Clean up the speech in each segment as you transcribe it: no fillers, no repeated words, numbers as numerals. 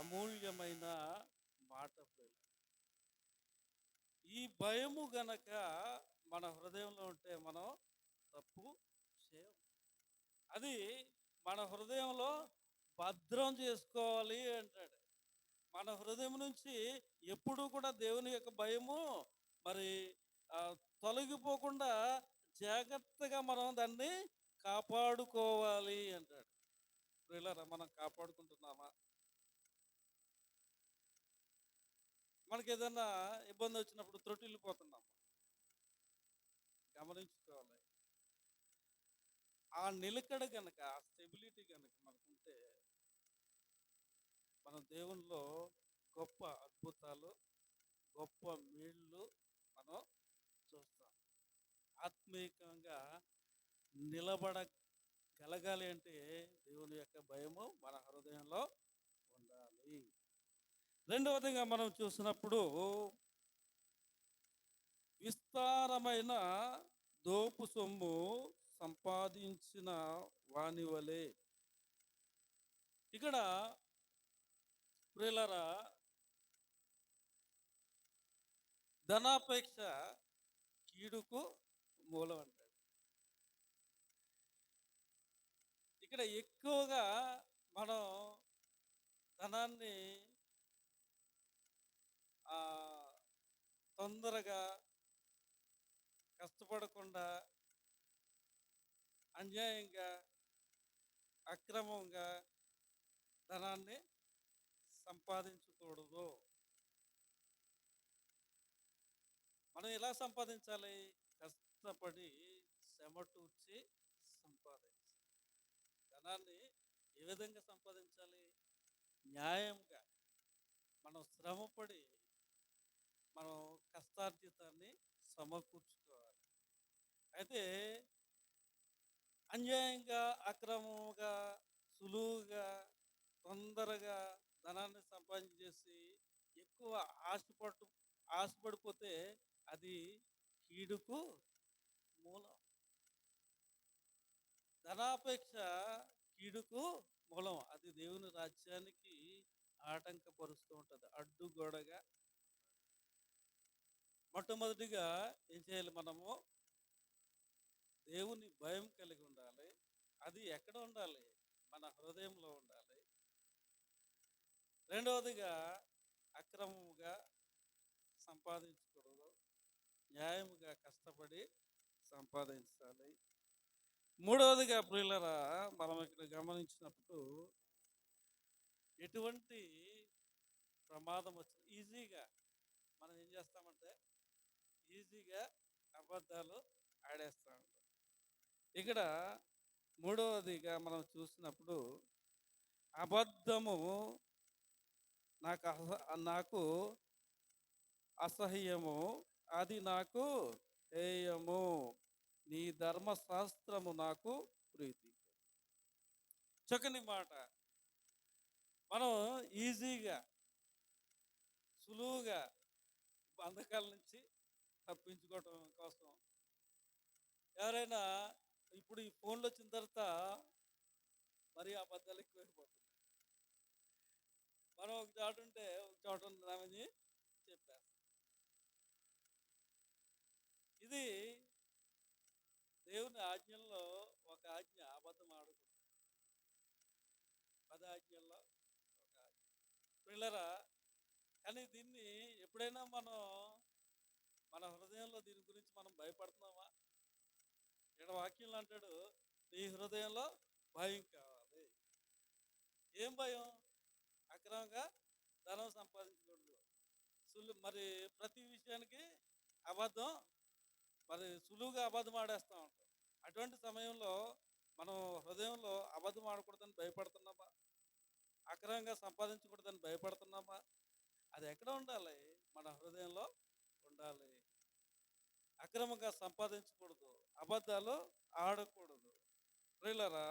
అమూల్యమైన మాట ప్రియులు. ఈ భయము గనక మన హృదయంలో ఉంటే మనం తప్పు చేయం. అది మన హృదయంలో భద్రం చేసుకోవాలి అంటాడు. మన హృదయం నుంచి ఎప్పుడూ కూడా దేవుని యొక్క భయము మరి ఆ, తొలగిపోకుండా జాగ్రత్తగా మనం దాన్ని కాపాడుకోవాలి అంటాడు. ప్రియులారా, మనం కాపాడుకుంటున్నామా? మనకి ఏదైనా ఇబ్బంది వచ్చినప్పుడు త్రొట్టిల్లిపోతున్నాము, గమనించుకోవాలి. ఆ నిలకడ గనక, ఆ స్టెబిలిటీ గనక మనకుంటే మన దేవునిలో గొప్ప అద్భుతాలు, గొప్ప మేళ్ళు మనం చూస్తాం. ఆత్మీయంగా నిలబడగలగాలి అంటే దేవుని యొక్క భయము మన హృదయంలో ఉండాలి. రెండవదిగా మనం చూసినప్పుడు విస్తారమైన దోపు సొమ్ము సంపాదించిన వాని వలె. ఇక్కడ ప్రియులారా, ధనాపేక్ష కీడుకు మూలం అంటాడు. ఇక్కడ ఎక్కువగా మనం ధనాన్ని ఆ తొందరగా కష్టపడకుండా అన్యాయంగా అక్రమంగా ధనాన్ని సంపాదించకూడదు. మనం ఎలా సంపాదించాలి? కష్టపడి చెమటూర్చి సంపాదించాలి. ధనాన్ని ఏ విధంగా సంపాదించాలి? న్యాయంగా మనం శ్రమపడి మనం కష్టార్జితాన్ని సమకూర్చుకోవాలి. అయితే అన్యాయంగా అక్రమంగా సులువుగా తొందరగా ధనాన్ని సంపాదించేసి ఎక్కువ ఆశపడిపోతే అది కీడుకు మూలం. ధనాపేక్ష కీడుకు మూలం. అది దేవుని రాజ్యానికి ఆటంకపరుస్తూ ఉంటుంది, అడ్డుగోడగా. మొట్టమొదటిగా ఏం చేయాలి? మనము దేవుని భయం కలిగి ఉండాలి. అది ఎక్కడ ఉండాలి? మన హృదయంలో ఉండాలి. రెండవదిగా అక్రమముగా సంపాదించకూడదు, న్యాయముగా కష్టపడి సంపాదించాలి. మూడవదిగా ప్రియులరా, మనం ఇక్కడ గమనించినప్పుడు ఎటువంటి ప్రమాదం వచ్చిన ఈజీగా మనం ఏం చేస్తామంటే ఈజీగా అబద్ధాలు ఆడేస్తూ ఉంటాం. ఇక్కడ మూడవదిగా మనం చూసినప్పుడు అబద్ధము నాకు అసహ్యము, అది నాకు హేయము, నీ ధర్మశాస్త్రము నాకు ప్రీతి. చక్కని మాట. మనం ఈజీగా సులువుగా బంధకాల నుంచి తప్పించుకోవటం కోసం ఎవరైనా ఇప్పుడు ఈ ఫోన్లు వచ్చిన తర్వాత మరి అబద్ధాలు ఎక్కువైపోతుంది. మనం ఒక చోట ఉంటే ఒక చోట ఉన్నామని చెప్పేస్తాం. ఇది దేవుని ఆజ్ఞల్లో ఒక ఆజ్ఞ, అబద్ధం ఆడకూడదు. 10 ఆజ్ఞల్లో ఒక ఆజ్ఞ పిల్లరా. కానీ దీన్ని ఎప్పుడైనా మనం మన హృదయంలో దీని గురించి మనం భయపడుతున్నామా? ఇక్కడ వాక్యంలో అంటాడు, నీ హృదయంలో భయం కావాలి. ఏం భయం? అక్రమంగా ధనం సంపాదించకూడదు. మరి ప్రతి విషయానికి అబద్ధం, మరి సులువుగా అబద్ధం ఆడేస్తూ ఉంటాం. అటువంటి సమయంలో మనం హృదయంలో అబద్ధం ఆడకూడదని భయపడుతున్నామా? అక్రమంగా సంపాదించకూడదని భయపడుతున్నామా? అది ఎక్కడ ఉండాలి? మన హృదయంలో ఉండాలి. అక్రమంగా సంపాదించకూడదు, అబద్ధాలు ఆడకూడదు. ప్రియులారా,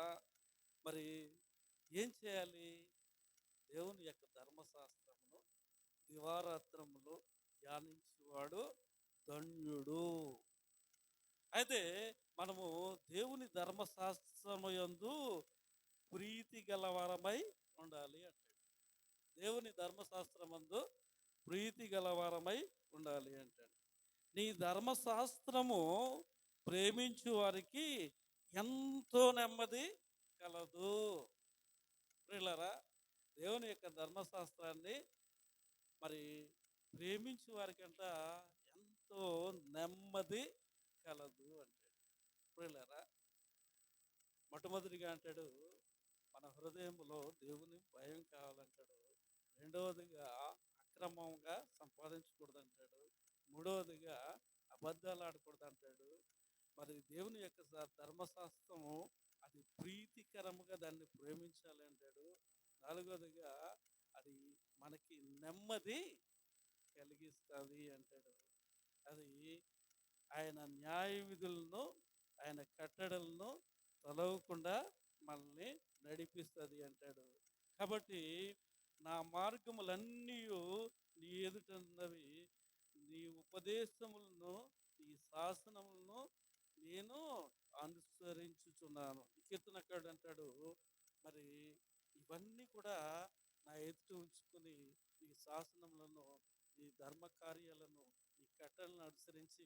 మరి ఏం చేయాలి? దేవుని యొక్క ధర్మశాస్త్రమును దివారాత్రములు ధ్యానించేవాడు ధన్యుడు. అయితే మనము దేవుని ధర్మశాస్త్రము యందు ప్రీతి గలవారమై ఉండాలి అంటే దేవుని ధర్మశాస్త్రమందు ప్రీతి గలవారమై ఉండాలి అంటాడు. నీ ధర్మశాస్త్రము ప్రేమించు వారికి ఎంతో నెమ్మది కలదు. ప్రియులారా, దేవుని యొక్క ధర్మశాస్త్రాన్ని మరి ప్రేమించు వారికంట ఎంతో నెమ్మది కలదు అంటాడు. ప్రియులారా, మొట్టమొదటిగా అంటాడు మన హృదయంలో దేవుని భయం కావాలంటాడు. రెండవదిగా అక్రమంగా సంపాదించకూడదంటాడు. మూడవదిగా అబద్ధాలు ఆడకూడదు అంటాడు. మరి దేవుని యొక్క ధర్మశాస్త్రము అది ప్రీతికరముగా దాన్ని ప్రేమించాలి అంటాడు. నాలుగవదిగా అది మనకి నెమ్మది కలిగిస్తుంది అంటాడు. అది ఆయన న్యాయ విధులను ఆయన కట్టడలను తొలగకుండా మనల్ని నడిపిస్తుంది అంటాడు. కాబట్టి నా మార్గములన్నీ నీ ఎదుటన్నవి, నీ ఉపదేశములను నీ శాసనములను నేను అనుసరించుచున్నాను. ఈ కీర్తనకారుడు అంటాడు, మరి ఇవన్నీ కూడా నా ఎదుట ఉంచుకొని నీ శాసనములను, నీ ధర్మ కార్యాలను, నీ కట్టలను అనుసరించి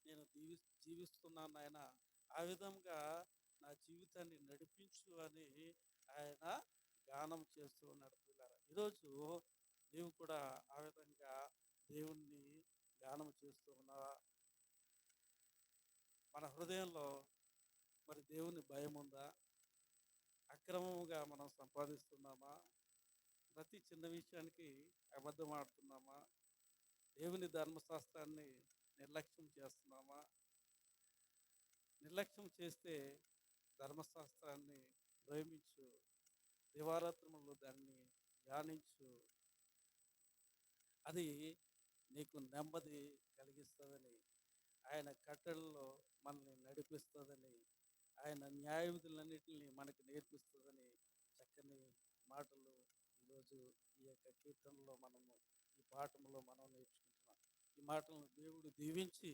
నేను జీవిస్తున్నాను ఆయన. ఆ విధంగా నా జీవితాన్ని నడిపించు అని ఆయన గానం చేస్తూ ఉన్నాడు. పిల్లలు, ఈరోజు నీవు కూడా ఆ విధంగా దేవుణ్ణి గానం చేస్తూ ఉన్నావా? మన హృదయంలో మరి దేవుని భయం ఉందా? అక్రమముగా మనం సంపాదిస్తున్నామా? ప్రతి చిన్న విషయానికి అబద్ధం ఆడుతున్నామా? దేవుని ధర్మశాస్త్రాన్ని నిర్లక్ష్యం చేస్తున్నామా? నిర్లక్ష్యం చేస్తే ధర్మశాస్త్రాన్ని ప్రేమించు, దివారాత్రములు దాన్ని ధ్యానించు. అది నీకు నెమ్మది కలిగిస్తుందని, ఆయన కట్టడల్లో మనల్ని నడిపిస్తుందని, ఆయన న్యాయ విధులన్నింటినీ మనకు నేర్పిస్తుందని చక్కని మాటలు ఈరోజు ఈ యొక్క కీర్తనలో మనము, ఈ పాఠంలో మనం నేర్చుకుంటున్నాం. ఈ మాటలను దేవుడు దీవించి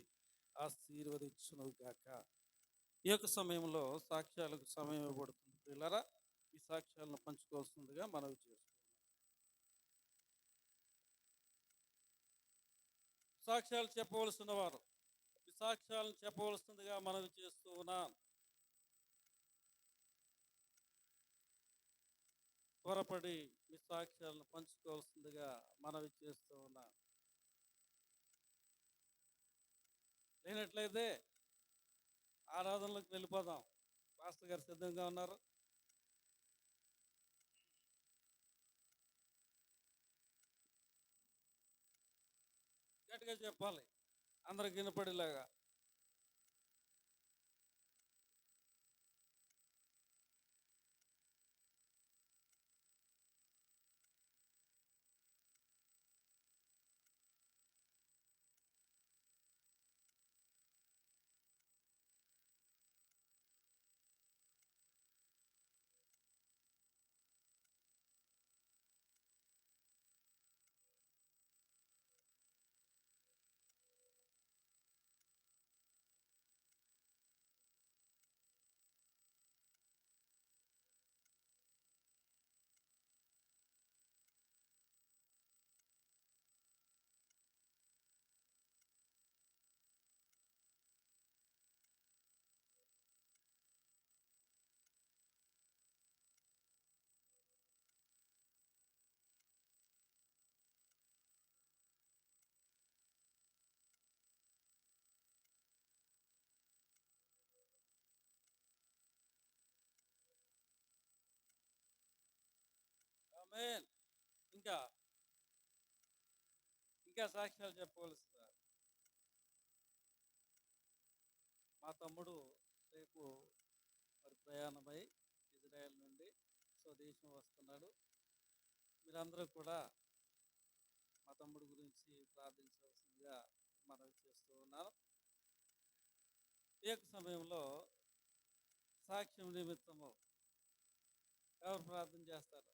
ఆశీర్వదించును గాక. ఈ యొక్క సమయంలో సాక్ష్యాలకు సమయం ఇవ్వబడుతుంది. పిల్లరా, ఈ సాక్ష్యాలను పంచుకోవాల్సిందిగా మనవి చేసుకుంటున్నాం. సాక్ష్యాలు చెప్పవలసిన వారు ఈ సాక్ష్యాలను చెప్పవలసిందిగా మనవి చేస్తూ ఉన్నాను. త్వరపడి మీ సాక్ష్యాలను పంచుకోవాల్సిందిగా మనవి చేస్తూ ఉన్నాను. లేనట్లయితే ఆరాధనలోకి వెళ్ళిపోదాం. పాస్టర్ గారు సిద్ధంగా ఉన్నారు. గట్టిగా చెప్పాలి, అందరికి వినపడేలాగా. ఆమేన్. ఇంకా ఇంకా సాక్ష్యాలు చెప్పవలసిందా? మా తమ్ముడు రేపు మరి ప్రయాణమై ఇజ్రాయెల్ నుండి స్వదేశం వస్తున్నాడు. మీరందరూ కూడా మా తమ్ముడు గురించి ప్రార్థించవలసిందిగా మనవి చేస్తూ ఉన్నాను. ఈ యొక్క సమయంలో సాక్ష్యం నిమిత్తము ఎవరు ప్రార్థన చేస్తారు?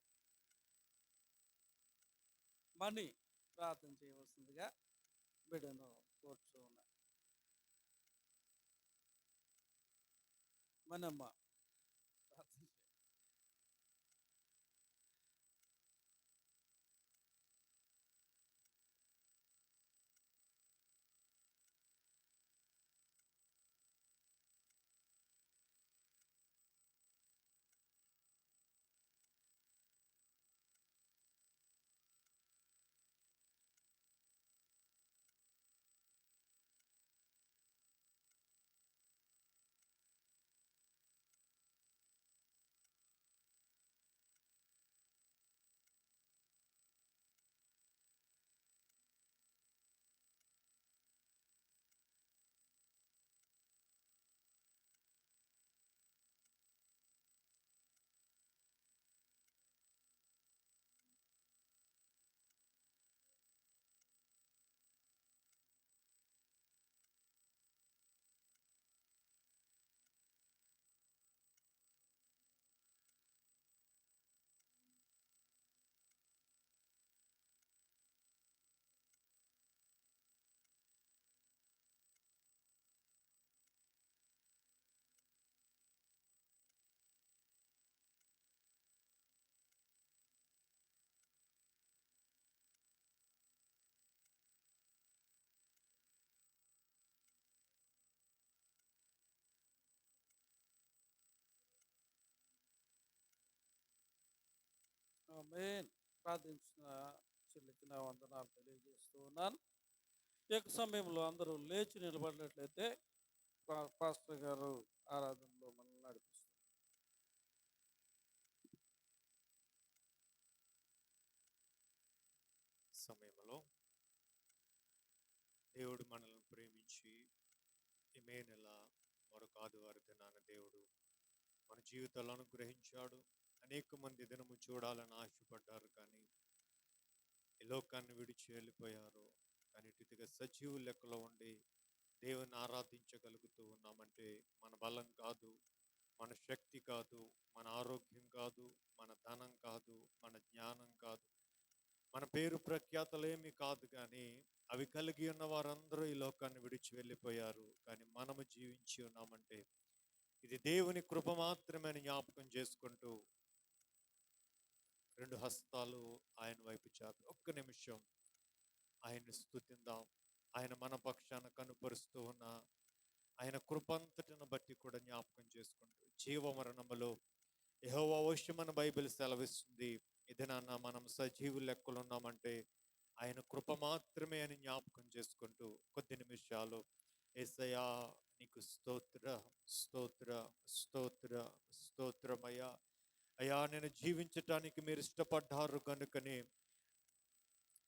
మనీ ప్రార్థన చేయవలసిందిగా బిడ్డను కోరుచూ ఉన్నాను. మనమ్మ ప్రార్థన చేయండి. ఆమేన్. ప్రార్థించిన చెల్లికి నా వందనాలు తెలియజేస్తూ ఉన్నాను. ఈ యొక్క సమయంలో అందరూ లేచి నిలబడినట్లయితే పాస్టర్ గారు ఆరాధనలో మనల్ని నడిపిస్తారు. సమయంలో దేవుడు మనల్ని ప్రేమించి ఈ మే నెల మరొక ఆదివారం దినాన దేవుడు మన జీవితాలను అనుగ్రహించాడు. అనేక మంది దినము చూడాలని ఆశపడ్డారు, కానీ ఈ లోకాన్ని విడిచి వెళ్ళిపోయారు. కానీ ఇటుగా సజీవు లెక్కలో ఉండి దేవుని ఆరాధించగలుగుతూ ఉన్నామంటే మన బలం కాదు, మన శక్తి కాదు, మన ఆరోగ్యం కాదు, మన ధనం కాదు, మన జ్ఞానం కాదు, మన పేరు ప్రఖ్యాతలేమి కాదు, కానీ అవి కలిగి ఉన్న వారందరూ ఈ లోకాన్ని విడిచి వెళ్ళిపోయారు. కానీ మనము జీవించి ఉన్నామంటే ఇది దేవుని కృప మాత్రమే అని జ్ఞాపకం చేసుకుంటూ రెండు హస్తాలు ఆయన వైపు చాపి ఒక్క నిమిషం ఆయన్ని స్తుతిందాం. ఆయన మన పక్షాన కనుపరుస్తూ ఉన్న ఆయన కృపంతటిని బట్టి కూడా జ్ఞాపకం చేసుకుంటూ జీవమరణములో యెహోవా వశమని బైబిల్ సెలవిస్తుంది. ఇదేనన్నా మనం సజీవు లెక్కలు ఉన్నామంటే ఆయన కృప మాత్రమే అని జ్ఞాపకం చేసుకుంటూ కొద్ది నిమిషాలు యేసయ్యా నీకు స్తోత్ర స్తోత్ర స్తోత్ర స్తోత్రమయ్యా. అయ్యా, నేను జీవించటానికి మీరు ఇష్టపడ్డారు కనుకనే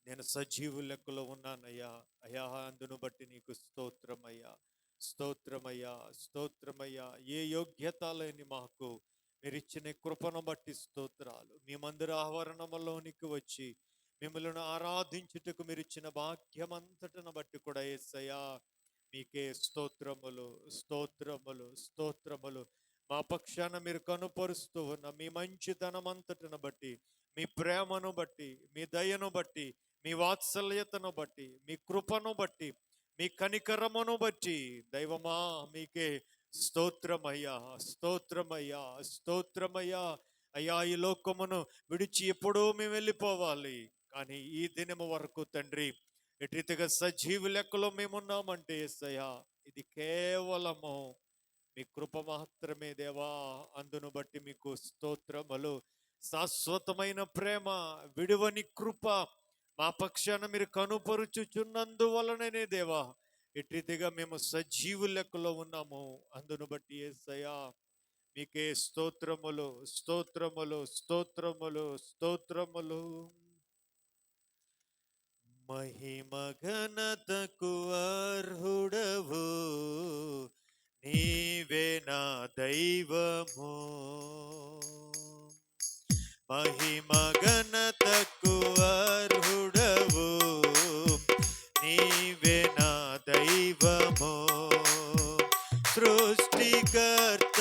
నేను సజీవు లెక్కలో ఉన్నానయ్యా. అయ్యా, అందును బట్టి నీకు స్తోత్రమయ్యా, స్తోత్రమయ్యా, స్తోత్రమయ్యా. ఏ యోగ్యత లేని మాకు మీరు ఇచ్చిన కృపను బట్టి స్తోత్రాలు. మీ మందిర ఆవరణంలోనికి వచ్చి మిమ్మల్ని ఆరాధించుటకు మీరు ఇచ్చిన భాగ్యమంతటను బట్టి కూడా యేసయ్యా మీకే స్తోత్రములు స్తోత్రములు స్తోత్రములు. మా పక్షాన మీరు కనుపరుస్తూ ఉన్న మీ మంచితనమంతటను బట్టి, మీ ప్రేమను బట్టి, మీ దయను బట్టి, మీ వాత్సల్యతను బట్టి, మీ కృపను బట్టి, మీ కనికరమును బట్టి దైవమా మీకే స్తోత్రమయ్యా, స్తోత్రమయ్యా, స్తోత్రమయ్యా. అయ్యా, ఈ లోకమును విడిచి ఎప్పుడూ మేము వెళ్ళిపోవాలి, కానీ ఈ దినము వరకు తండ్రి ఎటు రీతిగా సజీవు లెక్కలో మేమున్నామంటే యేసయ్యా ఇది కేవలము మీ కృప మాత్రమే దేవా. అందును బట్టి మీకు స్తోత్రములు. శాశ్వతమైన ప్రేమ, విడువని కృప మా పక్షాన మీరు కనుపరుచుచున్నందువలననే దేవా ఎటు రీతిగా మేము సజీవు లెక్కలో ఉన్నాము. అందును బట్టి యేసయ్యా మీకే స్తోత్రములు స్తోత్రములు స్తోత్రములు స్తోత్రములు. మహిమ ఘనతకు అర్హుడవు నీవే నా దైవము. మహిమ ఘనతకు అర్హుడవు నీవే నా దైవము. సృష్టికర్త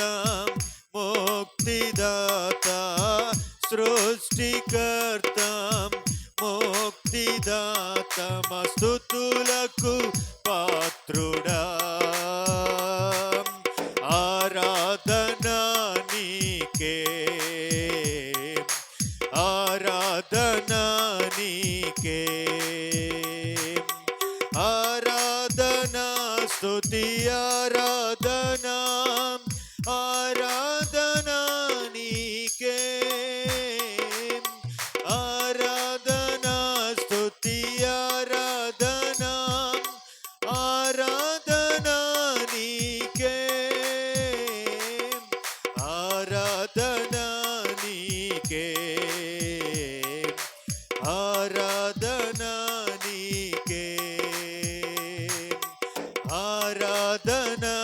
ముక్తిదాత, సృష్టికర్త ముక్తిదాత, మా స్తుతులకు పాత్రుడా. ఆరాధనా నీకే, ఆరాధనా నీకే, ఆరాధనా స్తుతి ఆరాధనా, ఆరాధనా నీకే, ఆరాధనా స్తుతి ఆరాధనా, ఆరాధనా నీకే, ఆరాధనా నీకే, ఆరాధనా నీకే, ఆరాధనా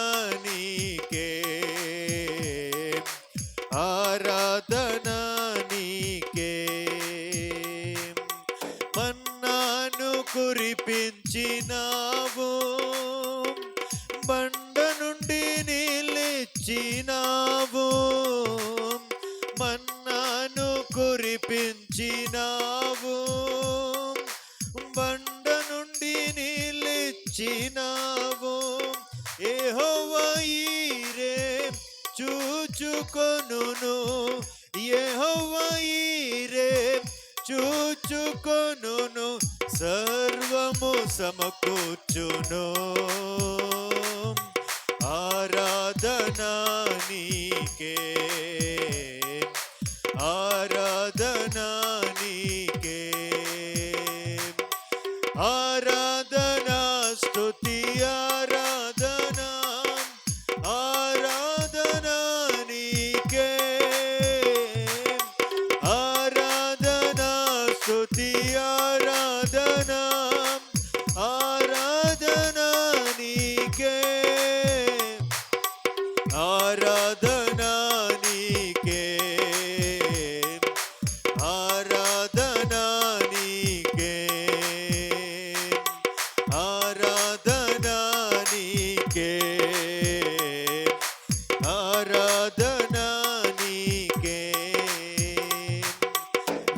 నీకే, ఆరాధనా నీకే. మన్నాను కురిపించినావు, బండ నుండి నీళ్ళిచ్చినావు. మన్నాను కురిపించినావు, బండ నుండి నీళ్ళిచ్చినావు. యెహోవా ఈరే చూచుకొనును, యెహోవా ఈరే చూచుకొనును, సర్వము సమకూర్చును. ఆరాధనా నీకే, ఆరాధనా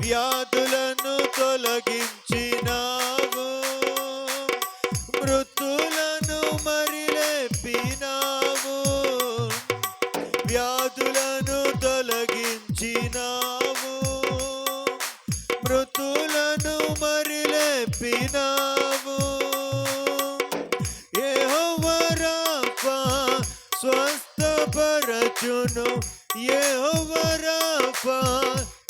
వ్యాధులను తొలగించినావు, మృతులను మరిలేపినావు. వ్యాధులను తొలగించినావు, మృతులను మరిలేపినావు. యెహోవా రాఫా స్వస్థపరచును, యెహోవా రాఫా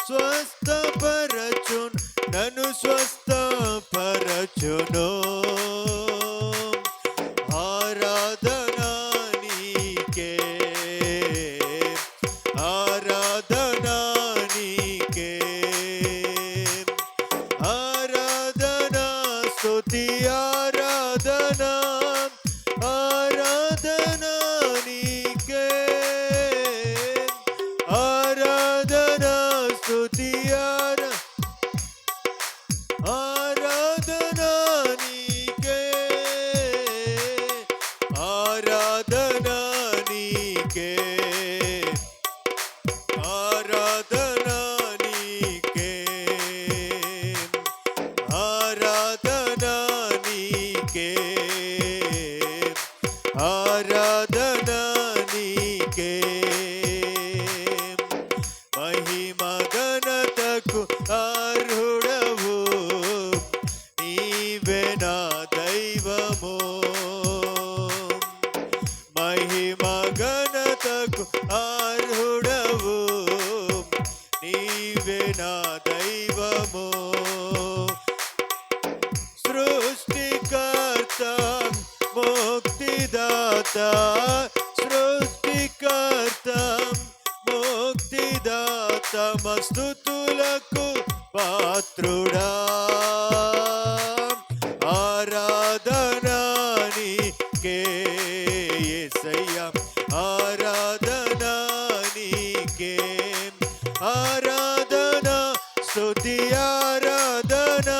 స్వస్థపరచును, నన్ను స్వస్థపరచును. ఆరాధనా నీకే, ఆరాధనా నీకే, ఆరాధనా స్తుతి ఆరాధనా, ఆరాధనా నీకే, ఆరాధనా స్తుతి ఆరాధనా నీకే, ఆరాధనా నీకే, ఆరాధనా నీకే, ఆరాధనా నీకే, ఆరాధనా నీకే. మహిమ ఘనతకు అర్హుడవు, నీవే నా దైవము. మహిమ ఘనతకు అర్హుడవు, నీవే నా దైవము. సృష్టికర్త ముక్తిదాత, సృష్టికర్త ముక్తిదాత, స్తుతులకు పాత్రుడా. ఆరాధనా నీకే యేసయ్యా, ఆరాధనా నీకే, ఆరాధనా స్తుతి ఆరాధనా,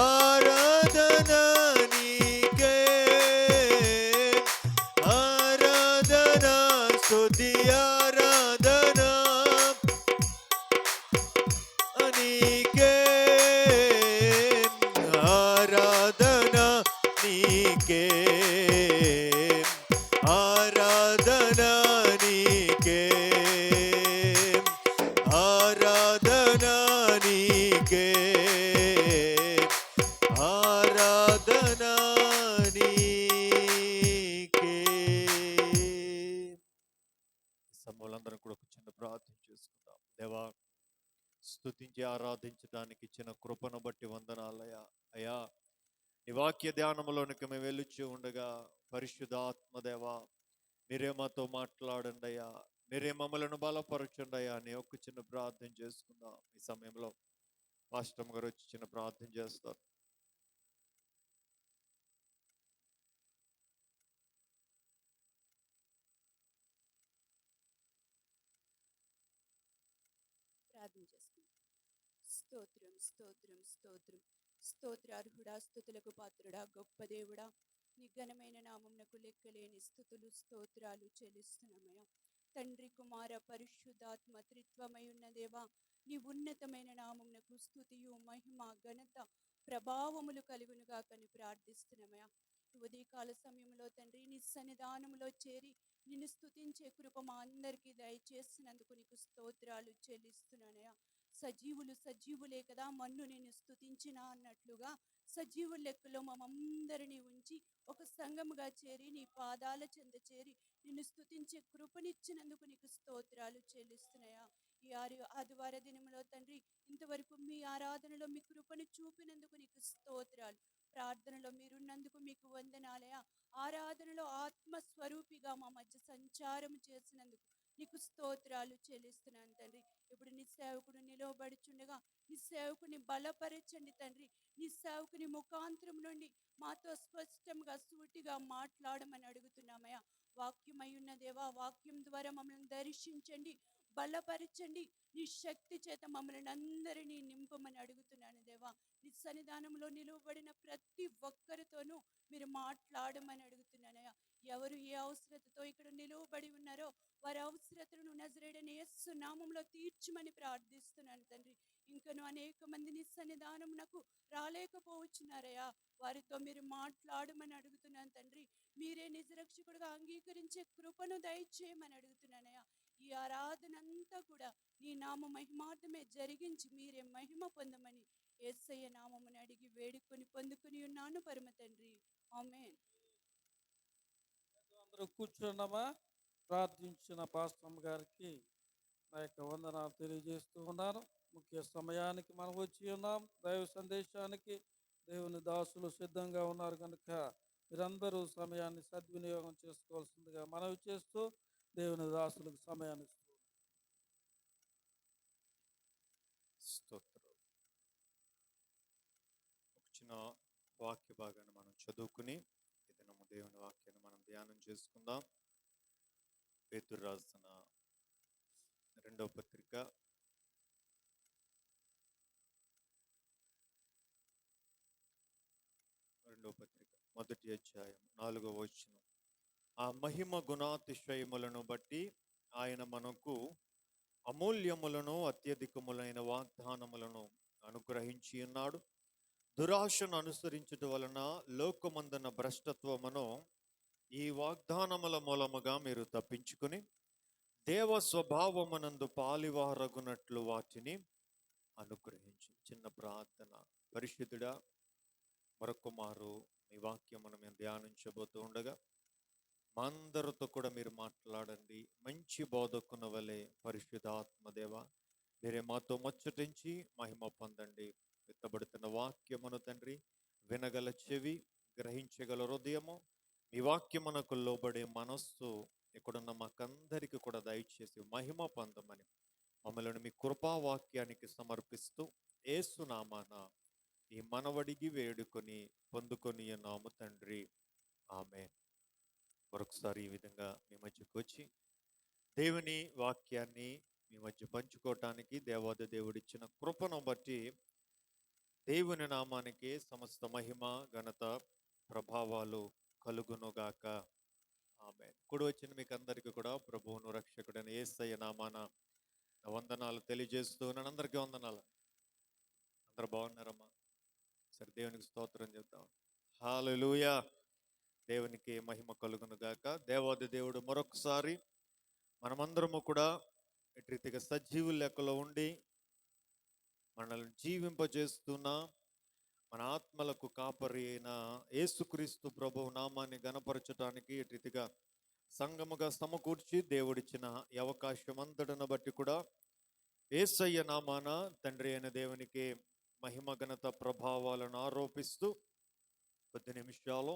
ఆరాధనా నీకే, ఆరాధనా స్తుతి ఆరాధనా నీకే, ఆరాధనా నీకే, ఆరాధనా నీకే, ఆరాధనా నీకే, ఆరాధనా నీకే. సమూలందరం కూడా ఒక చిన్న ప్రార్థన చేసుకుందాం. దేవా, స్తుతించి ఆరాధించడానికి ఇచ్చిన కృపను బట్టి వందనాలయ్యా. అయ్యా, నీ వాక్య ధ్యానంలోనికి మేము వెలుచు ఉండగా పరిశుద్ధాత్మదేవా, మీరే మాతో మాట్లాడండి అయ్యా, మీరే మమ్మలను బలపరచండి అయ్యా అని ఒక చిన్న ప్రార్థన చేసుకుందాం. ఈ సమయంలో పాస్టర్ గారు వచ్చి చిన్న ప్రార్థన చేస్తారు. ప్రార్థన చేసుకుందాం. స్తోత్రం స్తోత్రం స్తోత్రం. స్తోత్రార్హుడా, స్తుతులకు పాత్రుడా, గొప్ప దేవుడా, నీ ఘనమైన నామమునకు లెక్కలేని స్తుతులు స్తోత్రాలు చెల్లిస్తున్నామయ్యా. తండ్రి, కుమార, పరిశుద్ధాత్మ త్రిత్వమై ఉన్న దేవా, నీ ఉన్నతమైన నామమునకు స్తుతియు మహిమ ఘనత ప్రభావములు కలుగునుగా కని ప్రార్థిస్తున్నామయ్యా. ఉదయకాల సమయంలో తండ్రి, నీ సన్నిధానంలో చేరి నిన్ను స్తుతించే కృప మా అందరికీ దయచేసినందుకు నీకు స్తోత్రాలు చెల్లిస్తున్నానయ్యా. సజీవులే కదా మన్ను నేను స్తుతించిన అన్నట్లుగా సజీవుల లెక్కలో మమ్మందరినీ ఉంచి ఒక సంఘముగా చేరి నీ పాదాల చెంత చేరి నిన్ను స్తుతించే కృపనిచ్చినందుకు నీకు స్తోత్రాలు చెల్లిస్తున్నాయా. ఈ ఆదివార దినంలో తండ్రి, ఇంతవరకు మీ ఆరాధనలో మీ కృపను చూపినందుకు నీకు స్తోత్రాలు. ప్రార్థనలో మీరున్నందుకు మీకు వందనాలయ. ఆరాధనలో ఆత్మస్వరూపిగా మా మధ్య సంచారం చేసినందుకు నీకు స్తోత్రాలు చెల్లిస్తున్నాను తండ్రి. ఇప్పుడు నీ సేవకుడు నిలవబడుచుండగా నీ సేవకుని బలపరచండి తండ్రి. నీ సేవకుని ముఖాంతరం నుండి మాతో స్పష్టంగా సూటిగా మాట్లాడమని అడుగుతున్నామయ్యా. వాక్యమై ఉన్న దేవా, వాక్యం ద్వారా మమ్మల్ని దర్శించండి, బలపరచండి. నీ శక్తి చేత మమ్మల్ని అందరినీ నింపమని అడుగుతున్నాను దేవా. నీ సన్నిధానంలో నిలువబడిన ప్రతి ఒక్కరితోనూ మీరు మాట్లాడమని అడుగుతున్నానయ్యా. ఎవరు ఏ అవసరతతో ఇక్కడ నిలువబడి ఉన్నారో వారి అవసరతను నజరేయుడైన యేసు నామములో తీర్చమని ప్రార్థిస్తున్నాను తండ్రి. ఇంకను అనేక మందిని సన్నిధానమునకు రాలేకపోవచ్చున్నారయ్యా. వారితో మీరు మాట్లాడమని అడుగుతున్నాను తండ్రి. మీరే నిజరక్షకుడుగా అంగీకరించే కృపను దయచేయమని అడుగుతున్నానయ్యా. ఈ ఆరాధన అంతా కూడా నీ నామ మహిమార్థమే జరిగించి మీరే మహిమ పొందమని యేసయ్య నామమును అడిగి వేడుకొని పొందుకొని ఉన్నాను పరమ తండ్రి. ఆమేన్. అందరూ కూర్చున్నామా? ప్రార్థించిన పాస్టమ్ గారికి నా యొక్క వందనాలు తెలియజేస్తూ ఉన్నాను. ముఖ్య సమయానికి మనం వచ్చి ఉన్నాం. దైవ సందేశానికి దేవుని దాసులు సిద్ధంగా ఉన్నారు కనుక మీరందరూ సమయాన్ని సద్వినియోగం చేసుకోవాల్సిందిగా మనవి చేస్తూ దేవుని దాసులకు సమయాన్ని ఇస్తూ స్తోత్రం. ఒక చిన్న వాక్య భాగాన్ని మనం చదువుకుని ఈ దినము దేవుని వాక్యాన్ని మనం ధ్యానం చేసుకుందాం. పేతురు రాసిన రెండవ పత్రిక మొదటి అధ్యాయం 4వ వచనం. ఆ మహిమ గుణాతిశయములను బట్టి ఆయన మనకు అమూల్యములను అత్యధికములైన వాగ్దానములను అనుగ్రహించి ఉన్నాడు. దురాశను అనుసరించుట వలన లోకమందున భ్రష్టత్వమును ఈ వాగ్దానముల మూలముగా మీరు తప్పించుకుని దేవ స్వభావమునందు పాలివారగునట్లు వాటిని అనుగ్రహించు. చిన్న ప్రార్థన. పరిశుద్ధుడా, మరొక మారు మీ వాక్యమును మేము ధ్యానించబోతూ ఉండగా మా అందరితో కూడా మీరు మాట్లాడండి. మంచి బోధకున వలె పరిశుద్ధాత్మదేవ మీరే మాతో ముచ్చటించి మహిమ పొందండి. విత్తబడుతున్న వాక్యమును తండ్రి వినగల చెవి, గ్రహించగల హృదయము, మీ వాక్యమునకు లోబడే మనస్సు ఇక్కడున్న మాకందరికి కూడా దయచేసి మహిమ పొందమని మమ్మల్ని మీ కృపావాక్యానికి సమర్పిస్తూ యేసునామాన ఈ మనవడిగి వేడుకొని పొందుకొని ఉన్నాము తండ్రి. ఆమేన్. మరొకసారి ఈ విధంగా మీ మధ్యకు వచ్చి దేవుని వాక్యాన్ని మీ మధ్య పంచుకోవటానికి దేవాది దేవుడిచ్చిన కృపను బట్టి దేవుని నామానికి సమస్త మహిమ, ఘనత, ప్రభావాలు కలుగునుగాక. ఆమేన్. కుడి వచ్చిన మీకు అందరికీ కూడా ప్రభువును రక్షకుడైన యేసయ్య నామాన వందనాలు తెలియజేస్తూ ఉన్నాను. అందరికీ వందనాలు. అందరు బాగున్నారమ్మా? సరే, దేవునికి స్తోత్రం చెప్తాం. హల్లెలూయా. దేవునికి మహిమ కలుగును గాక. దేవాది దేవుడు మరొకసారి మనమందరము కూడా ఇటు రీతిగా సజీవుల లెక్కలో ఉండి మనల్ని జీవింపజేస్తున్న మన ఆత్మలకు కాపరి అయిన యేసుక్రీస్తు ప్రభువు నామాన్ని గణపరచడానికి ఇటు రీతిగా సంఘముగా సమకూర్చి దేవుడిచ్చిన ఈ అవకాశం అంతటిని బట్టి కూడా యేసయ్య నామాన తండ్రి అయిన దేవునికి మహిమ, ఘనత, ప్రభావాలను ఆరోపిస్తూ కొద్ది నిమిషాలు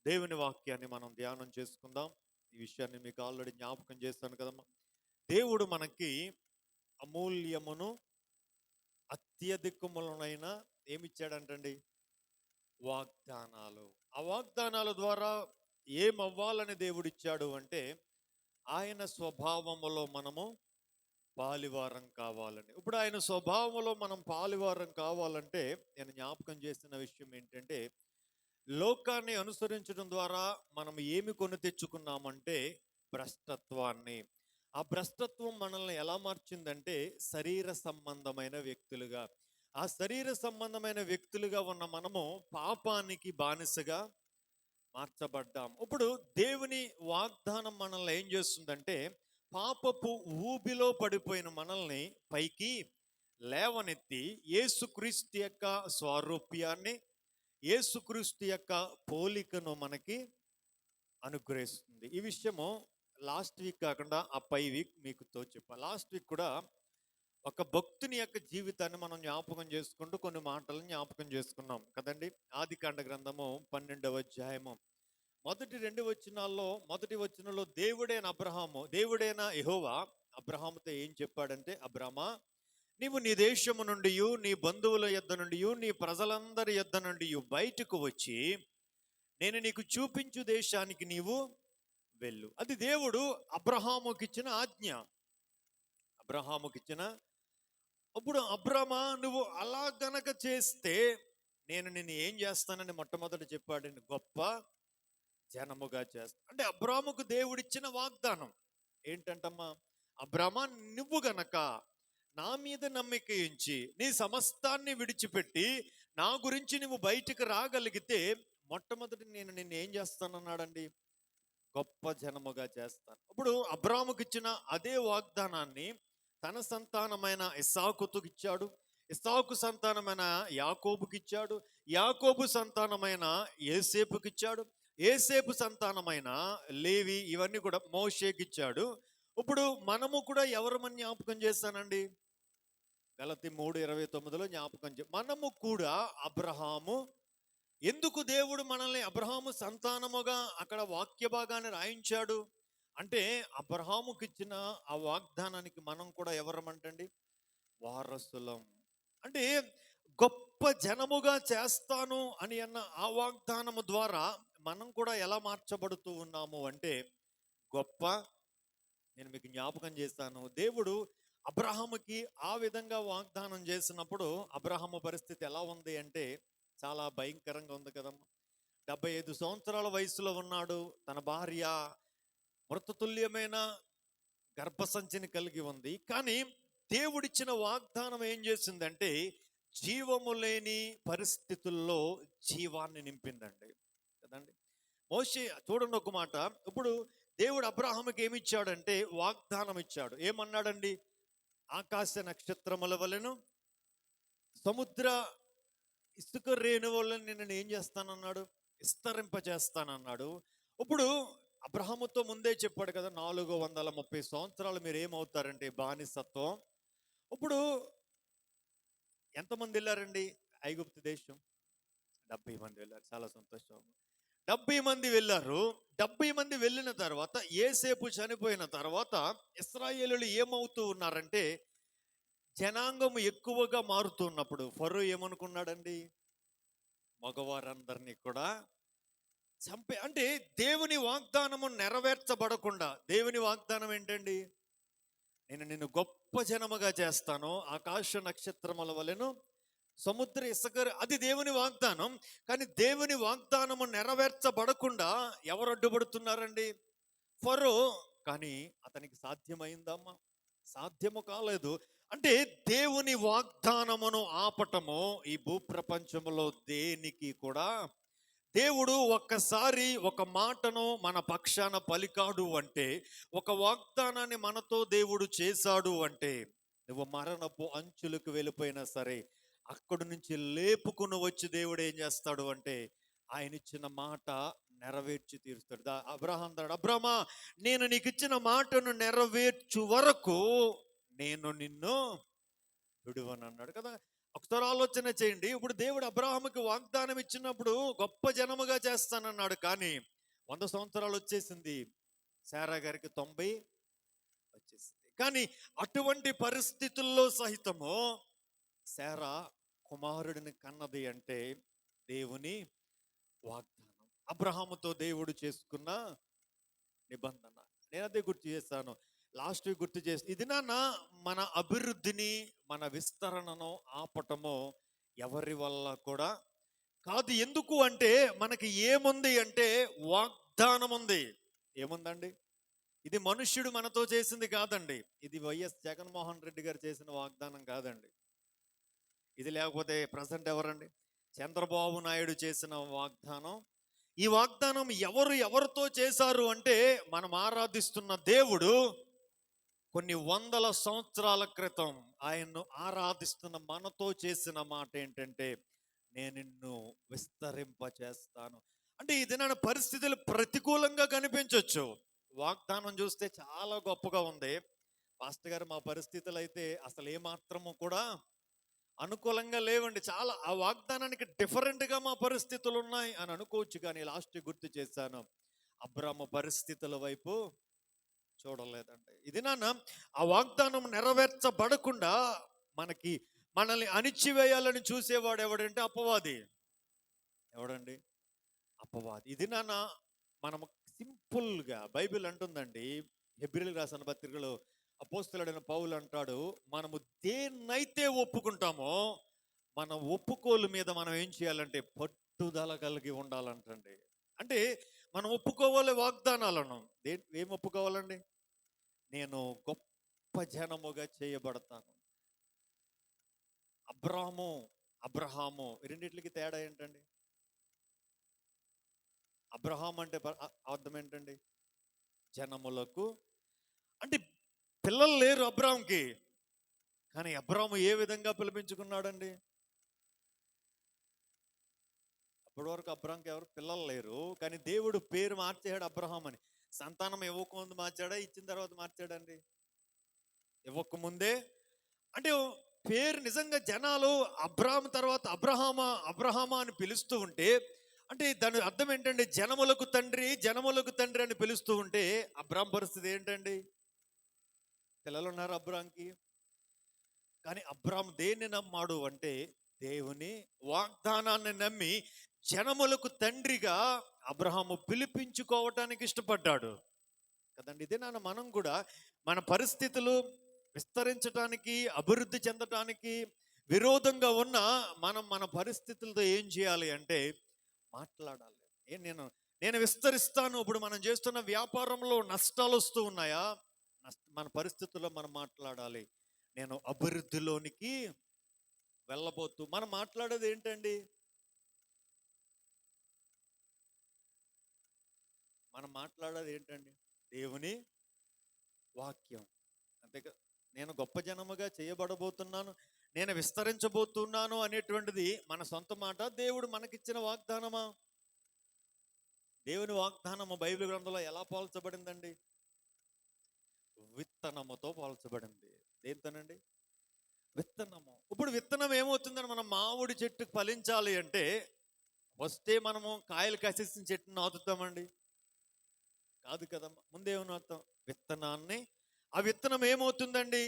దేవుని వాక్యాన్ని మనం ధ్యానం చేసుకుందాం. ఈ విషయాన్ని మీకు ఆల్రెడీ జ్ఞాపకం చేస్తాను కదమ్మా. దేవుడు మనకి అమూల్యమును అత్యధికములనైన ఏమిచ్చాడంటండి? వాగ్దానాలు. ఆ వాగ్దానాల ద్వారా ఏమవ్వాలని దేవుడిచ్చాడు అంటే ఆయన స్వభావములో మనము పాలివారం కావాలని. ఇప్పుడు ఆయన స్వభావంలో మనం పాలివారం కావాలంటే నేను జ్ఞాపకం చేసిన విషయం ఏంటంటే, లోకాన్ని అనుసరించడం ద్వారా మనం ఏమి కొని తెచ్చుకున్నామంటే భ్రష్టత్వాన్ని. ఆ భ్రష్టత్వం మనల్ని ఎలా మార్చిందంటే శరీర సంబంధమైన వ్యక్తులుగా, ఆ శరీర సంబంధమైన వ్యక్తులుగా ఉన్న మనము పాపానికి బానిసగా మార్చబడ్డాం. ఇప్పుడు దేవుని వాగ్దానం మనల్ని ఏం చేస్తుందంటే పాపపు ఊబిలో పడిపోయిన మనల్ని పైకి లేవనెత్తి యేసుక్రీస్తు యొక్క స్వారూప్యాన్ని, యేసుక్రీస్తు యొక్క పోలికను మనకి అనుగ్రహిస్తుంది. ఈ విషయము లాస్ట్ వీక్ కాకుండా ఆ పై వీక్ మీకుతో చెప్పాను. లాస్ట్ వీక్ కూడా ఒక భక్తుని యొక్క జీవితాన్ని మనం జ్ఞాపకం చేసుకుంటూ కొన్ని మాటలను జ్ఞాపకం చేసుకున్నాం కదండి. ఆదికాండ గ్రంథము 12వ అధ్యాయము మొదటి 2 వచనాల్లో, మొదటి వచనంలో దేవుడైన అబ్రహాము, దేవుడైన యెహోవా అబ్రహాముతో ఏం చెప్పాడంటే, అబ్రహామా, నీవు నీ దేశము నుండి, నీ బంధువుల యొద్ద నుండి, నీ ప్రజలందరి యొద్ద నుండి బయటకు వచ్చి నేను నీకు చూపించు దేశానికి నీవు వెళ్ళు. అది దేవుడు అబ్రహాముకిచ్చిన ఆజ్ఞ. అబ్రహాముకిచ్చిన. అప్పుడు అబ్రహమా, నువ్వు అలా గనక చేస్తే నేను నిన్ను ఏం చేస్తానని మొట్టమొదటి చెప్పాడు, గొప్ప జనముగా చేస్తా. అంటే అబ్రాహాముకు దేవుడిచ్చిన వాగ్దానం ఏంటంటమ్మా, అబ్రామా, నువ్వు గనక నా మీద నమ్మిక ఉంచి నీ సమస్తాన్ని విడిచిపెట్టి నా గురించి నువ్వు బయటికి రాగలిగితే మొట్టమొదటి నేను నిన్ను ఏం చేస్తానన్నాడండి? గొప్ప జనముగా చేస్తాను. ఇప్పుడు అబ్రాముకి ఇచ్చిన అదే వాగ్దానాన్ని తన సంతానమైన ఇస్సాకుకు ఇచ్చాడు. ఇస్సాకు సంతానమైన యాకోబుకి ఇచ్చాడు. యాకోబు సంతానమైన యోసేపుకి ఇచ్చాడు. యోసేపు సంతానమైన లేవి, ఇవన్నీ కూడా మోషేకి ఇచ్చాడు. ఇప్పుడు మనము కూడా ఎవరమని జ్ఞాపకం చేస్తానండి? గలతీ 3:29 జ్ఞాపకం మనము కూడా అబ్రహాము. ఎందుకు దేవుడు మనల్ని అబ్రహాము సంతానముగా అక్కడ వాక్య భాగాన్ని రాయించాడు అంటే, అబ్రహాముకి ఇచ్చిన ఆ వాగ్దానానికి మనం కూడా ఎవరమంటండి? వారసులం. అంటే గొప్ప జనముగా చేస్తాను అని అన్న ఆ వాగ్దానము ద్వారా మనం కూడా ఎలా మార్చబడుతూ ఉన్నాము అంటే గొప్ప. నేను మీకు జ్ఞాపకం చేస్తాను, దేవుడు అబ్రహాముకి ఆ విధంగా వాగ్దానం చేసినప్పుడు అబ్రహాము పరిస్థితి ఎలా ఉంది అంటే చాలా భయంకరంగా ఉంది కదమ్మా. 75 సంవత్సరాల వయసులో ఉన్నాడు. తన భార్య మృతతుల్యమైన గర్భసంచిని కలిగి ఉంది. కానీ దేవుడిచ్చిన వాగ్దానం ఏం చేసిందంటే జీవము లేని పరిస్థితుల్లో జీవాన్ని నింపిందండి కదండి. మోషే చూడండి ఒక మాట. ఇప్పుడు దేవుడు అబ్రహాముకి ఏమి ఇచ్చాడంటే వాగ్దానం ఇచ్చాడు. ఏమన్నాడండి? ఆకాశ నక్షత్రముల వలెను సముద్ర ఇసుక రేణు వల్ల నేను ఏం చేస్తానన్నాడు? విస్తరింపజేస్తానన్నాడు. ఇప్పుడు అబ్రహాముతో ముందే చెప్పాడు కదా, 430 సంవత్సరాలు మీరు ఏమవుతారంటే బానిసత్వం. ఇప్పుడు ఎంతమంది వెళ్ళారండి ఐగుప్తు దేశం? 70 మంది వెళ్ళారు. చాలా సంతోషం. 70 మంది వెళ్ళారు. 70 మంది వెళ్ళిన తర్వాత యోసేపు చనిపోయిన తర్వాత ఇశ్రాయేలీయులు ఏమవుతూ ఉన్నారంటే జనాంగం ఎక్కువగా మారుతున్నప్పుడు ఫరో ఏమనుకున్నాడండి? మగవారందరినీ కూడా చంపే, అంటే దేవుని వాగ్దానము నెరవేర్చబడకుండా. దేవుని వాగ్దానం ఏంటండి? నేను నిన్ను గొప్ప జనముగా చేస్తాను, ఆకాశ నక్షత్రముల వలెను సముద్ర ఇసుక, అది దేవుని వాగ్దానం. కానీ దేవుని వాగ్దానము నెరవేర్చబడకుండా ఎవరు అడ్డుపడుతున్నారండి? ఫరో. కానీ అతనికి సాధ్యమైందమ్మా? సాధ్యము కాలేదు. అంటే దేవుని వాగ్దానమును ఆపటము ఈ భూప్రపంచంలో దేనికి కూడా. దేవుడు ఒక్కసారి ఒక మాటను మన పక్షాన పలికాడు అంటే, ఒక వాగ్దానాన్ని మనతో దేవుడు చేశాడు అంటే, నువ్వు మరణపు అంచులకు వెళ్ళిపోయినా సరే అక్కడి నుంచి లేపుకుని వచ్చి దేవుడు ఏం చేస్తాడు అంటే ఆయన ఇచ్చిన మాట నెరవేర్చి తీరుస్తాడు. అబ్రహాం అన్నాడు, అబ్రహమా నేను నీకు ఇచ్చిన మాటను నెరవేర్చు వరకు నేను నిన్ను విడువను అన్నాడు కదా. ఒకసారి ఆలోచన చేయండి. ఇప్పుడు దేవుడు అబ్రహాముకి వాగ్దానం ఇచ్చినప్పుడు గొప్ప జనముగా చేస్తానన్నాడు. కానీ 100 సంవత్సరాలు వచ్చేసింది, శారా గారికి 90 వచ్చేసింది. కానీ అటువంటి పరిస్థితుల్లో సహితము శారా కుమారుడిని కన్నది అంటే దేవుని వాగ్దానం, అబ్రహాముతో దేవుడు చేసుకున్న నిబంధన. నేను అదే గుర్తు చేస్తాను, లాస్ట్ వీక్ గుర్తు చేసి. ఇది నాన్న మన అభివృద్ధిని, మన విస్తరణను ఆపటము ఎవరి వల్ల కూడా కాదు. ఎందుకు అంటే మనకి ఏముంది అంటే వాగ్దానం ఉంది. ఏముందండి? ఇది మనుష్యుడు మనతో చేసింది కాదండి. ఇది వైఎస్ జగన్మోహన్ రెడ్డి గారు చేసిన వాగ్దానం కాదండి. ఇది లేకపోతే ప్రజెంట్ ఎవరండి? చంద్రబాబు నాయుడు చేసిన వాగ్దానం. ఈ వాగ్దానం ఎవరితో చేశారు అంటే మనం ఆరాధిస్తున్న దేవుడు కొన్ని వందల సంవత్సరాల క్రితం ఆయన్ను ఆరాధిస్తున్న మనతో చేసిన మాట ఏంటంటే నేను నిన్ను విస్తరింప చేస్తాను. అంటే ఈ దినాన పరిస్థితులు ప్రతికూలంగా కనిపించవచ్చు, వాగ్దానం చూస్తే చాలా గొప్పగా ఉంది. పాస్టర్ గారు, మా పరిస్థితులు అయితే అసలు ఏమాత్రము కూడా అనుకూలంగా లేవండి, చాలా ఆ వాగ్దానానికి డిఫరెంట్గా మా పరిస్థితులు ఉన్నాయి అని అనుకోవచ్చు. కానీ లాస్ట్ గుర్తు చేశాను, అబ్రాము పరిస్థితుల వైపు చూడలేదండి. ఇది నాన్న ఆ వాగ్దానం నెరవేర్చబడకుండా మనల్ని అణిచివేయాలని చూసేవాడు ఎవడంటే అపవాది. ఎవడండి? అపవాది. ఇది నాన్న మనం సింపుల్గా బైబిల్ అంటుందండి, హెబ్రీయులకు రాసిన పత్రికలో అపోస్తలుడైన పౌలు అంటాడు, మనము దేన్నైతే ఒప్పుకుంటామో మన ఒప్పుకోలు మీద మనం ఏం చేయాలంటే పట్టుదల కలిగి ఉండాలంటండి. అంటే మనం ఒప్పుకోవాలి వాగ్దానాలను. ఏం ఒప్పుకోవాలండి? నేను గొప్ప జనముగా చేయబడతాను, అబ్రహాము రెండిట్లకి తేడా ఏంటండి? అబ్రహాం అంటే అర్థం ఏంటండి? జనములకు, అంటే పిల్లలు లేరు అబ్రాహాంకి, కానీ అబ్రాహాము ఏ విధంగా పిలిపించుకున్నాడండి? అప్పటి వరకు అబ్రాహాంకి ఎవరు పిల్లలు లేరు, కానీ దేవుడు పేరు మార్చాడు అబ్రహాం అని. సంతానం ఇవ్వకముందు మార్చాడా, ఇచ్చిన తర్వాత మార్చాడండి? ఇవ్వకముందే. అంటే పేరు నిజంగా జనాలు అబ్రాహాం తర్వాత అబ్రహామా అని పిలుస్తూ ఉంటే, అంటే దాని అర్థం ఏంటండి? జనములకు తండ్రి అని పిలుస్తూ ఉంటే అబ్రాహాం పరిస్థితి ఏంటండి? పిల్లలు ఉన్నారు అబ్రాహాంకి, కానీ అబ్రాహాం దేన్ని నమ్మాడు అంటే దేవుని వాగ్దానాన్ని నమ్మి జనములకు తండ్రిగా అబ్రహాము పిలిపించుకోవటానికి ఇష్టపడ్డాడు కదండి. ఇదే నాన్న మనం కూడా మన పరిస్థితులు విస్తరించడానికి, అభివృద్ధి చెందటానికి విరోధంగా ఉన్న మన పరిస్థితులతో ఏం చేయాలి అంటే మాట్లాడాలి. నేను విస్తరిస్తాను. ఇప్పుడు మనం చేస్తున్న వ్యాపారంలో నష్టాలు వస్తూ ఉన్నాయా? మన పరిస్థితుల్లో మనం మాట్లాడాలి, నేను అభివృద్ధిలోనికి వెళ్ళబోతూ. మనం మాట్లాడేది ఏంటండి? దేవుని వాక్యం. అంతేకా, నేను గొప్ప జనముగా చేయబడబోతున్నాను, నేను విస్తరించబోతున్నాను అనేటువంటిది మన సొంత మాట, దేవుడు మనకిచ్చిన వాగ్దానమా? దేవుని వాగ్దానము బైబిల్ గ్రంథంలో ఎలా పోల్చబడిందండి? విత్తనముతో పోల్చబడింది. దేంతోనండి? విత్తనము. ఇప్పుడు విత్తనం ఏమవుతుందని, మనం మామిడి చెట్టుకు ఫలించాలి అంటే వస్తే మనము కాయలు కాసేసిన చెట్టును నాటుతామండి? కాదు కదమ్మా. ముందేమో నాటుతాం విత్తనాన్ని. ఆ విత్తనం ఏమవుతుందండి?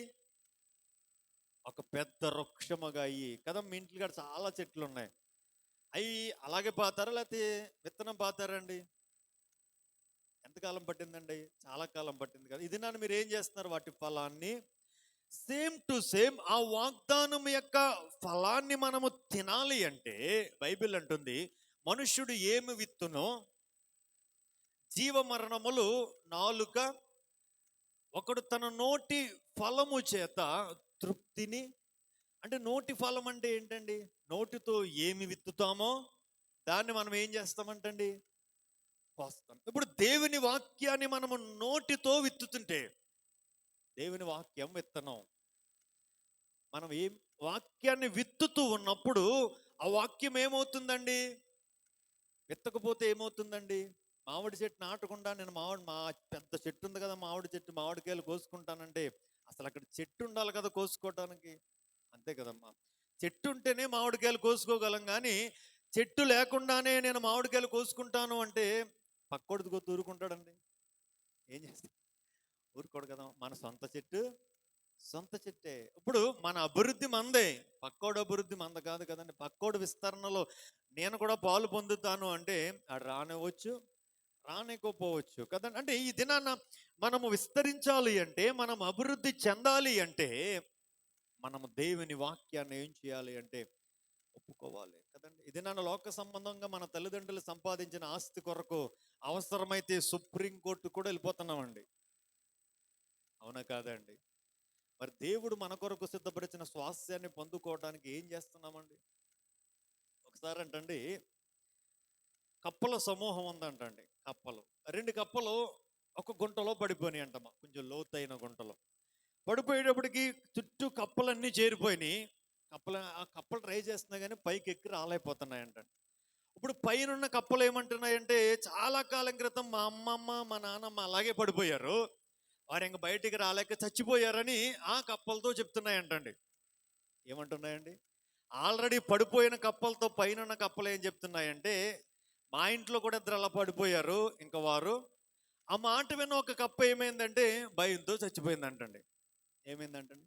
ఒక పెద్ద వృక్షముగా అయ్యి కదా. మీ ఇంట్లో కూడా చాలా చెట్లు ఉన్నాయి, అవి అలాగే పాతారా లేకపోతే విత్తనం పాతారండి? ఎంతకాలం పట్టిందండి? చాలా కాలం పట్టింది కదా. ఇది నన్ను మీరు ఏం చేస్తున్నారు? వాటి ఫలాన్ని సేమ్ టు సేమ్ ఆ వాగ్దానం యొక్క ఫలాన్ని మనము తినాలి అంటే బైబిల్ అంటుంది, మనుష్యుడు ఏమి విత్తునో జీవమరణములు నాలుక, ఒకడు తన నోటి ఫలము చేత తృప్తిని. అంటే నోటి ఫలం అంటే ఏంటండి? నోటితో ఏమి విత్తుతామో దాన్ని మనం ఏం చేస్తామంటండి? కోస్తాం. ఇప్పుడు దేవుని వాక్యాన్ని మనము నోటితో విత్తుతుంటే, దేవుని వాక్యం విత్తనం, మనం ఏం వాక్యాన్ని విత్తుతూ ఉన్నప్పుడు ఆ వాక్యం ఏమవుతుందండి? విత్తకపోతే ఏమవుతుందండి? మామిడి చెట్టు నాటకుండా నేను మా పెద్ద చెట్టు ఉంది కదా, మామిడి చెట్టు, మామిడికాయలు కోసుకుంటానంటే అసలు అక్కడ చెట్టు ఉండాలి కదా కోసుకోవటానికి. అంతే కదమ్మా. చెట్టు ఉంటేనే మామిడికాయలు కోసుకోగలం, కానీ చెట్టు లేకుండానే నేను మామిడికాయలు కోసుకుంటాను అంటే పక్కోడికి ఊరుకుంటాడండి? ఏం చేస్తాడు? ఊరుకోడు కదా. మన సొంత చెట్టే. ఇప్పుడు మన అభివృద్ధి మందే, పక్కోడు అభివృద్ధి మంద కాదు కదండి. పక్కోడు విస్తరణలో నేను కూడా పాలు పొందుతాను అంటే ఆడు రానివ్వచ్చు, రానికోపోవచ్చు కదండి. అంటే ఈ దినాన మనము విస్తరించాలి అంటే, మనం అభివృద్ధి చెందాలి అంటే, మనము దేవుని వాక్యాన్ని ఏం చేయాలి అంటే ఒప్పుకోవాలి కదండి. ఇది నన్ను లోక సంబంధంగా మన తల్లిదండ్రులు సంపాదించిన ఆస్తి కొరకు అవసరమైతే సుప్రీంకోర్టు కూడా వెళ్ళిపోతున్నామండి. అవునా కాదండి? మరి దేవుడు మన కొరకు సిద్ధపరిచిన స్వాస్థ్యాన్ని పొందుకోవడానికి ఏం చేస్తున్నామండి? ఒకసారి అంటండి, కప్పల సమూహం ఉందంటండి. కప్పలు 2 కప్పలు ఒక గుంటలో పడిపోయినాయి అంటమ్మా, కొంచెం లోతైన గుంటలో. పడిపోయేటప్పటికి చుట్టూ కప్పలన్నీ చేరిపోయినాయి. ఆ కప్పలు ట్రై చేస్తున్నా కానీ పైకి ఎక్కి రాలేకపోతున్నాయంట. ఇప్పుడు పైన కప్పలు ఏమంటున్నాయంటే, చాలా కాలం క్రితం మా అమ్మమ్మ మా నాన్నమ్మ అలాగే పడిపోయారు, వారు ఇంక బయటికి రాలేక చచ్చిపోయారని ఆ కప్పలతో చెప్తున్నాయంటండి. ఏమంటున్నాయండి? ఆల్రెడీ పడిపోయిన కప్పలతో పైన కప్పలు ఏం చెప్తున్నాయంటే, మా ఇంట్లో కూడా 2 అలా పడిపోయారు, ఇంకా వారు. ఆ మాట విన్న ఒక కప్ప ఏమైందంటే భయంతో చచ్చిపోయిందంటండి. ఏమైందంటండి?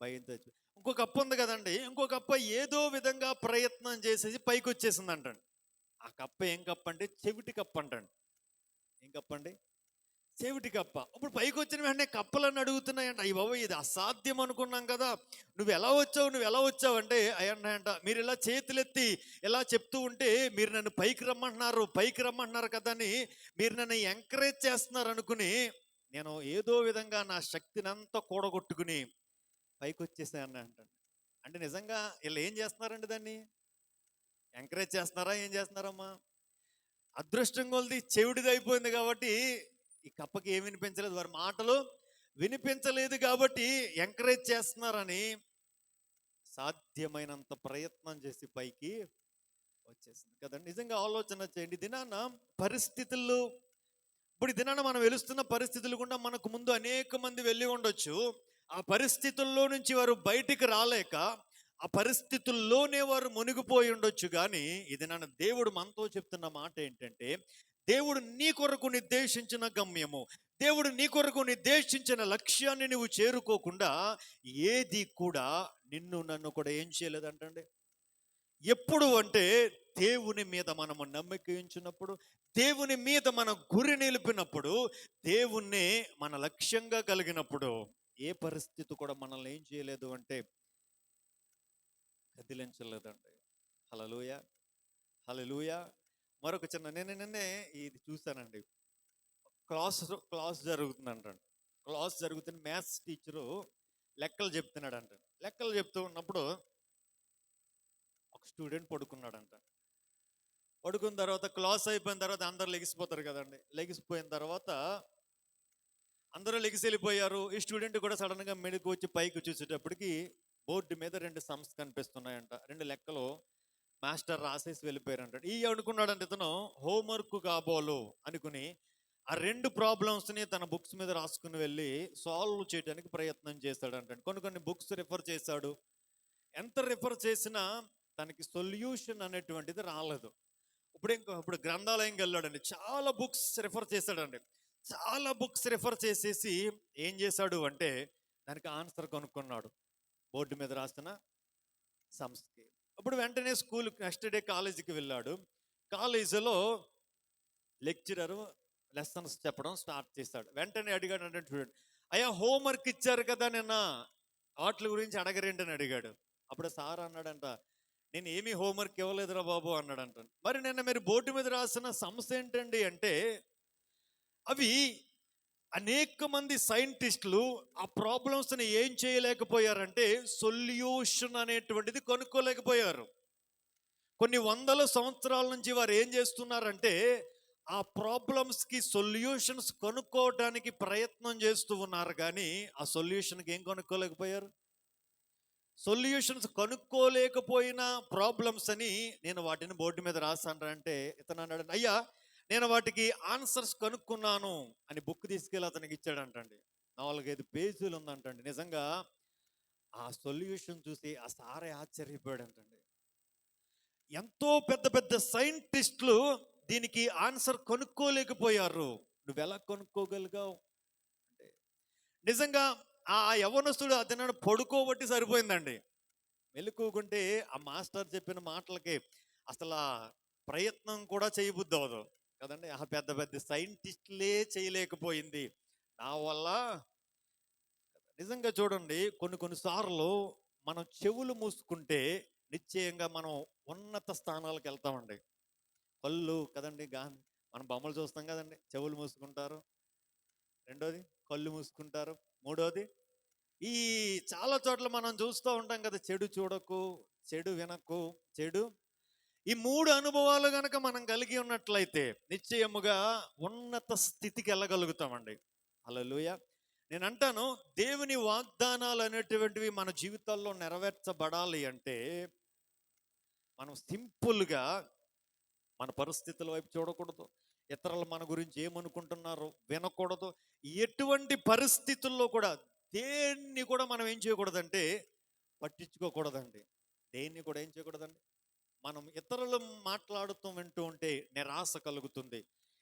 భయంతో చచ్చిపోయింది. ఇంకో కప్ప ఉంది కదండి, ఇంకో కప్ప ఏదో విధంగా ప్రయత్నం చేసేసి పైకి వచ్చేసింది అంటండి. ఆ కప్ప ఏం కప్ప అంటే చెవిటి కప్ప అంటండి. ఏం కప్ప అండి? చెవిటి కప్ప. ఇప్పుడు పైకి వచ్చిన వెంటనే కప్పలన్నీ అడుగుతున్నాయంట, అయ్యి బాబు ఇది అసాధ్యం అనుకున్నాం కదా, నువ్వు ఎలా వచ్చావు అంటే అయ్యంట, మీరు ఇలా చేతులెత్తి ఇలా చెప్తూ ఉంటే మీరు నన్ను పైకి రమ్మంటున్నారు కదా అని మీరు నన్ను ఎంకరేజ్ చేస్తున్నారు అనుకుని నేను ఏదో విధంగా నా శక్తిని అంతా కూడగొట్టుకుని పైకి వచ్చేసాను అంటాను. అంటే నిజంగా వీళ్ళు ఏం చేస్తున్నారండి దాన్ని? ఎంకరేజ్ చేస్తున్నారా? ఏం చేస్తున్నారమ్మా? అదృష్టం కొలది చెవిటిది అయిపోయింది కాబట్టి ఈ కప్పకి ఏం వినిపించలేదు, వారి మాటలు వినిపించలేదు కాబట్టి ఎంకరేజ్ చేస్తున్నారని సాధ్యమైనంత ప్రయత్నం చేసి పైకి వచ్చేసింది కదండి. నిజంగా ఆలోచన చేయండి. దినాన పరిస్థితుల్లో, ఇప్పుడు ఈ దినాన మనం వెలుస్తున్న పరిస్థితులు గుండా మనకు ముందు అనేక మంది వెళ్ళి ఉండొచ్చు. ఆ పరిస్థితుల్లో నుంచి వారు బయటికి రాలేక ఆ పరిస్థితుల్లోనే వారు మునిగిపోయి ఉండొచ్చు. కానీ ఇది నన్ను దేవుడు మనతో చెప్తున్న మాట ఏంటంటే, దేవుడు నీ కొరకు నిర్దేశించిన గమ్యము, దేవుడు నీ కొరకు నిర్దేశించిన లక్ష్యాన్ని నువ్వు చేరుకోకుండా ఏది కూడా నిన్ను నన్ను కూడా ఏం చేయలేదంటండి. ఎప్పుడు అంటే దేవుని మీద మనము నమ్మిక ఉంచినప్పుడు, దేవుని మీద మన గురి నిలిపినప్పుడు, దేవుణ్ణి మన లక్ష్యంగా కలిగినప్పుడు ఏ పరిస్థితి కూడా మనల్ని ఏం చేయలేదు అంటే కదిలించలేదండి. హల్లెలూయా, హల్లెలూయా. మరొక చిన్న నిన్నే ఇది చూశానండి. క్లాస్ జరుగుతుందంటండి. క్లాస్ జరుగుతున్న మ్యాథ్స్ టీచరు లెక్కలు చెప్తున్నాడంట. లెక్కలు చెప్తూ ఉన్నప్పుడు ఒక స్టూడెంట్ పడుకున్నాడంట. పడుకున్న తర్వాత క్లాస్ అయిపోయిన తర్వాత అందరు లెగిసిపోతారు కదండి. లెగిసిపోయిన తర్వాత అందరూ లెగిసి వెళ్ళిపోయారు. ఈ స్టూడెంట్ కూడా సడన్గా మెడుకు వచ్చి పైకి చూసేటప్పటికి బోర్డు మీద 2 సమ్స్ కనిపిస్తున్నాయంట. 2 లెక్కలు మాస్టర్ రాసేసి వెళ్ళిపోయారంట. ఈ అనుకున్నాడంటే ఇతను హోంవర్క్ కాబోలు అనుకుని ఆ 2 ప్రాబ్లమ్స్ని తన బుక్స్ మీద రాసుకుని వెళ్ళి సాల్వ్ చేయడానికి ప్రయత్నం చేశాడంట. కొన్ని బుక్స్ రిఫర్ చేశాడు. ఎంత రిఫర్ చేసినా తనకి సొల్యూషన్ అనేటువంటిది రాలేదు. ఇప్పుడు గ్రంథాలయంకి వెళ్ళాడండి. చాలా బుక్స్ రిఫర్ చేశాడండి. చాలా బుక్స్ రిఫర్ చేసేసి ఏం చేశాడు అంటే దానికి ఆన్సర్ కనుక్కున్నాడు బోర్డు మీద రాసిన సమ్స్కి. అప్పుడు వెంటనే స్కూల్ నెక్స్ట్ డే కాలేజీకి వెళ్ళాడు. కాలేజీలో లెక్చరరు లెసన్స్ చెప్పడం స్టార్ట్ చేశాడు. వెంటనే అడిగాడు అంటే చూడండి, అయ్యా హోంవర్క్ ఇచ్చారు కదా నిన్న, వాటి గురించి అడగరేంటని అడిగాడు. అప్పుడు సార్ అన్నాడంట, నేను ఏమీ హోంవర్క్ ఇవ్వలేదురా బాబు అన్నాడంట. మరి నిన్న మీరు బోర్డు మీద రాసిన సమ్స్ ఏంటండి అంటే, అవి అనేక మంది సైంటిస్టులు ఆ ప్రాబ్లమ్స్ని ఏం చేయలేకపోయారంటే సొల్యూషన్ అనేటువంటిది కనుక్కోలేకపోయారు. కొన్ని వందల సంవత్సరాల నుంచి వారు ఏం చేస్తున్నారంటే ఆ ప్రాబ్లమ్స్కి సొల్యూషన్స్ కనుక్కోవడానికి ప్రయత్నం చేస్తూ ఉన్నారు. కానీ ఆ సొల్యూషన్కి ఏం కనుక్కోలేకపోయారు. సొల్యూషన్స్ కనుక్కోలేకపోయిన ప్రాబ్లమ్స్ అని నేను వాటిని బోర్డు మీద రాశాను అంటే ఇతను అన్నాడు, అయ్యా నేను వాటికి ఆన్సర్స్ కనుక్కున్నాను అని బుక్ తీసుకెళ్ళి అతనికి ఇచ్చాడంటండి. 4-5 పేజీలు ఉందంటండి. నిజంగా ఆ సొల్యూషన్ చూసి ఆ సారే ఆశ్చర్యపోయాడంటండి. ఎంతో పెద్ద పెద్ద సైంటిస్టులు దీనికి ఆన్సర్ కనుక్కోలేకపోయారు, నువ్వెలా కనుక్కోగలిగావు అంటే నిజంగా ఆ యవ్వనస్తుడు అతను పడుకోబట్టి సరిపోయిందండి. మెలుకుంటే ఆ మాస్టర్ చెప్పిన మాటలకి అసలు ప్రయత్నం కూడా చేయబుద్ధి అవ్వదు కదండి. ఆ పెద్ద పెద్ద సైంటిస్టులే చేయలేకపోయింది నా వల్ల. నిజంగా చూడండి, కొన్నిసార్లు మనం చెవులు మూసుకుంటే నిశ్చయంగా మనం ఉన్నత స్థానాలకు వెళ్తామండి. కళ్ళు కదండి, మనం బొమ్మలు చూస్తాం కదండి, చెవులు మూసుకుంటారు. రెండోది కళ్ళు మూసుకుంటారు. మూడోది ఈ చాలా చోట్ల మనం చూస్తూ ఉంటాం కదా, చెడు చూడకు, చెడు వినకు, చెడు. ఈ 3 అనుభవాలు గనక మనం కలిగి ఉన్నట్లయితే నిశ్చయముగా ఉన్నత స్థితికి వెళ్ళగలుగుతామండి. హల్లెలూయా. నేను అంటాను, దేవుని వాగ్దానాలు అనేటువంటివి మన జీవితాల్లో నెరవేర్చబడాలి అంటే మనం సింపుల్గా మన పరిస్థితుల వైపు చూడకూడదు, ఇతరులు మన గురించి ఏమనుకుంటున్నారో వినకూడదు. ఎటువంటి పరిస్థితుల్లో కూడా దేన్ని కూడా మనం ఏం చేయకూడదంటే పట్టించుకోకూడదండి. దేన్ని కూడా ఏం చేయకూడదండి. మనం ఇతరులు మాట్లాడుతూ వింటూ ఉంటే నిరాశ కలుగుతుంది.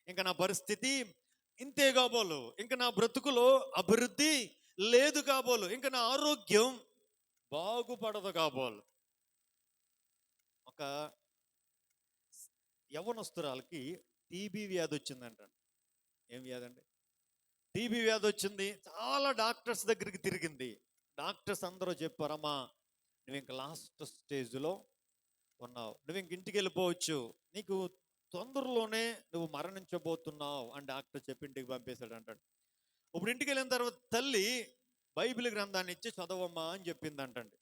ఇంకా నా పరిస్థితి ఇంతే కాబోలు, ఇంకా నా బ్రతుకులో అభివృద్ధి లేదు కాబోలు, ఇంకా నా ఆరోగ్యం బాగుపడదు కాబోలు. ఒక యవ్వనస్తురాలకి టీబీ వ్యాధి వచ్చిందంట. ఏం వ్యాధి అండి? టీబీ వ్యాధి వచ్చింది. చాలా డాక్టర్స్ దగ్గరికి తిరిగింది. డాక్టర్స్ అందరూ చెప్పారమ్మా, నువ్వు ఇంక లాస్ట్ స్టేజ్లో ఉన్నావు, నువ్వు ఇంక ఇంటికి వెళ్ళిపోవచ్చు, నీకు తొందరలోనే నువ్వు మరణించబోతున్నావు అని డాక్టర్ చెప్పి ఇంటికి పంపేశాడు అంటాడు. ఇప్పుడు ఇంటికి వెళ్ళిన తర్వాత తల్లి బైబిల్ గ్రంథాన్ని ఇచ్చి చదవమ్మా అని చెప్పింది అంటండి.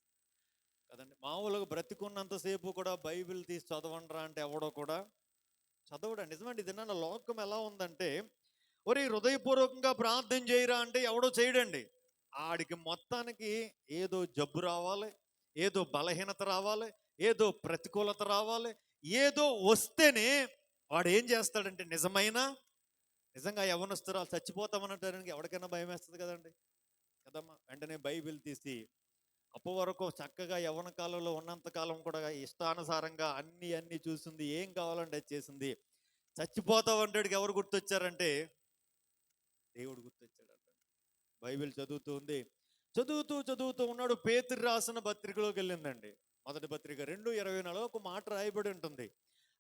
కదండి. మామూలుగా బ్రతికున్నంతసేపు కూడా బైబిల్ తీసి చదవండిరా అంటే ఎవడో కూడా చదవడండి. నిజమండి. ఇది నా లోకం ఎలా ఉందంటే, ఒరే హృదయపూర్వకంగా ప్రార్థన చేయరా అంటే ఎవడో చేయడండి. ఆడికి మొత్తానికి ఏదో జబ్బు రావాలి, ఏదో బలహీనత రావాలి, ఏదో ప్రతికూలత రావాలి, ఏదో వస్తేనే వాడు ఏం చేస్తాడంటే నిజంగా యవ్వనస్తురాలు చచ్చిపోతామన్నటానికి ఎవరికైనా భయం వేస్తుంది కదండి. కదమ్మా, వెంటనే బైబిల్ తీసి అప్పటి వరకు చక్కగా యవ్వన కాలంలో ఉన్నంత కాలం కూడా ఇష్టానుసారంగా అన్ని చూసింది, ఏం కావాలంటే అది చేసింది. చచ్చిపోతావంటాడికి ఎవరు గుర్తొచ్చారంటే దేవుడు గుర్తొచ్చాడంట. బైబిల్ చదువుతూ ఉన్నాడు. పేతురు రాసిన పత్రికలోకి వెళ్ళిందండి. మొదటి పత్రిక 2:24 ఒక మాట రాయబడి ఉంటుంది.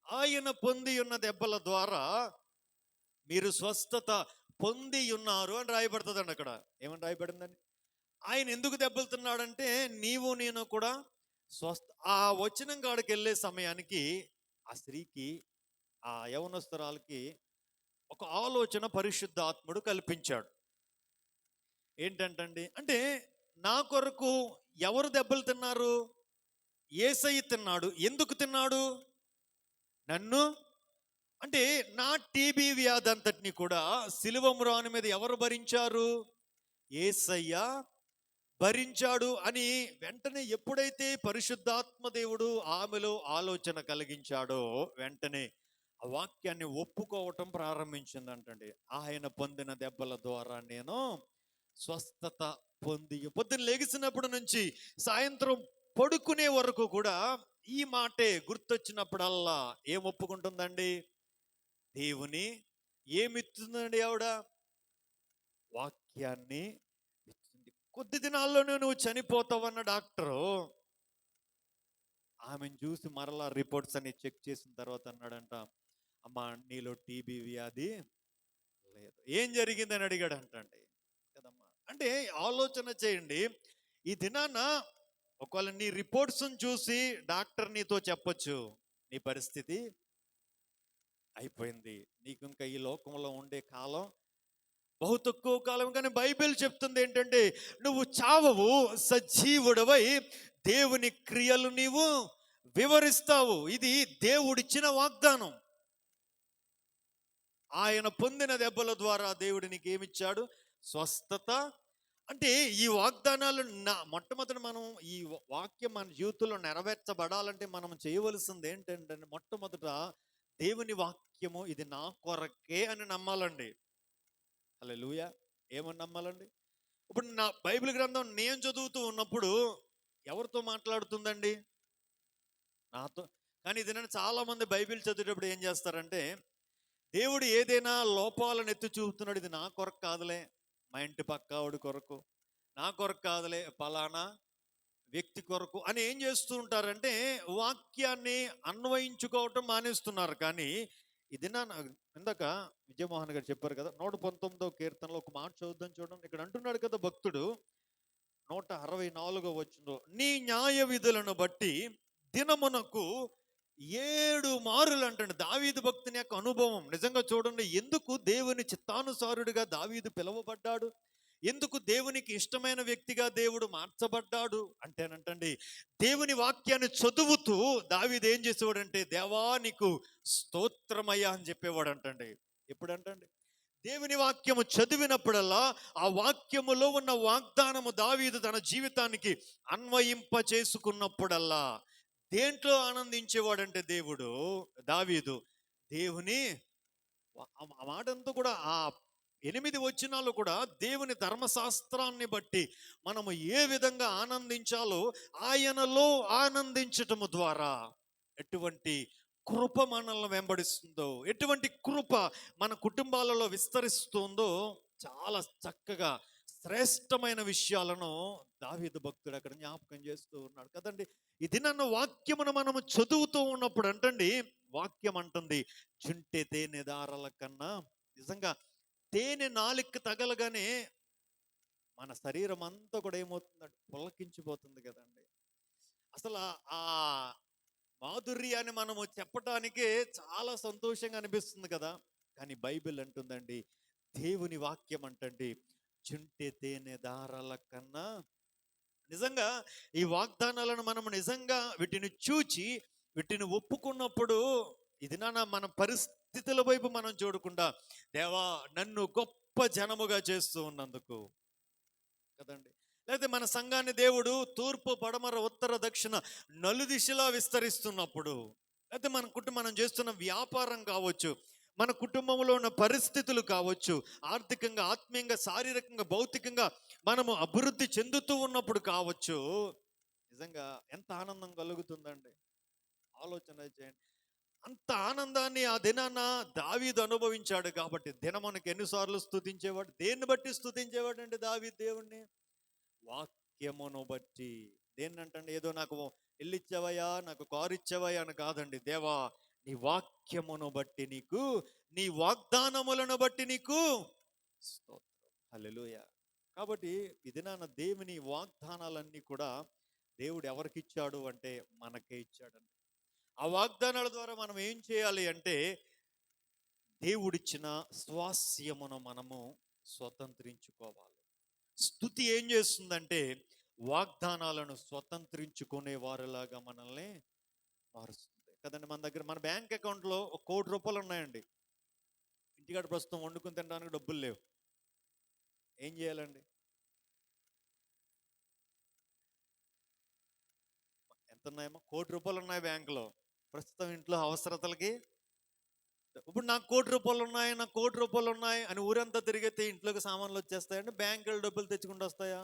ఆయన పొంది ఉన్న దెబ్బల ద్వారా మీరు స్వస్థత పొంది ఉన్నారు అని రాయబడుతుందండి. అక్కడ ఏమని రాయబడిందండి? ఆయన ఎందుకు దెబ్బలుతున్నాడంటే నీవు నేను కూడా ఆ వచనం కాడికి వెళ్ళే సమయానికి ఆ స్త్రీకి, ఆ యవనస్తురాలకి ఒక ఆలోచన పరిశుద్ధాత్ముడు కల్పించాడు. ఏంటంటండి అంటే, నా కొరకు ఎవరు దెబ్బలు తిన్నారు? యేసయ్య తిన్నాడు. ఎందుకు తిన్నాడు? నన్ను అంటే నా టీబీ వ్యాధి అంతటిని కూడా సిలువ మ్రాను మీద ఎవరు భరించారు? యేసయ్య భరించాడు అని వెంటనే ఎప్పుడైతే పరిశుద్ధాత్మ దేవుడు ఆమెలో ఆలోచన కలిగించాడో వెంటనే ఆ వాక్యాన్ని ఒప్పుకోవటం ప్రారంభించిందంటండి. ఆయన పొందిన దెబ్బల ద్వారా నేను స్వస్థత పొద్దున్న లెగిసినప్పటి నుంచి సాయంత్రం పడుకునే వరకు కూడా ఈ మాటే గుర్తొచ్చినప్పుడల్లా ఏం ఒప్పుకుంటుందండి? దేవుని ఏమిస్తుందండి ఆవిడ? వాక్యాన్ని ఇచ్చింది. కొద్ది దినాల్లోనే నువ్వు చనిపోతావన్న డాక్టరు ఆమెను చూసి మరలా రిపోర్ట్స్ అన్ని చెక్ చేసిన తర్వాత అన్నాడంట, అమ్మా నీలో టీబీ వ్యాధి లేదు. ఏం జరిగిందని అడిగాడు అంటండి కదమ్మా. అంటే ఆలోచన చేయండి, ఈ దినాన ఒకవేళ నీ రిపోర్ట్స్ చూసి డాక్టర్ నీతో చెప్పొచ్చు, నీ పరిస్థితి అయిపోయింది, నీకు ఇంకా ఈ లోకంలో ఉండే కాలం బహు తక్కువ కాలం. కానీ బైబిల్ చెప్తుంది ఏంటంటే, నువ్వు చావవు, సజీవుడవై దేవుని క్రియలు నీవు వివరిస్తావు. ఇది దేవుడిచ్చిన వాగ్దానం. ఆయన పొందిన దెబ్బల ద్వారా దేవుడు నీకు ఏమిచ్చాడు? స్వస్థత. అంటే ఈ వాగ్దానాలు మొట్టమొదటి మనం ఈ వాక్యం మన జీవితంలో నెరవేర్చబడాలంటే మనం చేయవలసింది ఏంటంటే, మొట్టమొదట దేవుని వాక్యము ఇది నా కొరకే అని నమ్మాలండి. హల్లెలూయా. ఏమని నమ్మాలండి? ఇప్పుడు నా బైబిల్ గ్రంథం నేను చదువుతూ ఉన్నప్పుడు ఎవరితో మాట్లాడుతుందండి? నాతో. కానీ ఇది నేను చాలా మంది బైబిల్ చదివేటప్పుడు ఏం చేస్తారంటే, దేవుడు ఏదైనా లోపాలను ఎత్తి చూపుతున్నాడు, ఇది నా కొరకు కాదులే, మా ఇంటి పక్కవాడి కొరకు, నా కొరకు కాదులే, పలానా వ్యక్తి కొరకు అని ఏం చేస్తూ ఉంటారంటే వాక్యాన్ని అన్వయించుకోవటం మానేస్తున్నారు. కానీ ఇది ఇందాక విజయమోహన్ గారు చెప్పారు కదా, 119వ కీర్తనలో ఒక మాట చదువుదాం చూడండి. ఇక్కడ అంటున్నాడు కదా భక్తుడు, 164వ వచనంలో, నీ న్యాయ విధులను బట్టి దినమునకు 7 మారులు అంటండి. దావీదు భక్తుని యొక్క అనుభవం నిజంగా చూడండి. ఎందుకు దేవుని చిత్తానుసారుడిగా దావీదు పిలువబడ్డాడు, ఎందుకు దేవునికి ఇష్టమైన వ్యక్తిగా దేవుడు మార్చబడ్డాడు అంటేనంటండి, దేవుని వాక్యాన్ని చదువుతూ దావీదు ఏం చేసేవాడంటే, దేవా నీకు స్తోత్రమయ్యా అని చెప్పేవాడు అంటండి. ఎప్పుడంటండి? దేవుని వాక్యము చదివినప్పుడల్లా ఆ వాక్యములో ఉన్న వాగ్దానము దావీదు తన జీవితానికి అన్వయింప చేసుకున్నప్పుడల్లా దేంట్లో ఆనందించేవాడంటే దావీదు దేవుని ఆ మాట అంతా కూడా, ఆ 8 వచనాలు కూడా దేవుని ధర్మశాస్త్రాన్ని బట్టి మనము ఏ విధంగా ఆనందించాలో ఆయనలో ఆనందించటము ద్వారా ఎటువంటి కృప మనల్ని వెంబడిస్తుందో, ఎటువంటి కృప మన కుటుంబాలలో విస్తరిస్తుందో చాలా చక్కగా శ్రేష్టమైన విషయాలను దావీదు భక్తుడు అక్కడ జ్ఞాపకం చేస్తూ ఉన్నాడు కదండి. ఇది నన్ను వాక్యమును మనము చదువుతూ ఉన్నప్పుడు అంటండి, వాక్యం అంటుంది చుంటె తేనె దారాల కన్నా, నిజంగా తేనె నాలుక తగలగానే మన శరీరం అంతా కూడా ఏమవుతుందంటే పులకించిపోతుంది కదండి. అసలు ఆ మాధుర్యాన్ని మనము చెప్పటానికే చాలా సంతోషంగా అనిపిస్తుంది కదా. కానీ బైబిల్ అంటుందండి, దేవుని వాక్యం అంటండి చుంటె తేనె దారాల కన్నా నిజంగా ఈ వాగ్దానాలను మనం నిజంగా వీటిని చూచి వీటిని ఒప్పుకున్నప్పుడు ఇది మన పరిస్థితుల వైపు మనం చూడకుండా, దేవా నన్ను గొప్ప జనముగా చేస్తూ ఉన్నందుకు కదండి. లేకపోతే మన సంఘాన్ని దేవుడు తూర్పు పడమర ఉత్తర దక్షిణ నలుదిశలా విస్తరిస్తున్నప్పుడు, లేకపోతే మనం చేస్తున్న వ్యాపారం కావచ్చు, మన కుటుంబంలో ఉన్న పరిస్థితులు కావచ్చు, ఆర్థికంగా ఆత్మీయంగా శారీరకంగా భౌతికంగా మనము అభివృద్ధి చెందుతూ ఉన్నప్పుడు కావచ్చు, నిజంగా ఎంత ఆనందం కలుగుతుందండి. ఆలోచన చేయండి. అంత ఆనందాన్ని ఆ దినాన దావీదు అనుభవించాడు కాబట్టి దినమునకు ఎన్నిసార్లు స్తుతించేవాడు. దేన్ని బట్టి స్తుతించేవాడు అండి దావీదు దేవుణ్ణి? వాక్యమును బట్టి. దేన్నంటండి? ఏదో నాకు ఇల్లు ఇచ్చావయ్యా, నాకు కారు ఇచ్చావయ్యా అని కాదండి. దేవా నీ వాక్యమును బట్టి నీకు, నీ వాగ్దానములను బట్టి నీకు స్తోత్రం. హల్లెలూయా. కాబట్టి ఇది దేవుని వాగ్దానాలన్నీ కూడా దేవుడు ఎవరికి ఇచ్చాడు అంటే మనకే ఇచ్చాడండి. ఆ వాగ్దానాల ద్వారా మనం ఏం చేయాలి అంటే దేవుడిచ్చిన స్వాస్యమును మనము స్వతంత్రించుకోవాలి. స్తుతి ఏం చేస్తుందంటే వాగ్దానాలను స్వతంత్రించుకునే వారిలాగా మనల్ని మారుస్తుంది కదండి. మన బ్యాంక్ అకౌంట్లో ₹1,00,00,000 ఉన్నాయండి. ఇంటికాడ ప్రస్తుతం వండుకుని తినడానికి డబ్బులు లేవు. ఏం చేయాలండి? ఎంత ఉన్నాయేమో? ₹1,00,00,000 ఉన్నాయి బ్యాంకులో. ప్రస్తుతం ఇంట్లో అవసరతలకి ఇప్పుడు నాకు ₹1,00,00,000 ఉన్నాయి, నాకు ₹1,00,00,000 ఉన్నాయి అని ఊరంతా తిరిగితే ఇంట్లోకి సామాన్లు వచ్చేస్తాయండి? బ్యాంకులో డబ్బులు తెచ్చుకుంటూ వస్తాయా?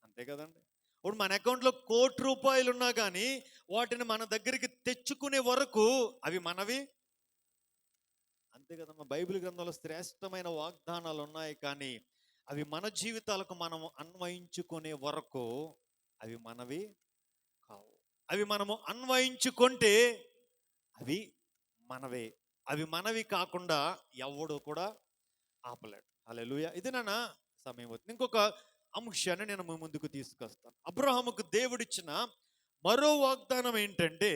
అంతే కదండి. ఇప్పుడు మన అకౌంట్లో ₹1,00,00,000 ఉన్నా కానీ వాటిని మన దగ్గరికి తెచ్చుకునే వరకు అవి మనవి అంతే కదమ్మా. బైబిల్ గ్రంథంలో శ్రేష్టమైన వాగ్దానాలు ఉన్నాయి, కానీ అవి మన జీవితాలకు మనం అన్వయించుకునే వరకు అవి మనవి కావు. అవి మనము అన్వయించుకుంటే అవి మనవే. అవి మనవి కాకుండా ఎవడు కూడా ఆపలేడు. హల్లెలూయా. ఇది నాన్న సమయం అవుతుంది. ఇంకొక అంశాన్ని నేను మీ ముందుకు తీసుకొస్తాను. అబ్రహాముకు దేవుడిచ్చిన మరో వాగ్దానం ఏంటంటే,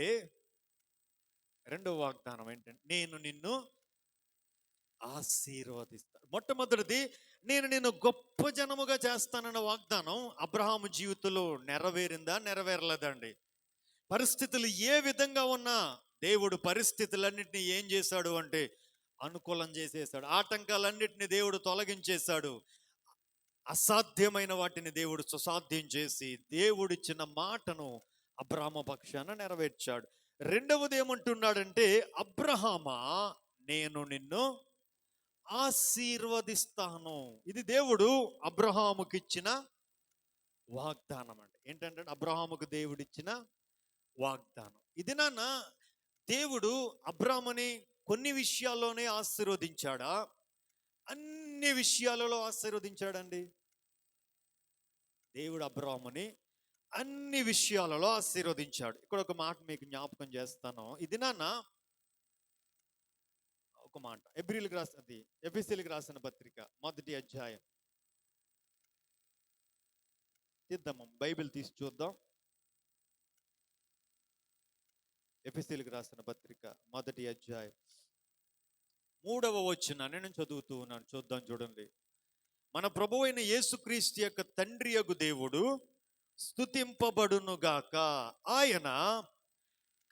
రెండవ వాగ్దానం ఏంటంటే, నేను నిన్ను ఆశీర్వదిస్తాను. మొట్టమొదటిది, నేను నిన్ను గొప్ప జనముగా చేస్తానన్న వాగ్దానం అబ్రహాము జీవితంలో నెరవేరిందా? నెరవేరలేదండి. పరిస్థితులు ఏ విధంగా ఉన్నా దేవుడు పరిస్థితులన్నింటినీ ఏం చేశాడు అంటే అనుకూలం చేసేసాడు. ఆటంకాలన్నింటినీ దేవుడు తొలగించేశాడు. అసాధ్యమైన వాటిని దేవుడు సుసాధ్యం చేసి దేవుడిచ్చిన మాటను అబ్రహాము పక్షాన నెరవేర్చాడు. రెండవది ఏమంటున్నాడంటే, అబ్రహామా నేను నిన్ను ఆశీర్వదిస్తాను. ఇది దేవుడు అబ్రహాముకి ఇచ్చిన వాగ్దానం అండి. ఏంటంటే అబ్రహాముకు దేవుడిచ్చిన వాగ్దానం. ఇది నాన్న దేవుడు అబ్రహాముని కొన్ని విషయాల్లోనే ఆశీర్వదించాడా? అన్ని విషయాలలో ఆశీర్వదించాడండి. దేవుడు అబ్రహాముని అన్ని విషయాలలో ఆశీర్వదించాడు. ఇక్కడ ఒక మాట మీకు జ్ఞాపకం చేస్తాను. ఇది నాన్న ఒక మాట ఎఫెసీయులకు రాసిన పత్రిక 1వ అధ్యాయం తీద్దాము. బైబిల్ తీసి చూద్దాం. ఎఫెసీయులకు రాసిన పత్రిక 1వ అధ్యాయం 3వ వచనాన్ని నేను చదువుతూ ఉన్నాను. చూద్దాం, చూడండి. మన ప్రభువైన యేసుక్రీస్తు యొక్క తండ్రి యగు దేవుడు స్తుతింపబడునుగాక. ఆయన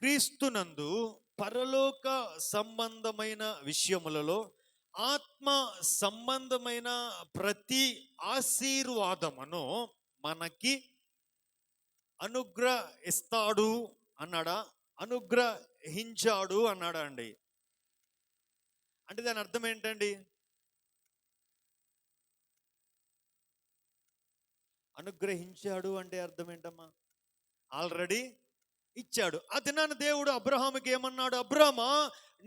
క్రీస్తునందు పరలోక సంబంధమైన విషయములలో ఆత్మ సంబంధమైన ప్రతి ఆశీర్వాదమును మనకి అనుగ్రహిస్తాడు అన్నాడా? అనుగ్రహించాడు అన్నాడా అండి? అంటే దాని అర్థం ఏంటండి? అనుగ్రహించాడు అంటే అర్థం ఏంటమ్మా? ఆల్రెడీ ఇచ్చాడు. ఆ దినాన దేవుడు అబ్రహాముకి ఏమన్నాడు? అబ్రహామా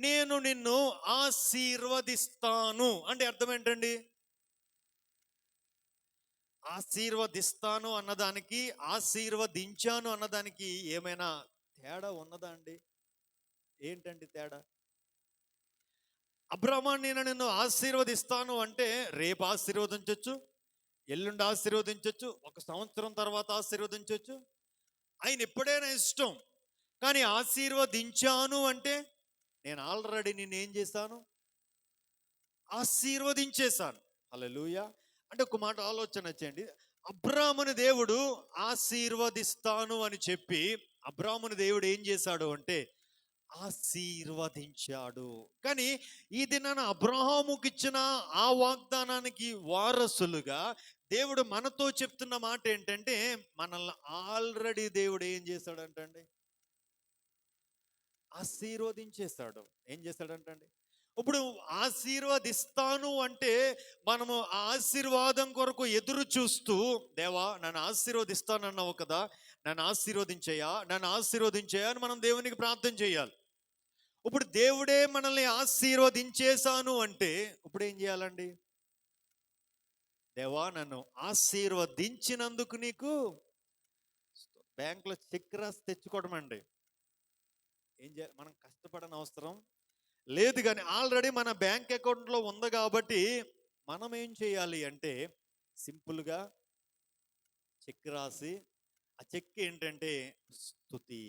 నేను నిన్ను ఆశీర్వదిస్తాను అంటే అర్థం ఏంటండి? ఆశీర్వదిస్తాను అన్నదానికి ఆశీర్వదించాను అన్నదానికి ఏమైనా తేడా ఉన్నదా అండి? ఏంటండి తేడా? అబ్రహామా నేను నిన్ను ఆశీర్వదిస్తాను అంటే రేపు ఆశీర్వదించవచ్చు, ఎల్లుండి ఆశీర్వదించవచ్చు, 1 సంవత్సరం తర్వాత ఆశీర్వదించవచ్చు. ఆయన ఎప్పుడైనా ఇష్టం. కానీ ఆశీర్వదించాను అంటే నేను ఆల్రెడీ నిన్నేం చేశాను? ఆశీర్వదించేశాను. హల్లెలూయా. అంటే ఒక మాట ఆలోచన చేయండి. అబ్రాముని దేవుడు ఆశీర్వదిస్తాను అని చెప్పి అబ్రాముని దేవుడు ఏం చేశాడు అంటే ఆశీర్వదించాడు. కానీ ఈ దినాన అబ్రహాముకి ఇచ్చిన ఆ వాగ్దానానికి వారసులుగా దేవుడు మనతో చెప్తున్న మాట ఏంటంటే, మనల్ని ఆల్రెడీ దేవుడు ఏం చేశాడంటండి, ఆశీర్వదించేశాడు. ఏం చేశాడంటండి, ఇప్పుడు ఆశీర్వదిస్తాను అంటే మనము ఆ ఆశీర్వాదం కొరకు ఎదురు చూస్తూ, దేవా నన్ను ఆశీర్వదిస్తానన్నావు కదా, నన్ను ఆశీర్వదించేయా, నన్ను ఆశీర్వదించేయా అని మనం దేవునికి ప్రార్థన చేయాలి. ఇప్పుడు దేవుడే మనల్ని ఆశీర్వదించేశాను అంటే ఇప్పుడు ఏం చేయాలండి, దేవా నన్ను ఆశీర్వదించినందుకు నీకు బ్యాంకులో చెక్ రాసి తెచ్చుకోవడం అండి. ఏం చేయాలి, మనం కష్టపడని అవసరం లేదు. కానీ ఆల్రెడీ మన బ్యాంక్ అకౌంట్లో ఉంది కాబట్టి మనం ఏం చేయాలి అంటే సింపుల్గా చెక్ రాసి, ఆ చెక్ ఏంటంటే స్తుతి.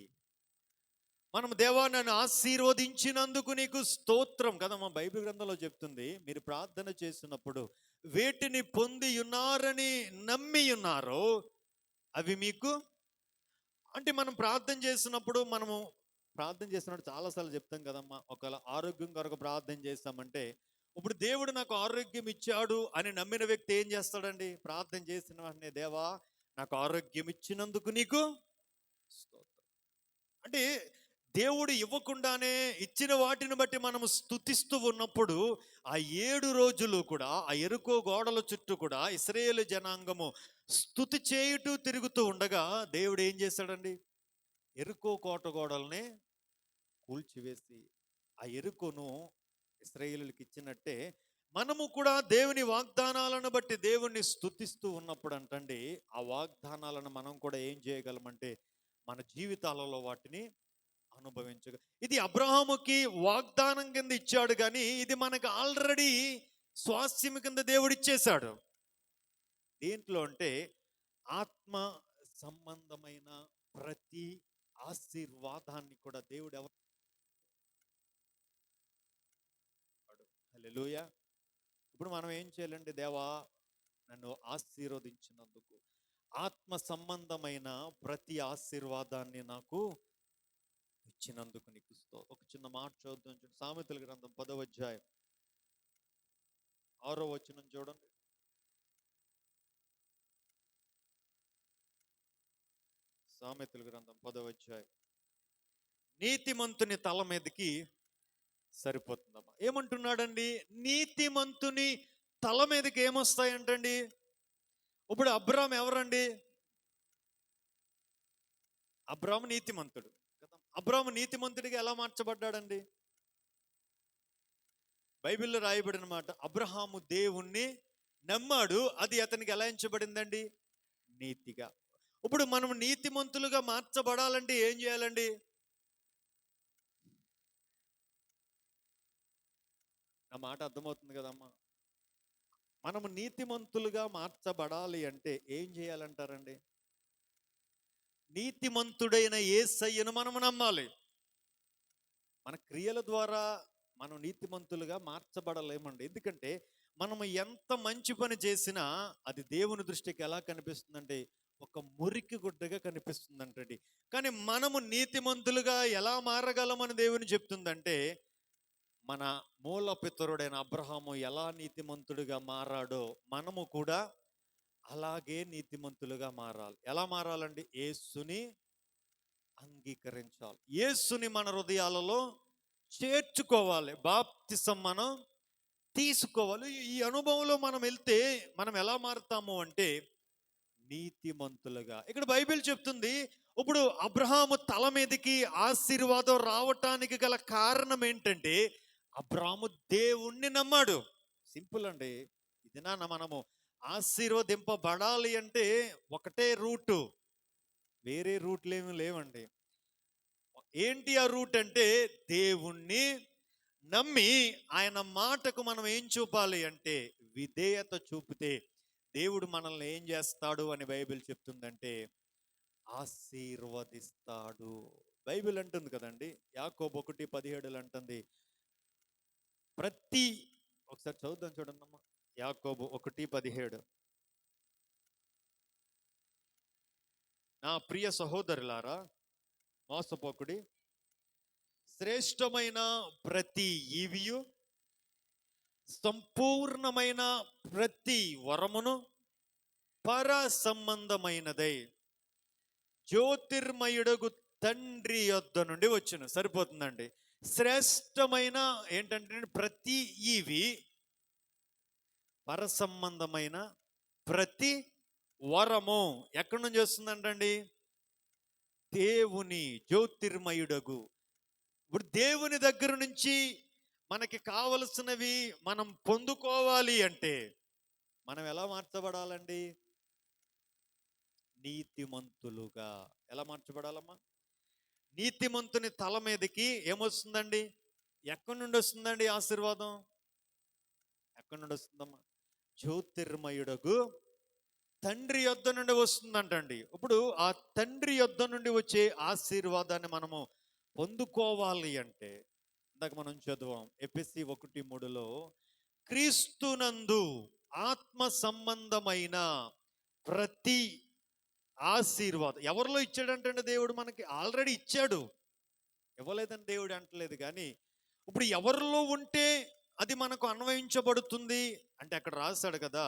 మనం దేవా నన్ను ఆశీర్వదించినందుకు నీకు స్తోత్రం కదా. మా బైబిల్ గ్రంథంలో చెప్తుంది, మీరు ప్రార్థన చేసినప్పుడు వేటిని పొంది ఉన్నారని నమ్మి ఉన్నారో అవి మీకు, అంటే మనం ప్రార్థన చేసినప్పుడు చాలాసార్లు చెప్తాం కదమ్మా, ఒకవేళ ఆరోగ్యం కొరకు ప్రార్థన చేస్తామంటే, ఇప్పుడు దేవుడు నాకు ఆరోగ్యం ఇచ్చాడు అని నమ్మిన వ్యక్తి ఏం చేస్తాడండి, ప్రార్థన చేసిన వెంటనే దేవా నాకు ఆరోగ్యం ఇచ్చినందుకు నీకు స్తోత్రం. అంటే దేవుడు ఇవ్వకుండానే ఇచ్చిన వాటిని బట్టి మనము స్తుతిస్తూ ఉన్నప్పుడు ఆ 7 రోజులు కూడా ఆ యెరికో గోడల చుట్టూ కూడా ఇశ్రాయేలు జనాంగము స్తుతి చేయుటూ తిరుగుతూ ఉండగా దేవుడు ఏం చేశాడండి, యెరికో కోట గోడల్ని కూల్చివేసి ఆ యెరికోను ఇశ్రాయేలుకి ఇచ్చినట్టే మనము కూడా దేవుని వాగ్దానాలను బట్టి దేవుణ్ణి స్తుతిస్తూ ఉన్నప్పుడు అంటండి, ఆ వాగ్దానాలను మనం కూడా ఏం చేయగలమంటే మన జీవితాలలో వాటిని అనుభవించగ. ఇది అబ్రహాముకి వాగ్దానం కింద ఇచ్చాడు, కానీ ఇది మనకు ఆల్రెడీ స్వాస్థ్యం కింద దేవుడు ఇచ్చేశాడు. దేంట్లో అంటే ఆత్మ సంబంధమైన ప్రతి ఆశీర్వాదాన్ని కూడా దేవుడు ఎవరు, హల్లెలూయా. ఇప్పుడు మనం ఏం చేయాలండి, దేవా నన్ను ఆశీర్వదించినందుకు ఆత్మ సంబంధమైన ప్రతి ఆశీర్వాదాన్ని నాకు ఇచ్చినందుకు నీకు ఒక చిన్న మాట చూద్దాం. సామెతల గ్రంథం 10వ అధ్యాయం 6వ వచనం చూడండి. సామెతల గ్రంథం 10వ అధ్యాయం. నీతిమంతుని తల మీదకి సరిపోతుందమ్మా. ఏమంటున్నాడండి, నీతిమంతుని తల మీదకి ఏమొస్తాయంటండి. ఇప్పుడు అబ్రాహాం ఎవరండి, అబ్రాహాం నీతిమంతుడు. అబ్రాహాము నీతిమంతుడిగా ఎలా మార్చబడ్డాడండి, బైబిల్లో రాయబడిన మాట, అబ్రహాము దేవుణ్ణి నమ్మాడు, అది అతనికి ఎలా ఎంచబడిందండి, నీతిగా. ఇప్పుడు మనం నీతిమంతులుగా మార్చబడాలంటే ఏం చేయాలండి, నా మాట అర్థమవుతుంది కదమ్మా. మనము నీతిమంతులుగా మార్చబడాలి అంటే ఏం చేయాలంటారండి, నీతిమంతుడైన యేసయ్యను మనము నమ్మాలి. మన క్రియల ద్వారా మనం నీతిమంతులుగా మార్చబడలేమండి. ఎందుకంటే మనము ఎంత మంచి పని చేసినా అది దేవుని దృష్టికి ఎలా కనిపిస్తుందంటే ఒక మురికి గుడ్డగా కనిపిస్తుందంటండి. కానీ మనము నీతిమంతులుగా ఎలా మారగలమని దేవుని చెప్తుందంటే, మన మూల పితరుడైన అబ్రహాము ఎలా నీతిమంతుడిగా మారాడో మనము కూడా అలాగే నీతిమంతులుగా మారాలి. ఎలా మారాలండి, యేసుని అంగీకరించాలి, యేసుని మన హృదయాలలో చేర్చుకోవాలి, బాప్తిసం మనం తీసుకోవాలి. ఈ అనుభవంలో మనం వెళ్తే మనం ఎలా మారుతాము అంటే నీతిమంతులుగా. ఇక్కడ బైబిల్ చెప్తుంది, ఇప్పుడు అబ్రహాము తల మీదకి ఆశీర్వాదం రావటానికి గల కారణం ఏంటంటే అబ్రహాము దేవుణ్ణి నమ్మాడు. సింపుల్ అండి. ఇది మనము ఆశీర్వదింపబడాలి అంటే ఒకటే రూటు, వేరే రూట్లు ఏమి లేవండి. ఏంటి ఆ రూట్ అంటే దేవుణ్ణి నమ్మి ఆయన మాటకు మనం ఏం చూపాలి అంటే విధేయత చూపితే దేవుడు మనల్ని ఏం చేస్తాడు అని బైబిల్ చెప్తుందంటే ఆశీర్వదిస్తాడు. బైబిల్ అంటుంది కదండి, యాకోబు 1:17 అంటుంది, ఒకసారి చదువుదాం చూడండి అమ్మా. యాకోబు 1:17. నా ప్రియ సహోదరులారా, మోసపోకుడి. శ్రేష్టమైన ప్రతి ఈవియు, సంపూర్ణమైన ప్రతి వరమును పర సంబంధమైనదై జ్యోతిర్మయుడగు తండ్రి యొద్ద నుండి వచ్చును. సరిపోతుందండి. శ్రేష్టమైన ఏంటంటే ప్రతి ఈవి, పర సంబంధమైన ప్రతి వరము ఎక్కడి నుంచి వస్తుందంటండి? దేవుని జ్యోతిర్మయుడగు. ఇప్పుడు దేవుని దగ్గర నుంచి మనకి కావలసినవి మనం పొందుకోవాలి అంటే మనం ఎలా మార్చబడాలండి? నీతిమంతులుగా. ఎలా మార్చబడాలమ్మా? నీతిమంతుని తల మీదకి ఏమొస్తుందండి? ఎక్కడి నుండి వస్తుందండి ఆశీర్వాదం? ఎక్కడి నుండి వస్తుందమ్మా? జ్యోతిర్మయుడగు తండ్రి యొద్ద నుండి వస్తుందంటండి. ఇప్పుడు ఆ తండ్రి యొద్ద నుండి వచ్చే ఆశీర్వాదాన్ని మనము పొందుకోవాలి అంటే ఇందాక మనం చదువాం ఎఫెసీ 1:3లో, క్రీస్తునందు ఆత్మ సంబంధమైన ప్రతి ఆశీర్వాదం ఎవరిలో ఇచ్చాడంటే దేవుడు మనకి ఆల్రెడీ ఇచ్చాడు. ఇవ్వలేదని దేవుడు అంటలేదు. కానీ ఇప్పుడు ఎవరిలో ఉంటే అది మనకు అన్వయించబడుతుంది అంటే అక్కడ రాశాడు కదా,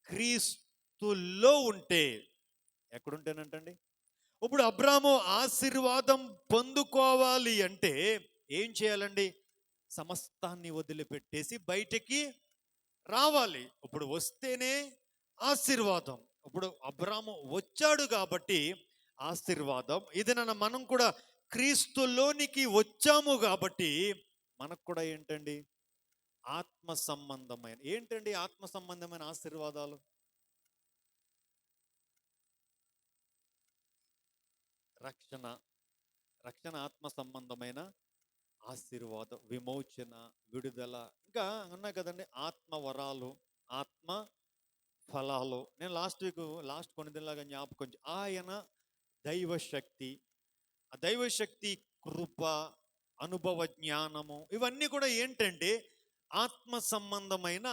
క్రీస్తులో ఉంటే. ఎక్కడుంటేనంటండి? ఇప్పుడు అబ్రాము ఆశీర్వాదం పొందుకోవాలి అంటే ఏం చేయాలండి? సమస్తాన్ని వదిలిపెట్టేసి బయటికి రావాలి. ఇప్పుడు వస్తేనే ఆశీర్వాదం. ఇప్పుడు అబ్రాము వచ్చాడు కాబట్టి ఆశీర్వాదం. ఇది మనం కూడా క్రీస్తులోనికి వచ్చాము కాబట్టి మనకు కూడా ఏంటండి? ఆత్మ సంబంధమైన ఏంటండి? ఆత్మ సంబంధమైన ఆశీర్వాదాలు. రక్షణ, రక్షణ ఆత్మ సంబంధమైన ఆశీర్వాదం, విమోచన, విడుదల, ఇంకా ఉన్నాయి కదండి ఆత్మ వరాలు, ఆత్మ ఫలాలు. నేను లాస్ట్ కొన్ని దినలాగా జ్ఞాపకం, ఆయన దైవశక్తి, ఆ దైవశక్తి, కృప, అనుభవ జ్ఞానము, ఇవన్నీ కూడా ఏంటంటే ఆత్మ సంబంధమైన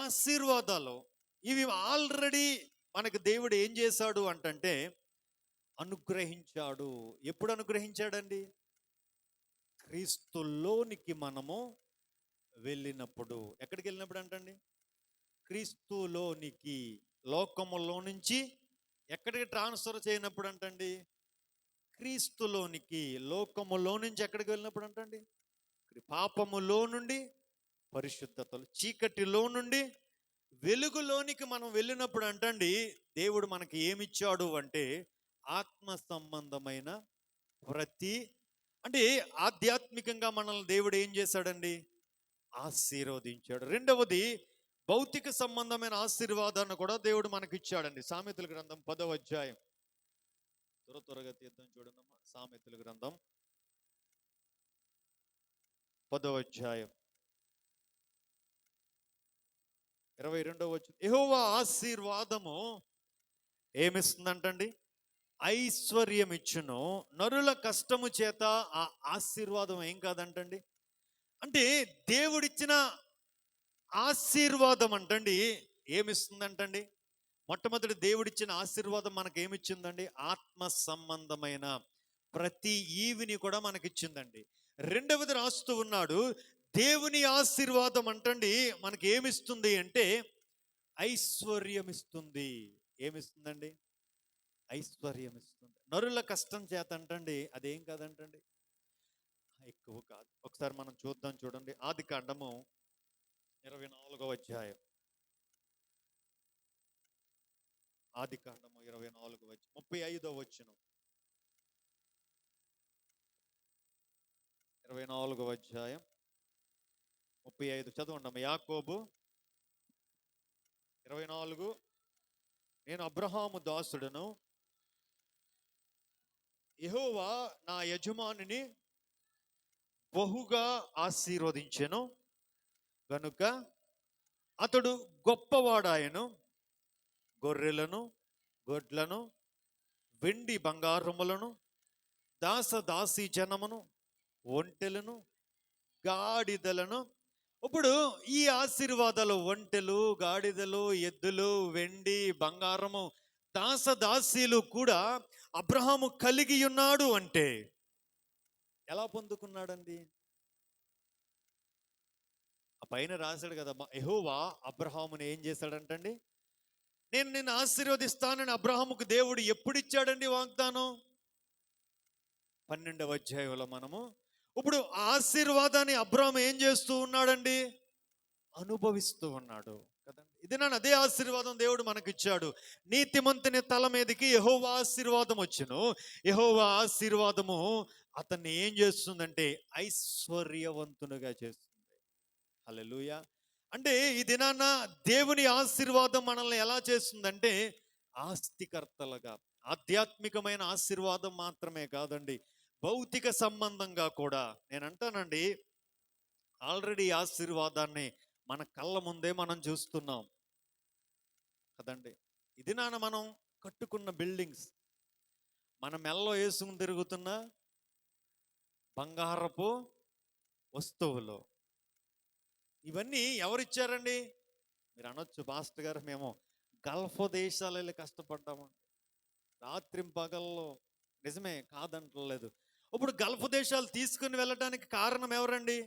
ఆశీర్వాదాలు. ఇవి ఆల్రెడీ మనకు దేవుడు ఏం చేశాడు అంటే అనుగ్రహించాడు. ఎప్పుడు అనుగ్రహించాడండి? క్రీస్తులోనికి మనము వెళ్ళినప్పుడు. ఎక్కడికి వెళ్ళినప్పుడు అంటండి? క్రీస్తులోనికి. లోకములో నుంచి ఎక్కడికి ట్రాన్స్ఫర్ చేయనప్పుడు అంటండి? క్రీస్తులోనికి. లోకములో నుంచి ఎక్కడికి వెళ్ళినప్పుడు అంటండి? పాపములో నుండి పరిశుద్ధతలు, చీకటిలో నుండి వెలుగులోనికి మనం వెళ్ళినప్పుడు అంటండి దేవుడు మనకి ఏమిచ్చాడు అంటే ఆత్మ సంబంధమైన ప్రతి, అంటే ఆధ్యాత్మికంగా మనల్ని దేవుడు ఏం చేశాడండి? ఆశీర్వదించాడు. రెండవది భౌతిక సంబంధమైన ఆశీర్వాదాన్ని కూడా దేవుడు మనకి ఇచ్చాడండి. సామెతల గ్రంథం 10వ అధ్యాయం, త్వరగా తీద్దాం చూడండమ్మా. సామెతల గ్రంథం 10వ అధ్యాయం 22వ వచనం. యెహోవా ఆశీర్వాదము ఏమిస్తుందంటండి? ఐశ్వర్యం ఇచ్చును. నరుల కష్టము చేత ఆ ఆశీర్వాదం ఏం కాదంటండి? అంటే దేవుడిచ్చిన ఆశీర్వాదం అంటండి ఏమిస్తుందంటండి? మొట్టమొదటి దేవుడిచ్చిన ఆశీర్వాదం మనకి ఏమిచ్చిందండి? ఆత్మ సంబంధమైన ప్రతి ఈవిని కూడా మనకిచ్చిందండి. రెండవది రాస్తూ ఉన్నాడు, దేవుని ఆశీర్వాదం అంటండి మనకి ఏమిస్తుంది అంటే ఐశ్వర్యం ఇస్తుంది. ఏమిస్తుందండి? ఐశ్వర్యం ఇస్తుంది. నరుల కష్టం చేత అంటండి అదేం కాదంటండి, ఎక్కువ కాదు. ఒకసారి మనం చూద్దాం చూడండి. ఆదికాండము 24వ అధ్యాయం, ఆదికాండము 24వ అధ్యాయం 35వ వచనం. 24వ అధ్యాయం 35 చదవండి. యాకోబు 24, నేను అబ్రహాము దాసుడను, యెహోవా నా యజమానిని బహుగా ఆశీర్వదించెను గనుక అతడు గొప్పవాడాయను. గొర్రెలను, గొడ్లను, వెండి బంగారములను, దాసదాసీ జనమును, ఒంటెలను, గాడిదలను. ఇప్పుడు ఈ ఆశీర్వాదాలు, ఒంటెలు, గాడిదలు, ఎద్దులు, వెండి, బంగారము, దాసదాసీలు కూడా అబ్రహాము కలిగి ఉన్నాడు అంటే ఎలా పొందుకున్నాడండి? ఆ పైన రాశాడు కదా, యెహోవా అబ్రహాముని ఏం చేశాడంటండి? నేను నిన్ను ఆశీర్వదిస్తానని అబ్రహాముకు దేవుడు ఎప్పుడు ఇచ్చాడండి వాగ్దానం? 12వ అధ్యాయంలో మనము ఇప్పుడు ఆశీర్వాదాన్ని అబ్రహాము ఏం చేస్తూ ఉన్నాడండి? అనుభవిస్తూ ఉన్నాడు కదండి. ఇది నన్ను అదే ఆశీర్వాదం దేవుడు మనకిచ్చాడు. నీతిమంతుని తల మీదకి యెహోవా ఆశీర్వాదం వచ్చును. యెహోవా ఆశీర్వాదము అతన్ని ఏం చేస్తుందంటే ఐశ్వర్యవంతునిగా చేస్తుంది. హల్లెలూయా. అంటే ఈ దినాన దేవుని ఆశీర్వాదం మనల్ని ఎలా చేస్తుందంటే ఆస్తికర్తలుగా, ఆధ్యాత్మికమైన ఆశీర్వాదం మాత్రమే కాదండి, భౌతిక సంబంధంగా కూడా. నేను అంటానండి, ఆల్రెడీ ఆశీర్వాదాన్ని మన కళ్ళ ముందే మనం చూస్తున్నాం కదండి. ఇది నాన్న మనం కట్టుకున్న బిల్డింగ్స్, మన మెల్లో వేసుకుని తిరుగుతున్న బంగారపు వస్తువులు, ఇవన్నీ ఎవరిచ్చారండి? మీరు అనొచ్చు, పాస్టర్ గారు మేము గల్ఫ్ దేశాలు వెళ్ళి కష్టపడ్డాము. రాత్రింపగల్లో, నిజమే, కాదంటలేదు. ఇప్పుడు గల్ఫ్ దేశాలు తీసుకుని వెళ్ళడానికి కారణం ఎవరండి?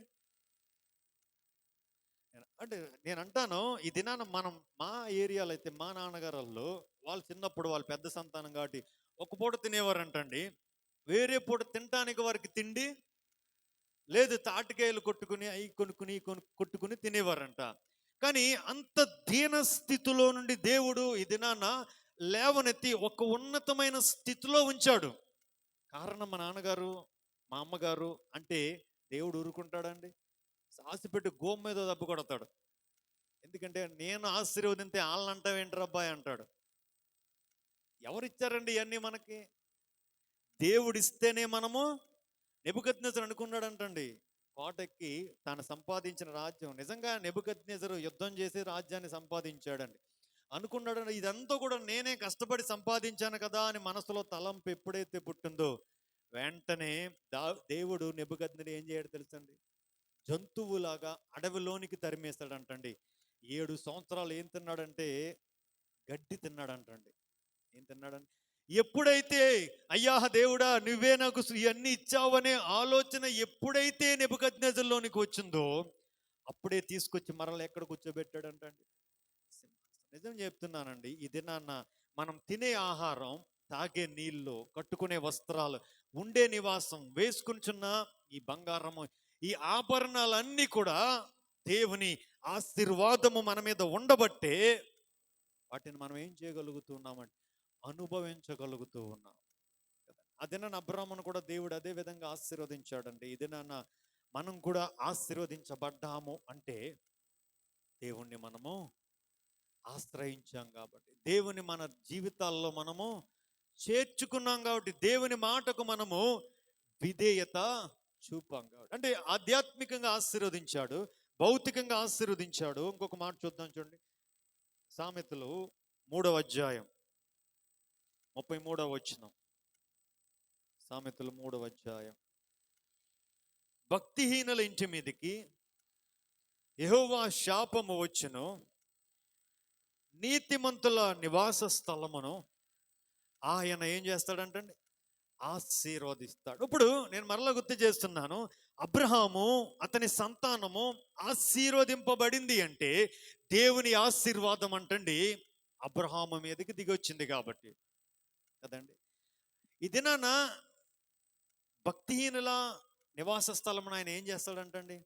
అంటే నేను అంటాను, ఈ దినాన మనం మా ఏరియాలో అయితే మా నాన్నగారు వాళ్ళు చిన్నప్పుడు వాళ్ళు పెద్ద సంతానం కాబట్టి ఒక పూట తినేవారంటండి. వేరే పూట తినటానికి వారికి తిండి లేదు, తాటికాయలు కొట్టుకుని అవి కొట్టుకుని తినేవారంట. కానీ అంత దీన స్థితిలో నుండి దేవుడు ఈ దినాన లేవనెత్తి ఒక ఉన్నతమైన స్థితిలో ఉంచాడు. కారణం మా నాన్నగారు, మా అమ్మగారు అంటే దేవుడు ఊరుకుంటాడండి? ఆశపెట్టి గోము మీద దెబ్బ కొడతాడు. ఎందుకంటే నేను ఆశీర్వదింతే వాళ్ళని అంటావేంటి అబ్బాయి అంటాడు. ఎవరిచ్చారండి ఇవన్నీ మనకి? దేవుడిస్తేనే మనము. నెబుకద్నెజరు అనుకున్నాడంటండి, కోటెక్కి తాను సంపాదించిన రాజ్యం, నిజంగా నెబుకద్నెజరు యుద్ధం చేసి రాజ్యాన్ని సంపాదించాడండి. అనుకున్నాడు ఇదంతా కూడా నేనే కష్టపడి సంపాదించాను కదా అని మనసులో తలంపు ఎప్పుడైతే పుట్టిందో వెంటనే దేవుడు నెబుకద్నెజరుని ఏం చేయడు తెలుసండి? జంతువులాగా అడవిలోనికి తరిమేస్తాడంటండి. 7 సంవత్సరాలు ఏం తిన్నాడంటే గడ్డి తిన్నాడంటండి. ఏం తిన్నాడంటే, ఎప్పుడైతే అయ్యా దేవుడా నువ్వే నాకు ఇవన్నీ ఇచ్చావనే ఆలోచన ఎప్పుడైతే నెబుకద్నెజరులోనికి వచ్చిందో అప్పుడే తీసుకొచ్చి మరల ఎక్కడ కూర్చోబెట్టాడంటండి? నిజం చెప్తున్నానండి, ఈ దినాన్న మనం తినే ఆహారం, తాగే నీళ్ళు, కట్టుకునే వస్త్రాలు, ఉండే నివాసం, వేసుకుంటున్న ఈ బంగారము, ఈ ఆభరణాలన్నీ కూడా దేవుని ఆశీర్వాదము మన మీద ఉండబట్టే వాటిని మనం ఏం చేయగలుగుతున్నామంటే అనుభవించగలుగుతూ ఉన్నాం. అదే నన్ను అబ్రాహామును కూడా దేవుడు అదే విధంగా ఆశీర్వదించాడండి. ఇది నాన్న మనం కూడా ఆశీర్వదించబడ్డాము అంటే దేవుణ్ణి మనము ఆశ్రయించాం కాబట్టి, దేవుని మన జీవితాల్లో మనము చేర్చుకున్నాం కాబట్టి, దేవుని మాటకు మనము విధేయత చూపాం కాబట్టి. అంటే ఆధ్యాత్మికంగా ఆశీర్వదించాడు, భౌతికంగా ఆశీర్వదించాడు. ఇంకొక మాట చూద్దాం చూడండి, సామెతలు 3వ అధ్యాయం 33వ వచనం. సామెతలు 3వ అధ్యాయం. భక్తిహీనుల ఇంటి మీదకి యెహోవా శాపము వచ్చును, నీతిమంతుల నివాస స్థలమును ఆయన ఏం చేస్తాడంటండి? ఆశీర్వదిస్తాడు. ఇప్పుడు నేను మరలా గుర్తు చేస్తున్నాను, అబ్రహాము అతని సంతానము ఆశీర్వదింపబడింది అంటే దేవుని ఆశీర్వాదం అంటండి అబ్రహాము మీదకి దిగొచ్చింది కాబట్టి కదండి. ఈ దినాన భక్తిహీనుల నివాస స్థలమును ఆయన ఏం చేస్తాడంటండి?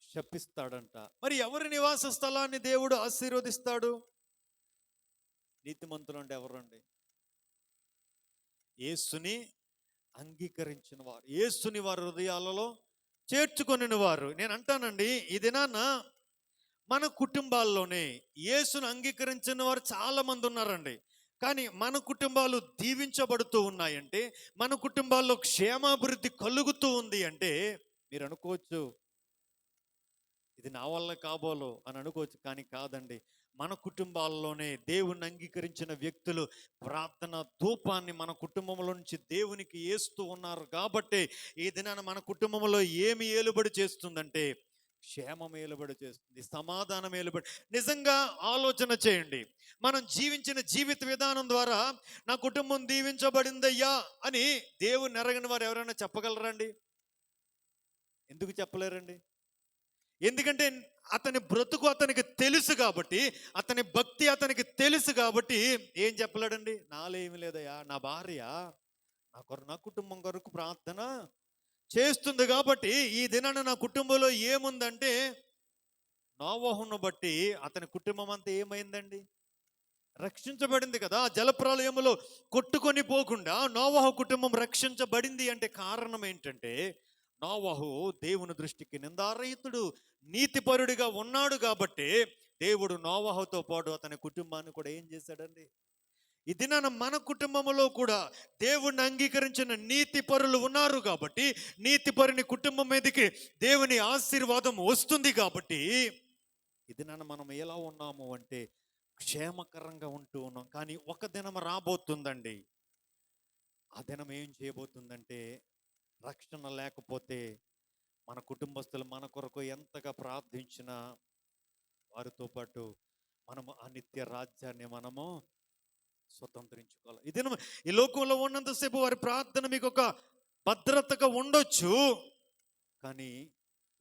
శపిస్తాడంట. మరి ఎవరి నివాస స్థలాన్ని దేవుడు ఆశీర్వదిస్తాడు? నీతిమంతులు అంటే ఎవరండి? యేసుని అంగీకరించిన వారు, యేసుని వారి హృదయాలలో చేర్చుకొనిన వారు. నేను అంటానండి, ఈ దినాన మన కుటుంబాల్లోనే యేసును అంగీకరించిన వారు చాలా మంది ఉన్నారండి. కానీ మన కుటుంబాలు దీవించబడుతూ ఉన్నాయంటే, మన కుటుంబాల్లో క్షేమాభివృద్ధి కలుగుతూ ఉంది అంటే మీరు అనుకోవచ్చు ఇది నా వల్ల కాబోలు అని అనుకోవచ్చు. కానీ కాదండి, మన కుటుంబాల్లోనే దేవుణ్ణి అంగీకరించిన వ్యక్తులు ప్రార్థన ధూపాన్ని మన కుటుంబంలో నుంచి దేవునికి వేస్తూ ఉన్నారు. కాబట్టి ఈ దినాన మన కుటుంబంలో ఏమి ఏలుబడి చేస్తుందంటే క్షేమం ఏలుబడి చేస్తుంది, సమాధానం ఏలుబడి. నిజంగా ఆలోచన చేయండి. మనం జీవించిన జీవిత విధానం ద్వారా నా కుటుంబం దీవించబడిందయ్యా అని దేవుని ఎరగని వారు ఎవరైనా చెప్పగలరండి? ఎందుకు చెప్పలేరండి? ఎందుకంటే అతని బ్రతుకు అతనికి తెలుసు కాబట్టి, అతని భక్తి అతనికి తెలుసు కాబట్టి ఏం చెప్పలేడండి? నాలో ఏమి లేదయ్యా, నా భార్య నా కుటుంబం కొరకు ప్రార్థన చేస్తుంది కాబట్టి ఈ దినాన నా కుటుంబంలో ఏముందంటే, నోవహును బట్టి అతని కుటుంబం అంతా ఏమైందండి? రక్షించబడింది కదా. జలప్రలయములో కొట్టుకొని పోకుండా నోవహు కుటుంబం రక్షించబడింది అంటే కారణం ఏంటంటే, నోవహు దేవుని దృష్టికి నిందారహితుడు, నీతిపరుడిగా ఉన్నాడు కాబట్టి దేవుడు నోవహుతో పాటు అతని కుటుంబాన్ని కూడా ఏం చేశాడండి? ఈ దినాన మన కుటుంబంలో కూడా దేవుణ్ణి అంగీకరించిన నీతి పరులు ఉన్నారు కాబట్టి, నీతి పరుని కుటుంబం మీదకి దేవుని ఆశీర్వాదం వస్తుంది కాబట్టి, ఈ దినాన మనం ఎలా ఉన్నాము అంటే క్షేమకరంగా ఉంటూ ఉన్నాం. కానీ ఒక దినం రాబోతుందండి. ఆ దినం ఏం చేయబోతుందంటే, రక్షణ లేకపోతే మన కుటుంబస్తులు మన కొరకు ఎంతగా ప్రార్థించినా వారితో పాటు మనము ఆ నిత్య రాజ్యాన్ని మనము స్వతంత్రించుకోవాలి. ఇది ఈ లోకంలో ఉన్నంతసేపు వారి ప్రార్థన మీకు ఒక భద్రతగా ఉండొచ్చు, కానీ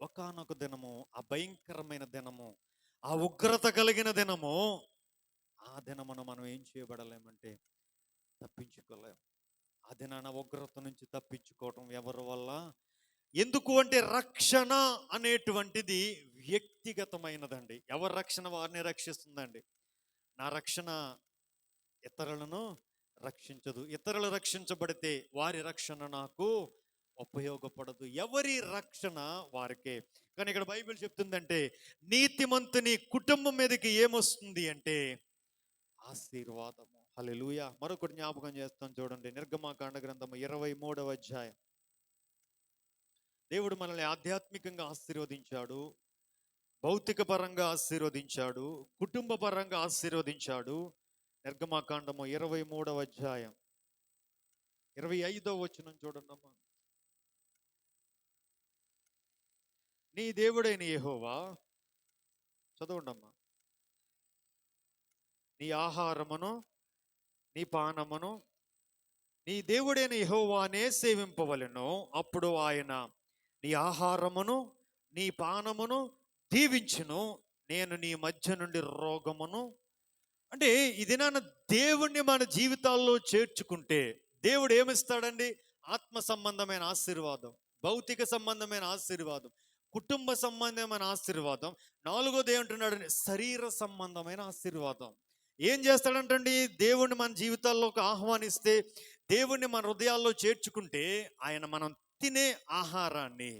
ఒకానొక దినము, ఆ భయంకరమైన దినము, ఆ ఉగ్రత కలిగిన దినము, ఆ దినమున మనం ఏం చేయబడలేమంటే తప్పించుకోలేం. ఆ దినాన ఉగ్రత నుంచి తప్పించుకోవటం ఎవరి వల్ల? ఎందుకు అంటే రక్షణ అనేటువంటిది వ్యక్తిగతమైనదండి. ఎవరి రక్షణ వారిని రక్షిస్తుందండి. నా రక్షణ ఇతరులను రక్షించదు. ఇతరులు రక్షించబడితే వారి రక్షణ నాకు ఉపయోగపడదు. ఎవరి రక్షణ వారికే. కానీ ఇక్కడ బైబిల్ చెప్తుందంటే, నీతిమంతుని కుటుంబం మీదకి ఏమొస్తుంది అంటే ఆశీర్వాదము. హల్లెలూయా. మరొకటి జ్ఞాపకం చేస్తాం చూడండి, నిర్గమకాండ గ్రంథము 23వ అధ్యాయం. దేవుడు మనల్ని ఆధ్యాత్మికంగా ఆశీర్వదించాడు, భౌతిక పరంగా ఆశీర్వదించాడు, కుటుంబ పరంగా ఆశీర్వదించాడు. నిర్గమకాండము 23వ అధ్యాయం 25వ వచనం చూడండి అమ్మా. నీ దేవుడైన యెహోవా, చదవండి అమ్మా, నీ ఆహారమును నీ పానమును నీ దేవుడైన యెహోవానే సేవింపవలెను. అప్పుడు ఆయన నీ ఆహారమును నీ పానమును దీవించును. నేను నీ మధ్య నుండి రోగమును, అంటే ఇది నాన్న దేవుణ్ణి మన జీవితాల్లో చేర్చుకుంటే దేవుడు ఏమిస్తాడండి? ఆత్మ సంబంధమైన ఆశీర్వాదం, భౌతిక సంబంధమైన ఆశీర్వాదం, కుటుంబ సంబంధమైన ఆశీర్వాదం. నాలుగోది ఏమంటున్నాడండి? శరీర సంబంధమైన ఆశీర్వాదం. ఏం చేస్తాడంటండి? దేవుణ్ణి మన జీవితాల్లోకి ఆహ్వానిస్తే, దేవుణ్ణి మన హృదయాల్లో చేర్చుకుంటే, ఆయన మనం తినే ఆహారాన్ని,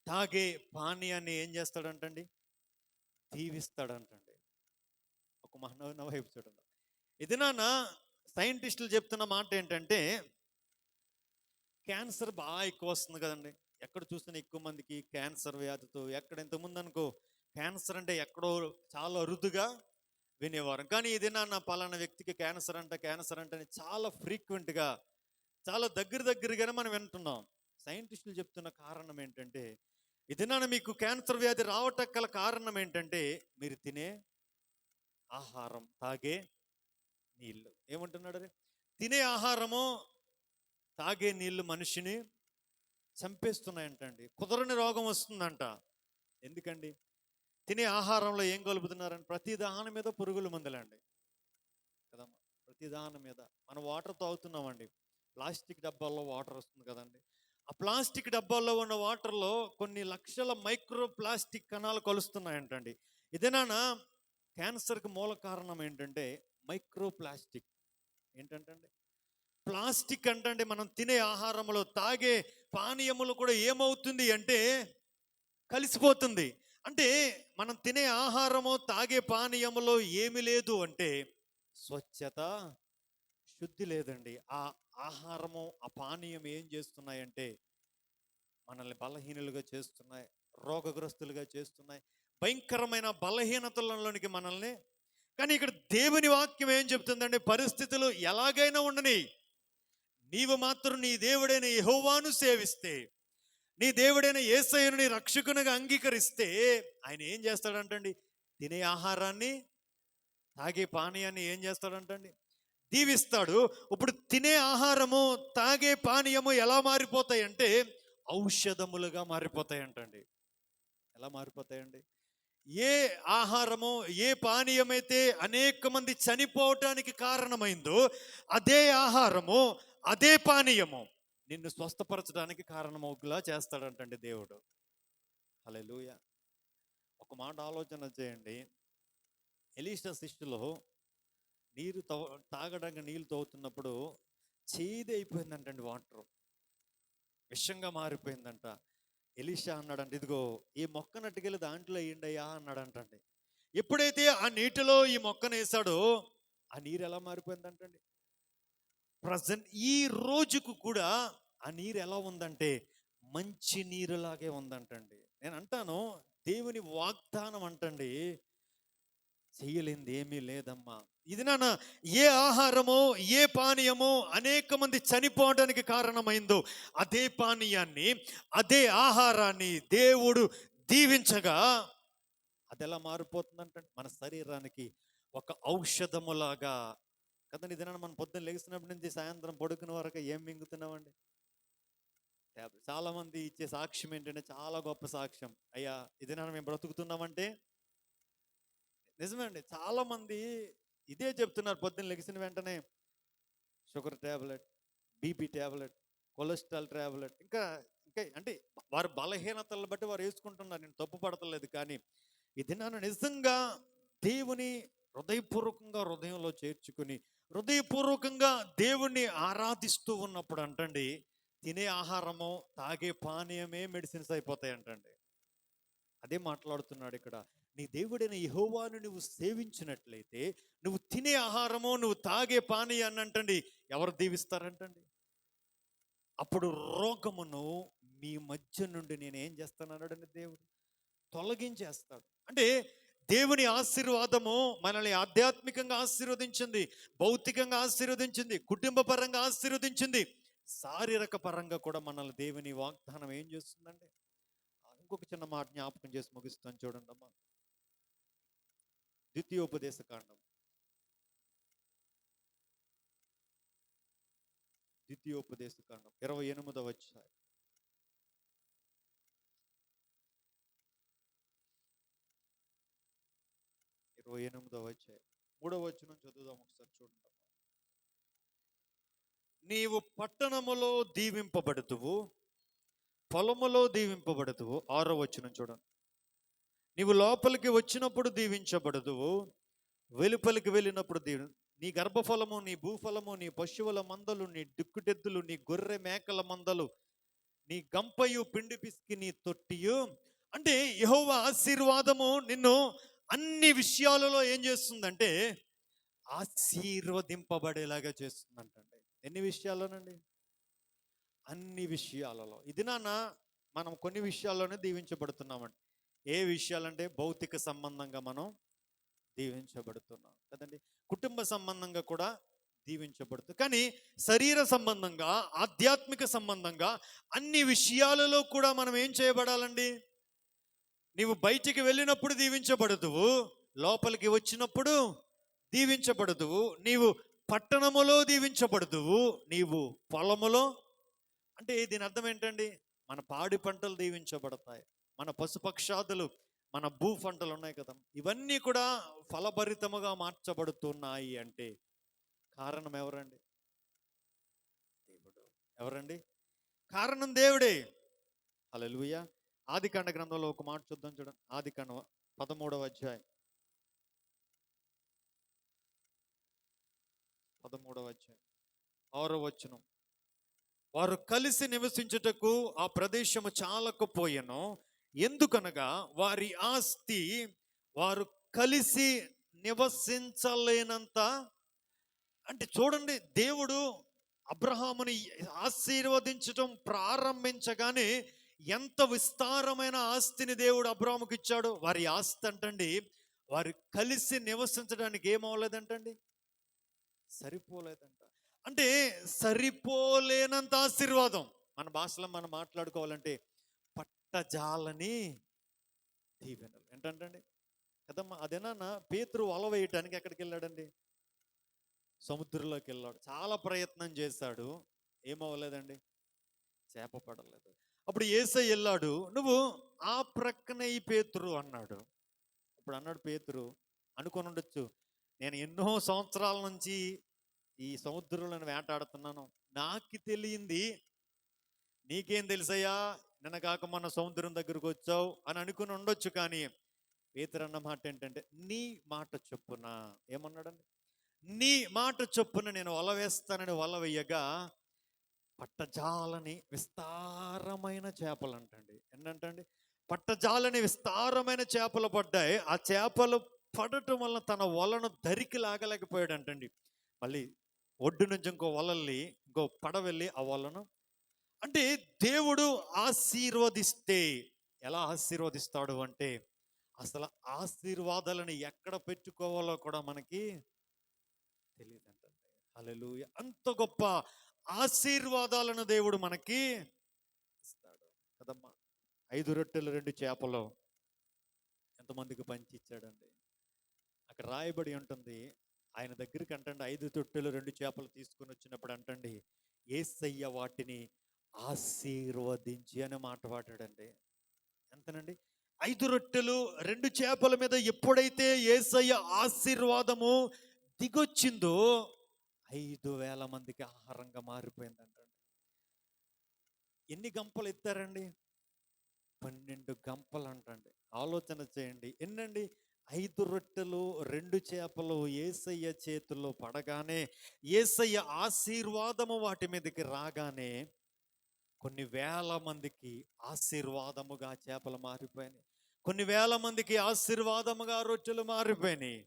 తాగే పానీయాన్ని ఏం చేస్తాడంటండి? దీవిస్తాడంటండి. ఒక మానవ వైపు చూడండి. ఇది నాన్న సైంటిస్టులు చెప్తున్న మాట ఏంటంటే, క్యాన్సర్ బాగా ఎక్కువ వస్తుంది కదండి. ఎక్కడ చూస్తున్నా ఎక్కువ మందికి క్యాన్సర్ వ్యాధితో. ఎక్కడ ఇంతకుముందు అనుకో క్యాన్సర్ అంటే ఎక్కడో చాలా అరుదుగా వినేవారు. కానీ ఇది నాన్న పలానా వ్యక్తికి క్యాన్సర్ అంటే చాలా ఫ్రీక్వెంట్గా, చాలా దగ్గరగానే మనం వింటున్నాం. సైంటిస్టులు చెప్తున్న కారణం ఏంటంటే, ఇది నాన్న మీకు క్యాన్సర్ వ్యాధి రావటం గల కారణం ఏంటంటే, మీరు తినే ఆహారం, తాగే నీళ్ళు. ఏమంటున్నాడు? తినే ఆహారము, తాగే నీళ్లు మనిషిని చంపేస్తున్నాయంటండి. కుదరని రోగం వస్తుందంట. ఎందుకండి? తినే ఆహారంలో ఏం కలుపుతున్నారని? ప్రతి దాని మీద పురుగుల మందులండి కదమ్మా. ప్రతి దాని మీద. మనం వాటర్ తాగుతున్నామండి, ప్లాస్టిక్ డబ్బాల్లో వాటర్ వస్తుంది కదండి. ఆ ప్లాస్టిక్ డబ్బాల్లో ఉన్న వాటర్లో కొన్ని లక్షల మైక్రో ప్లాస్టిక్ కణాలు కలుస్తున్నాయంటండి. ఇదేనా క్యాన్సర్కి మూల కారణం ఏంటంటే మైక్రో ప్లాస్టిక్. ఏంటంటే ప్లాస్టిక్ అంటే మనం తినే ఆహారంలో, తాగే పానీయములు కూడా ఏమవుతుంది అంటే కలిసిపోతుంది. అంటే మనం తినే ఆహారము, తాగే పానీయములో ఏమి లేదు అంటే స్వచ్ఛత, శుద్ధి లేదండి. ఆ ఆహారము, ఆ పానీయం ఏం చేస్తున్నాయంటే మనల్ని బలహీనులుగా చేస్తున్నాయి, రోగగ్రస్తులుగా చేస్తున్నాయి, భయంకరమైన బలహీనతలలోనికి మనల్ని. కానీ ఇక్కడ దేవుని వాక్యం ఏం చెప్తుందంటే, పరిస్థితులు ఎలాగైనా ఉండని, నీవు మాత్రం నీ దేవుడైన యెహోవాను సేవిస్తే, నీ దేవుడైన యేసయ్యను నీ రక్షకునిగా అంగీకరిస్తే ఆయన ఏం చేస్తాడంటండి? తినే ఆహారాన్ని, తాగే పానీయాన్ని ఏం చేస్తాడంటండి? దీవిస్తాడు. ఇప్పుడు తినే ఆహారము, తాగే పానీయము ఎలా మారిపోతాయంటే ఔషధములుగా మారిపోతాయంటండి. ఎలా మారిపోతాయండి? ఏ ఆహారము, ఏ పానీయమైతే అనేక మంది చనిపోవటానికి కారణమైందో అదే ఆహారము, అదే పానీయము నిన్ను స్వస్థపరచడానికి కారణమవులా చేస్తాడంటండి దేవుడు. హల్లెలూయా. ఒక మాట ఆలోచన చేయండి. ఎలీషా శిష్యులు నీరు తాగడానికి నీళ్ళు తవ్వుతున్నప్పుడు చేదు అయిపోయిందంటండి, వాటర్ విషంగా మారిపోయిందంట. ఎలీషా అన్నాడంట, ఇదిగో ఈ మొక్కనట్టుకెళ్ళి దాంట్లో వేయండియ్యా అన్నాడంటండి. ఎప్పుడైతే ఆ నీటిలో ఈ మొక్కను వేసాడో ఆ నీరు ఎలా మారిపోయిందంటండి? ప్రజెంట్ ఈ రోజుకు కూడా ఆ నీరు ఎలా ఉందంటే మంచి నీరులాగే ఉందంటండి. నేను అంటాను, దేవుని వాగ్దానం అంటండి చెయ్యలేనిది ఏమీ లేదమ్మా. ఇది నాన్న ఏ ఆహారమో, ఏ పానీయమో అనేక మంది చనిపోవడానికి కారణమైందో అదే పానీయాన్ని, అదే ఆహారాన్ని దేవుడు దీవించగా అది ఎలా మారిపోతుందంటే మన శరీరానికి ఒక ఔషధములాగా కదండి. ఇది నాన్న మనం పొద్దున్న లెగిసినప్పటి నుంచి సాయంత్రం పడుకునే వరకు ఏం మింగుతున్నామండి? చాలా మంది ఇచ్చే సాక్ష్యం ఏంటంటే చాలా గొప్ప సాక్ష్యం. అయ్యా ఇది నాన్న మేము బ్రతుకుతున్నామంటే నిజమే అండి. చాలా మంది ఇదే చెప్తున్నారు. పొద్దున్న లెగిసిన వెంటనే sugar tablet, BP tablet, cholesterol tablet, ఇంకా ఇంకా అంటే వారి బలహీనతలను బట్టి వారు వేసుకుంటున్నారు. నేను తప్పు పడతలేదు. కానీ ఇది నన్ను నిజంగా దేవుని హృదయపూర్వకంగా హృదయంలో చేర్చుకుని హృదయపూర్వకంగా దేవుణ్ణి ఆరాధిస్తూ ఉన్నప్పుడు అంటండి తినే ఆహారము, తాగే పానీయమే మెడిసిన్స్ అయిపోతాయి అంటండి. అదే మాట్లాడుతున్నాడు ఇక్కడ. నీ దేవుడైన యెహోవాను నువ్వు సేవించినట్లయితే నువ్వు తినే ఆహారము, నువ్వు తాగే పానీయాన్ని అంటండి ఎవరు దీవిస్తారంటండి? అప్పుడు రోగమును మీ మధ్య నుండి నేను ఏం చేస్తానన్నాడండి దేవుడు? తొలగించేస్తాడు. అంటే దేవుని ఆశీర్వాదము మనల్ని ఆధ్యాత్మికంగా ఆశీర్వదించింది, భౌతికంగా ఆశీర్వదించింది, కుటుంబ పరంగా ఆశీర్వదించింది, శారీరక పరంగా కూడా మనల్ని దేవుని వాగ్దానం ఏం చేస్తుందండి? ఇంకొక చిన్న మాట జ్ఞాపకం చేసి ముగిస్తాను చూడండి అమ్మా. ద్వితీయోపదేశ కాండం, ద్వితీయోపదేశ కాండం 28వ అధ్యాయం 28వ అధ్యాయం 3వ వచనం చదువుదాం ఒకసారి చూడండి. నీవు పట్టణములో దీవింపబడుతువు, పొలములో దీవింపబడుతువు. 6వ వచనం చూడండి. నీవు లోపలికి వచ్చినప్పుడు దీవించబడుదువు, వెలుపలికి వెళ్ళినప్పుడు నీ గర్భఫలము, నీ భూఫలము, నీ పశువుల మందలు, నీ దిక్కుటెద్దులు, నీ గొర్రె మేకల మందలు, నీ గంపయు, పిండి పిసికి, నీ తొట్టియు. అంటే యెహోవా ఆశీర్వాదము నిన్ను అన్ని విషయాలలో ఏం చేస్తుందంటే ఆశీర్వదింపబడేలాగా చేస్తుందంటండి. ఎన్ని విషయాల్లోనండి? అన్ని విషయాలలో. ఇది నాన్న మనం కొన్ని విషయాల్లోనే దీవించబడుతున్నామండి. ఏ విషయాలంటే భౌతిక సంబంధంగా మనం దీవించబడుతున్నాం కదండి, కుటుంబ సంబంధంగా కూడా దీవించబడుతుంది. కానీ శరీర సంబంధంగా, ఆధ్యాత్మిక సంబంధంగా అన్ని విషయాలలో కూడా మనం ఏం చేయబడాలండి? నీవు బయటికి వెళ్ళినప్పుడు దీవించబడుదువు, లోపలికి వచ్చినప్పుడు దీవించబడుదువు, నీవు పట్టణములో దీవించబడుదువు, నీవు పొలములో. అంటే దీని అర్థం ఏంటండి? మన పాడి పంటలు దీవించబడతాయి, మన పశుపక్షాదులు, మన భూ పంటలు ఉన్నాయి కదా, ఇవన్నీ కూడా ఫలభరితముగా మార్చబడుతున్నాయి. అంటే కారణం ఎవరండి? దేవుడు. ఎవరండి? కారణం దేవుడే. హల్లెలూయా. ఆదికాండ గ్రంథంలో ఒక మాట చూద్దాం చూడండి. ఆదికాండం 13వ అధ్యాయం 6వ వచనం. వారు కలిసి నివసించుటకు ఆ ప్రదేశము చాలకపోయెను, ఎందుకనగా వారి ఆస్తి వారు కలిసి నివసించలేనంత. అంటే చూడండి, దేవుడు అబ్రహాముని ఆశీర్వదించటం ప్రారంభించగానే ఎంత విస్తారమైన ఆస్తిని దేవుడు అబ్రహాముకి ఇచ్చాడు. వారి ఆస్తి అంటండి వారు కలిసి నివసించడానికి ఏమవలేదంటండి, సరిపోలేదంట. అంటే సరిపోలేనంత ఆశీర్వాదం. మన భాషలో మనం మాట్లాడుకోవాలంటే పట్టజాలని దీవెనలు. ఏంటంటే కదమ్మా, అదేనా పేతురు వల వేయటానికి ఎక్కడికి వెళ్ళాడండి? సముద్రంలోకి వెళ్ళాడు. చాలా ప్రయత్నం చేశాడు, ఏమవ్వలేదండి, చేప పడలేదు. అప్పుడు యేసయ్య వెళ్ళాడు, నువ్వు ఆ ప్రక్కనే ఈ పేతురు అన్నాడు. అప్పుడు అన్నాడు పేతురు, అనుకొని ఉండొచ్చు, నేను ఎన్నో సంవత్సరాల నుంచి ఈ సముద్రంలో వేటాడుతున్నాను, నాకు తెలియంది నీకేం తెలుసయ్యా, నిన్న కాక మొన్న సముద్రం దగ్గరకు వచ్చావు అని అనుకుని ఉండొచ్చు. కానీ పేతురు అన్న మాట ఏంటంటే, నీ మాట చొప్పున, ఏమన్నాడండి, నీ మాట చొప్పున నేను వల వేస్తానని వల వేయగా పట్టజాలని విస్తారమైన చేపలు అంటండి. ఏంటంటండి, పట్టజాలని విస్తారమైన చేపలు పడ్డాయి. ఆ చేపలు పడటం వల్ల తన వలను ధరికి లాగలేకపోయాడు అంటండి. మళ్ళీ ఒడ్డు నుంచి ఇంకో వలల్ని, ఇంకో పడవెళ్ళి ఆ వలను, అంటే దేవుడు ఆశీర్వదిస్తే ఎలా ఆశీర్వదిస్తాడు అంటే, అసలు ఆశీర్వాదాలను ఎక్కడ పెట్టుకోవాలో కూడా మనకి తెలియదంటండి. హల్లెలూయా. అంత గొప్ప ఆశీర్వాదాలను దేవుడు మనకి ఇస్తాడు కదమ్మా. 5 రొట్టెలు 2 చేపలు ఎంతమందికి పంచి ఇచ్చాడండి? అక్కడ రాయబడి ఉంటుంది, ఆయన దగ్గరికి అంటండి 5 రొట్టెలు 2 చేపలు తీసుకుని వచ్చినప్పుడు అంటండి, యేసయ్య వాటిని ఆశీర్వదించి అనే మాట వాడాడండి. ఎంతనండి? 5 రొట్టెలు 2 చేపల మీద ఎప్పుడైతే యేసయ్య ఆశీర్వాదము దిగొచ్చిందో 5,000 మందికి ఆహారంగా మారిపోయిందంటండి. ఎన్ని గంపలు ఎత్తారండి? 12 గంపలు అంటండి. ఆలోచన చేయండి, ఎన్నండి? 5 రొట్టెలు 2 చేపలు యేసయ్య చేతుల్లో పడగానే, యేసయ్య ఆశీర్వాదము వాటి మీదకి రాగానే కొన్ని వేల మందికి ఆశీర్వాదముగా చేపలు మారిపోయినాయి. కొన్ని వేల మందికి ఆశీర్వాదముగా రొట్టెలు మారిపోయినాయి.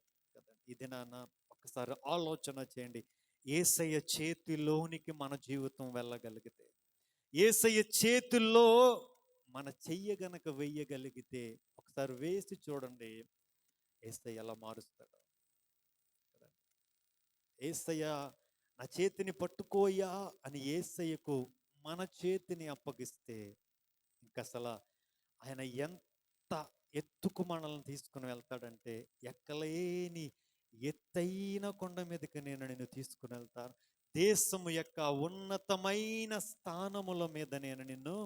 ఇది నాన్న ఒకసారి ఆలోచన చేయండి. యేసయ్య చేతిలోనికి మన జీవితం వెళ్ళగలిగితే, యేసయ్య చేతుల్లో మన చెయ్య గనక వెయ్యగలిగితే, ఒకసారి వేసి చూడండి యేసయ్య ఎలా మారుస్తాడు. యేసయ్య నా చేతిని పట్టుకోయా అని యేసయ్యకు మన చేతిని అప్పగిస్తే, ఇంకసలు ఆయన ఎంత ఎత్తుకు మనల్ని తీసుకుని వెళ్తాడంటే, ఎక్కలేని ఎత్తైన కొండ మీదకి నేను నిన్ను తీసుకుని వెళ్తాను, దేశము యొక్క ఉన్నతమైన స్థానముల మీద నేను నిన్ను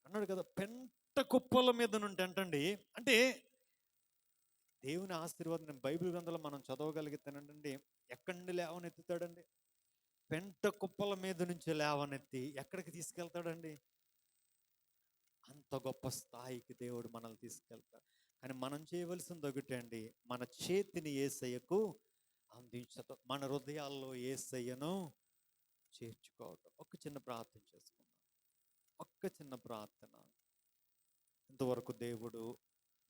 అన్నాడు కదా. పెంట కుప్పల మీద నుండి అంటండి, అంటే దేవుని ఆశీర్వాదం నేను బైబిల్ గ్రంథంలో మనం చదవగలిగితేనండి, ఎక్కడి నుండి లేవనెత్తుతాడండి? పెంట కుప్పల మీద నుంచి లేవనెత్తి ఎక్కడికి తీసుకెళ్తాడండి? అంత గొప్ప స్థాయికి దేవుడు మనల్ని తీసుకెళ్తాడు. కానీ మనం చేయవలసింది ఒకటే అండి, మన చేతిని యేసయ్యకు అందించటం, మన హృదయాల్లో యేసయ్యను చేర్చుకోవటం. ఒక చిన్న ప్రార్థన చేసుకుందాం, ఒక్క చిన్న ప్రార్థన. ఇంతవరకు దేవుడు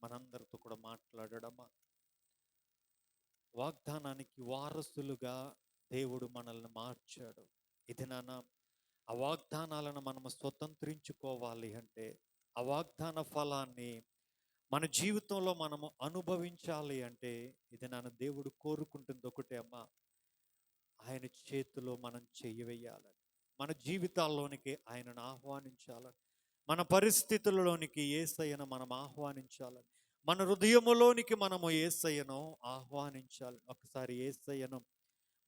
మనందరితో కూడా మాట్లాడడమా, వాగ్దానానికి వారసులుగా దేవుడు మనల్ని మార్చాడు. ఇది నాన్న, ఆ వాగ్దానాలను మనము స్వతంత్రించుకోవాలి అంటే, ఆ వాగ్దాన ఫలాన్ని మన జీవితంలో మనము అనుభవించాలి అంటే, ఇది నాన్న దేవుడు కోరుకుంటుంది ఒకటే అమ్మా, ఆయన చేతిలో మనం చెయ్యి వేయాలని, మన జీవితాల్లోనికి ఆయనను ఆహ్వానించాలని, మన పరిస్థితులలోనికి యేసయ్యను మనం ఆహ్వానించాలని, మన హృదయములోనికి మనము యేసయ్యను ఆహ్వానించాలి. ఒకసారి యేసయ్యను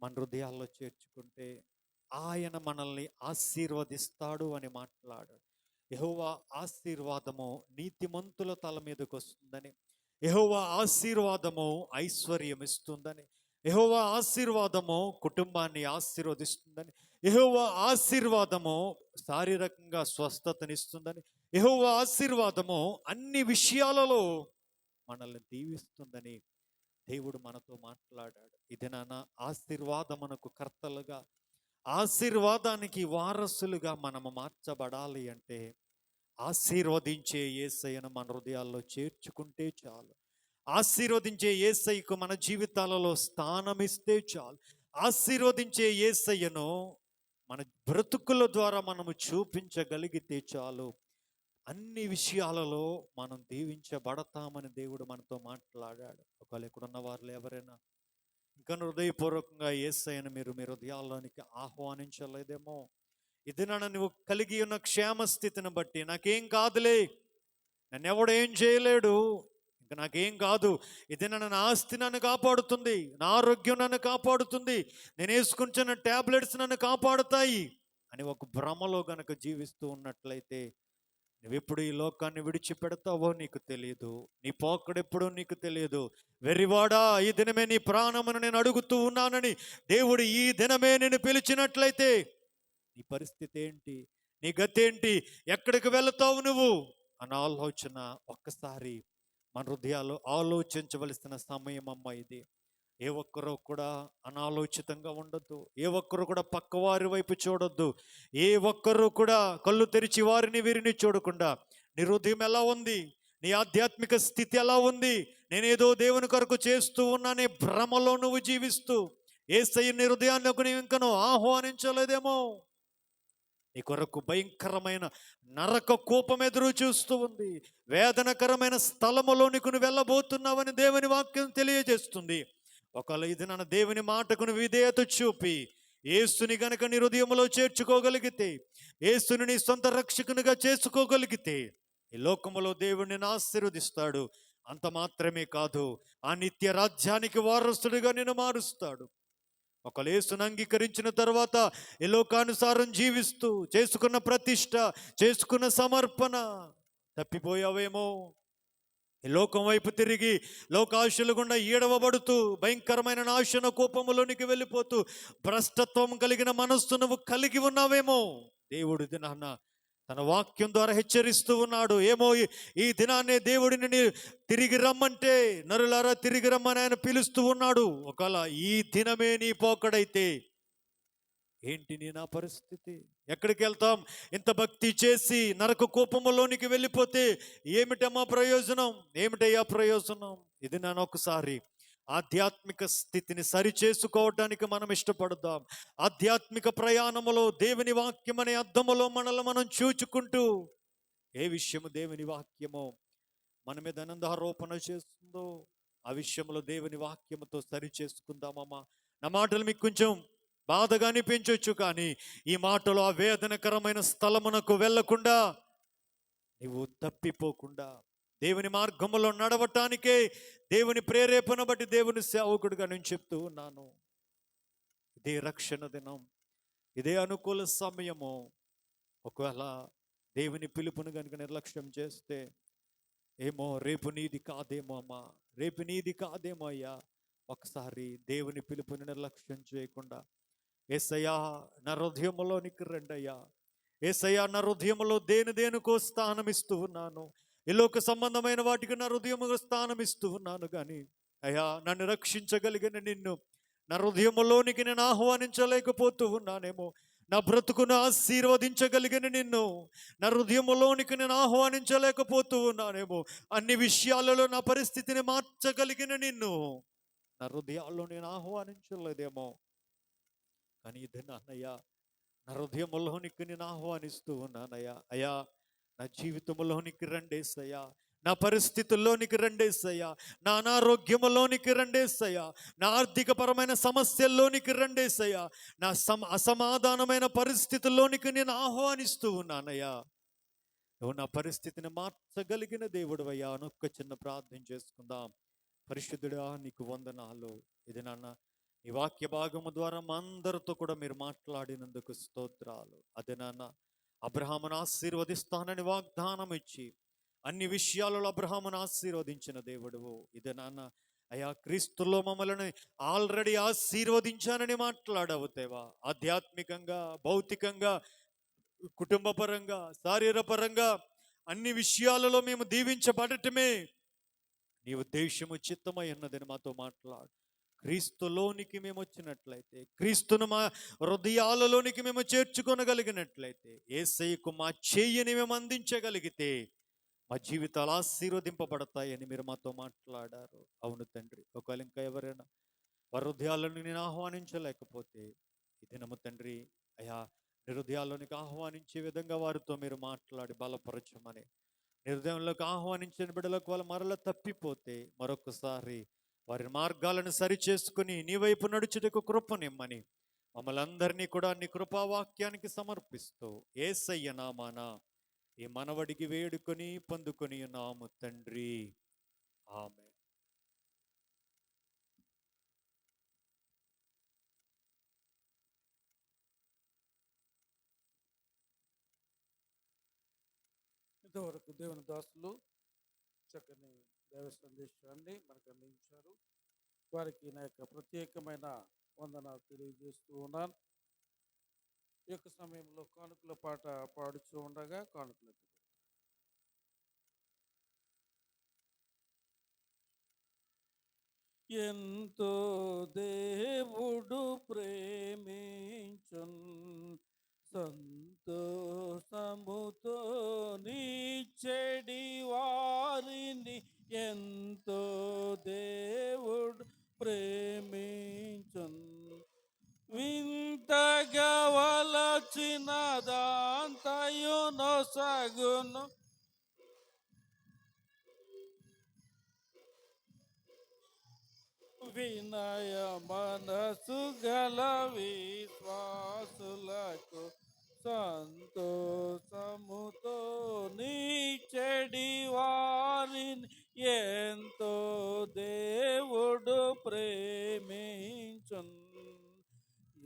మన హృదయాల్లో చేర్చుకుంటే ఆయన మనల్ని ఆశీర్వదిస్తాడు అని మాట్లాడాడు. యెహోవా ఆశీర్వాదము నీతిమంతుల తల మీదకి వస్తుందని, యెహోవా ఆశీర్వాదము ఐశ్వర్యం ఇస్తుందని, యెహోవా ఆశీర్వాదము కుటుంబాన్ని ఆశీర్వదిస్తుందని, యెహోవా ఆశీర్వాదము శారీరకంగా స్వస్థతనిస్తుందని, యెహోవా ఆశీర్వాదము అన్ని విషయాలలో మనల్ని దీవిస్తుందని దేవుడు మనతో మాట్లాడాడు. ఇది నాన్న, ఆశీర్వాదమునకు కర్తలుగా, ఆశీర్వాదానికి వారసులుగా మనము మార్చబడాలి అంటే, ఆశీర్వదించే యేసయ్యను మన హృదయాల్లో చేర్చుకుంటే చాలు. ఆశీర్వదించే యేసయ్యకు మన జీవితాలలో స్థానం ఇస్తే చాలు. ఆశీర్వదించే యేసయ్యను మన బ్రతుకుల ద్వారా మనము చూపించగలిగితే చాలు. అన్ని విషయాలలో మనం దీవించబడతామని దేవుడు మనతో మాట్లాడాడు. ఒకవేళ ఇక్కడున్న వారు ఎవరైనా ఇంకా హృదయపూర్వకంగా యేసయ్యను మీరు మీ హృదయాల్లోనికి ఆహ్వానించలేదేమో, ఇది నువ్వు కలిగి ఉన్న క్షేమ స్థితిని బట్టి నాకేం కాదులే, నన్ను ఎవడు ఏం చేయలేడు, ఇంకా నాకేం కాదు, ఇది నా ఆస్తి నన్ను కాపాడుతుంది, నా ఆరోగ్యం నన్ను కాపాడుతుంది, నేను వేసుకుంటున్న టాబ్లెట్స్ నన్ను కాపాడుతాయి అని ఒక భ్రమలో గనక జీవిస్తూ ఉన్నట్లయితే నువ్వెప్పుడు ఈ లోకాన్ని విడిచిపెడతావో నీకు తెలియదు, నీ పోకడెప్పుడో నీకు తెలియదు. వెర్రివాడా, ఈ దినమే నీ ప్రాణమును నేను అడుగుతూ ఉన్నానని దేవుడు ఈ దినమే నేను పిలిచినట్లయితే నీ పరిస్థితి ఏంటి, నీ గతి ఏంటి, ఎక్కడికి వెళతావు నువ్వు అన్న ఆలోచన ఒక్కసారి మన హృదయాలు ఆలోచించవలసిన సమయం అమ్మ ఇది. ఏ ఒక్కరూ కూడా అనాలోచితంగా ఉండొద్దు, ఏ ఒక్కరు కూడా పక్కవారి వైపు చూడొద్దు, ఏ ఒక్కరు కూడా కళ్ళు తెరిచి వారిని వీరిని చూడకుండా నీ హృదయం ఎలా ఉంది, నీ ఆధ్యాత్మిక స్థితి ఎలా ఉంది, నేనేదో దేవుని కొరకు చేస్తూ ఉన్నానే భ్రమలో నువ్వు జీవిస్తూ యేసయ్య నీ హృదయాన్ని నీవు ఇంకను ఆహ్వానించలేదేమో. నీ కొరకు భయంకరమైన నరక కోపం ఎదురు చూస్తూ ఉంది, వేదనకరమైన స్థలములో నీకు నువ్వు వెళ్ళబోతున్నావని దేవుని వాక్యం తెలియజేస్తుంది. ఒకవేళ ఇది నా దేవుని మాటకు నువ్వు విధేయత చూపి యేసుని గనక నీ హృదయంలో చేర్చుకోగలిగితే, యేసుని నీ సొంత రక్షకునిగా చేసుకోగలిగితే ఈ లోకములో దేవుడు నిన్ను ఆశీర్వదిస్తాడు. అంత మాత్రమే కాదు, ఆ నిత్య రాజ్యానికి వారసుడిగా నిన్ను మారుస్తాడు. ఒకవేళ యేసును అంగీకరించిన తర్వాత ఈ లోకానుసారం జీవిస్తూ చేసుకున్న ప్రతిష్ట, చేసుకున్న సమర్పణ తప్పిపోయావేమో, ఈ లోకం వైపు తిరిగి లోకాశలు గుండా ఈడవబడుతూ భయంకరమైన నాశన కోపములోనికి వెళ్ళిపోతూ భ్రష్టత్వం కలిగిన మనస్సు నువ్వు కలిగి ఉన్నావేమో. దేవుడు దినాన్న తన వాక్యం ద్వారా హెచ్చరిస్తూ ఉన్నాడు. ఏమో ఈ దినాన్నే దేవుడిని తిరిగి రమ్మంటే, నరులారా తిరిగి రమ్మని ఆయన పిలుస్తూ ఉన్నాడు. ఒకవేళ ఈ దినమే నీ పోకడైతే ఏంటి నా పరిస్థితి? ఎక్కడికి వెళ్తాం? ఇంత భక్తి చేసి నరక కోపములోనికి వెళ్ళిపోతే ఏమిటమ్మా ప్రయోజనం, ఏమిటయ్యా ప్రయోజనం? ఇది నేను ఒకసారి ఆధ్యాత్మిక స్థితిని సరి చేసుకోవడానికి మనం ఇష్టపడదాం. ఆధ్యాత్మిక ప్రయాణములో దేవుని వాక్యం అనే అద్దములో మనల్ని మనం చూచుకుంటూ ఏ విషయము దేవుని వాక్యమో మన మీద ఆనందారోపణ చేస్తుందో ఆ విషయంలో దేవుని వాక్యముతో సరి చేసుకుందామమ్మా. నా మాటలు మీకు కొంచెం బాధగా అనిపించవచ్చు, కానీ ఈ మాటలో ఆ వేదనకరమైన స్థలమునకు వెళ్లకుండా, నీవు తప్పిపోకుండా దేవుని మార్గములో నడవటానికే దేవుని ప్రేరేపణ బట్టి దేవుని సేవకుడిగా నేను చెప్తూ ఉన్నాను. ఇదే రక్షణ దినం, ఇదే అనుకూల సమయము. ఒకవేళ దేవుని పిలుపును కనుక నిర్లక్ష్యం చేస్తే ఏమో రేపు నీది కాదేమో అమ్మా, రేపు నీది కాదేమో అయ్యా. ఒకసారి దేవుని పిలుపుని నిర్లక్ష్యం చేయకుండా యేసయ్యా నా హృదయములోనికి రండయ్యా, యేసయ్యా నా హృదయములో దేనికో స్థానం ఇస్తూ ఉన్నాను, ఈ లోక సంబంధమైన వాటికి నా హృదయములో స్థానం ఇస్తూ ఉన్నాను, కానీ అయ్యా నన్ను రక్షించగలిగిన నిన్ను నా హృదయములోనికి నేను ఆహ్వానించలేకపోతూ ఉన్నానేమో. నా బ్రతుకును ఆశీర్వదించగలిగిన నిన్ను నా హృదయములోనికి నేను ఆహ్వానించలేకపోతూ ఉన్నానేమో. అన్ని విషయాలలో నా పరిస్థితిని మార్చగలిగిన నిన్ను నా హృదయాల్లో నేను ఆహ్వానించలేదేమో. కానీ ఇది నాన్నయ్యా నా హృదయములోనికి నేను ఆహ్వానిస్తూ ఉన్నానయ్యా. అయ్యా నా జీవితంలోనికి రండేసయ్యా, నా పరిస్థితుల్లోనికి రండేసయ్యా, నా అనారోగ్యములోనికి రండేసయ్యా, నా ఆర్థికపరమైన సమస్యల్లోనికి రండేసయ్యా, నా అసమాధానమైన పరిస్థితుల్లోనికి నేను ఆహ్వానిస్తూ ఉన్నానయ్యా. నువ్వు నా పరిస్థితిని మార్చగలిగిన దేవుడు అయ్యా. అనొక్క చిన్న ప్రార్థన చేసుకుందాం. పరిశుద్ధుడా నీకు వందనాలు. ఇది నాన్న ఈ వాక్య భాగము ద్వారా మా అందరితో కూడా మీరు మాట్లాడినందుకు స్తోత్రాలు. అదే నాన్న అబ్రహామును ఆశీర్వదిస్తానని వాగ్దానం ఇచ్చి అన్ని విషయాలలో అబ్రహామును ఆశీర్వదించిన దేవుడువు. ఇదే నాన్న అయ్యా క్రీస్తులో మమ్మల్ని ఆల్రెడీ ఆశీర్వదించానని మాట్లాడవు దేవా. ఆధ్యాత్మికంగా, భౌతికంగా, కుటుంబపరంగా, శారీరపరంగా అన్ని విషయాలలో మేము దీవించబడటమే నీ ఉద్దేశము చిత్తమై ఉన్నదని మాతో మాట్లాడు. క్రీస్తులోనికి మేము వచ్చినట్లయితే, క్రీస్తును మా హృదయాలలోనికి మేము చేర్చుకొనగలిగినట్లయితే, యేసయ్యకు మా చెయ్యిని మేము అందించగలిగితే మా జీవితాలు ఆశీర్వదింపబడతాయని మీరు మాతో మాట్లాడారు. అవును తండ్రి. ఒకవేళ ఇంకా ఎవరైనా వారి హృదయాలను నేను ఆహ్వానించలేకపోతే ఈ దినము తండ్రి అయ్యా నీ హృదయాల్లోనికి ఆహ్వానించే విధంగా వారితో మీరు మాట్లాడి బలపరచమని, నీ హృదయంలోకి ఆహ్వానించిన బిడ్డలకు వాళ్ళు మరల తప్పిపోతే మరొకసారి వారి మార్గాలను సరిచేసుకుని నీ వైపు నడుచుటకు కృపనిమ్మని మమ్మల్ని అందరినీ కూడా నీ కృపావాక్యానికి సమర్పిస్తూ యేసయ్య నామాన ఈ మనవడికి వేడుకొని పొందుకొని ఉన్నాము తండ్రి. ఆమె ఇంతవరకు దేవుని దాసులు చక్కని దైవ సందేశాన్ని మనకు అందించారు. వారికి నా యొక్క ప్రత్యేకమైన వందనాలు తెలియజేస్తూ ఉన్నాను. ఈ యొక్క సమయంలో కానుకల పాట పాడుతూ ఉండగా కానుకలు ఎంతో దేవుడు ప్రేమించున్ సంతోషముతో నీచెడి వారిని ఎంతో దేవుడు ప్రేమించున్ వింతగా వలచిన దాంతయు నొసగును వినయ మనసు గల విశ్వాసులకు సంతోషముతో నీచెడి వారిని ఎంతో దేవుడు ప్రేమించున్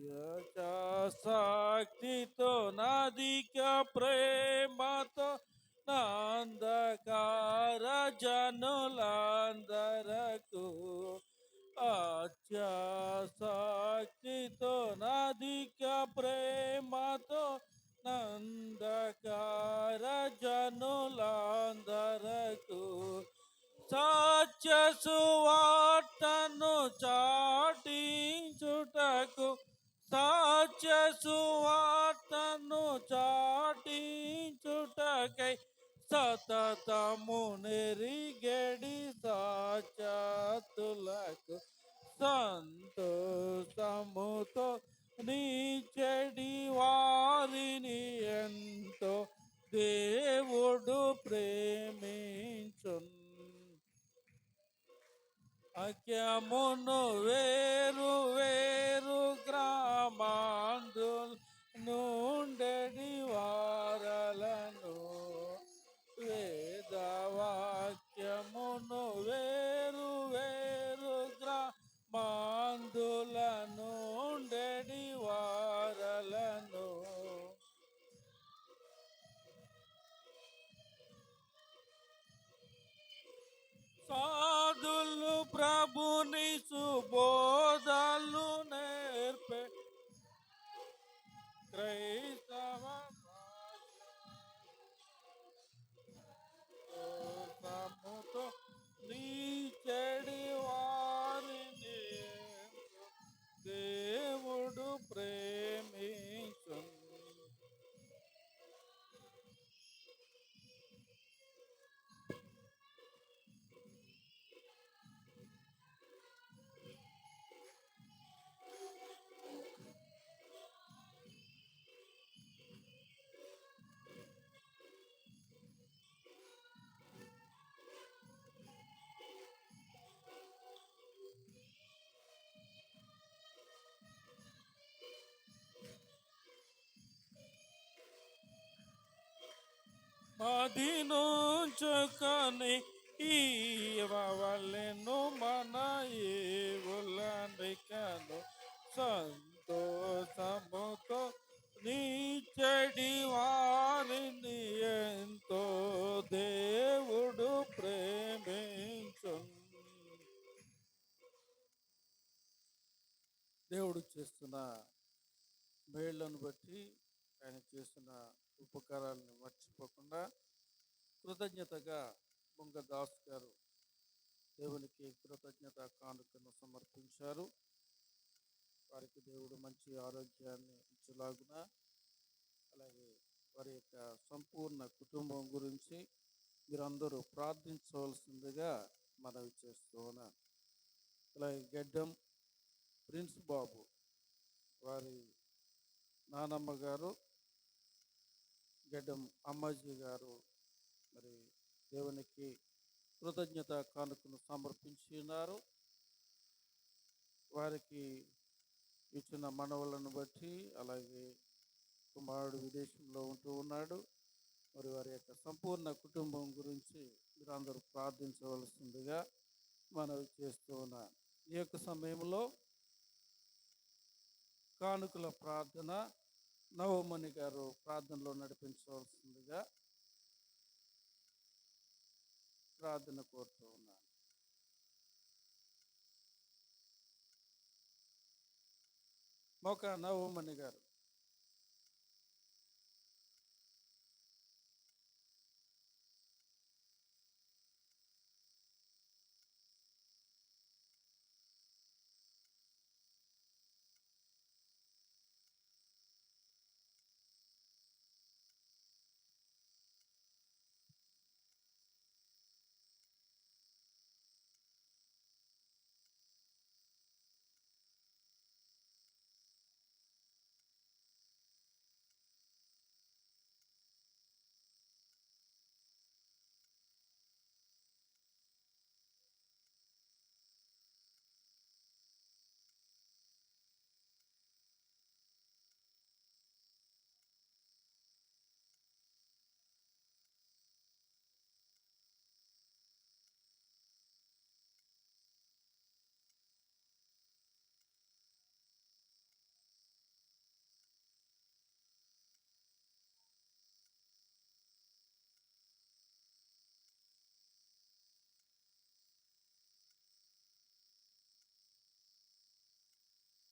యథాశక్తితో నదిక ప్రేమతో నాందకార జనులందరకు అత్యాసక్తితో నదిక ప్రేమతో నందకార జనులందరకు సత్య సువార్తను చాటించుటకు సత్య సువార్తను చాటించుటకై సతతము నెరిగెడి సాచతులకు సంతోషముతో నీచెడి వారిని ఎంతో దేవుడు ప్రేమించున్ అఖ్యమును వేరు వేరు గ్రామాందుల నుండెడి వారలను వేదవాక్యమును వేరు వేరు గ్రామాందుల నుండెడి వారలను సాధులు ప్రభుని సుబోధలు నేర్పే క్రైస్తవ సముతో నీచెడి వారిని దేవుడు ప్రేమించున్ మదినుంచుకొని ఈవలెను మన ఈవులనికను సంతోషముతో నీచెడి వారిని ఎంతో దేవుడు ప్రేమించున్ దేవుడు చేస్తున్న మేళ్లను బట్టి ఆయన చేస్తున్న ఉపకారాలను మర్చిపోకుండా కృతజ్ఞతగా బొంగదాస్ గారు దేవునికి కృతజ్ఞత కానుకను సమర్పించారు. వారికి దేవుడు మంచి ఆరోగ్యాన్ని ఇచ్చేలాగున అలాగే వారి యొక్క సంపూర్ణ కుటుంబం గురించి మీరందరూ ప్రార్థించవలసిందిగా మనవి చేస్తూ ఉన్నాను. అలాగే గడ్డం ప్రిన్స్ బాబు వారి నానమ్మ గారు గడ్డం అమ్మాజీ గారు మరి దేవునికి కృతజ్ఞత కానుకను సమర్పించి ఉన్నారు. వారికి ఇచ్చిన మనవలను బట్టి, అలాగే కుమారుడు విదేశంలో ఉంటూ ఉన్నాడు, మరి వారి యొక్క సంపూర్ణ కుటుంబం గురించి మీరందరూ ప్రార్థించవలసిందిగా మనవి చేస్తూ ఉన్నాను. ఈ యొక్క సమయంలో కానుకల ప్రార్థన నవమణి గారు ప్రార్థనలో నడిపించవలసిందిగా ప్రార్థన కోరుతూ ఉన్నాను. మొక నవమణి గారు.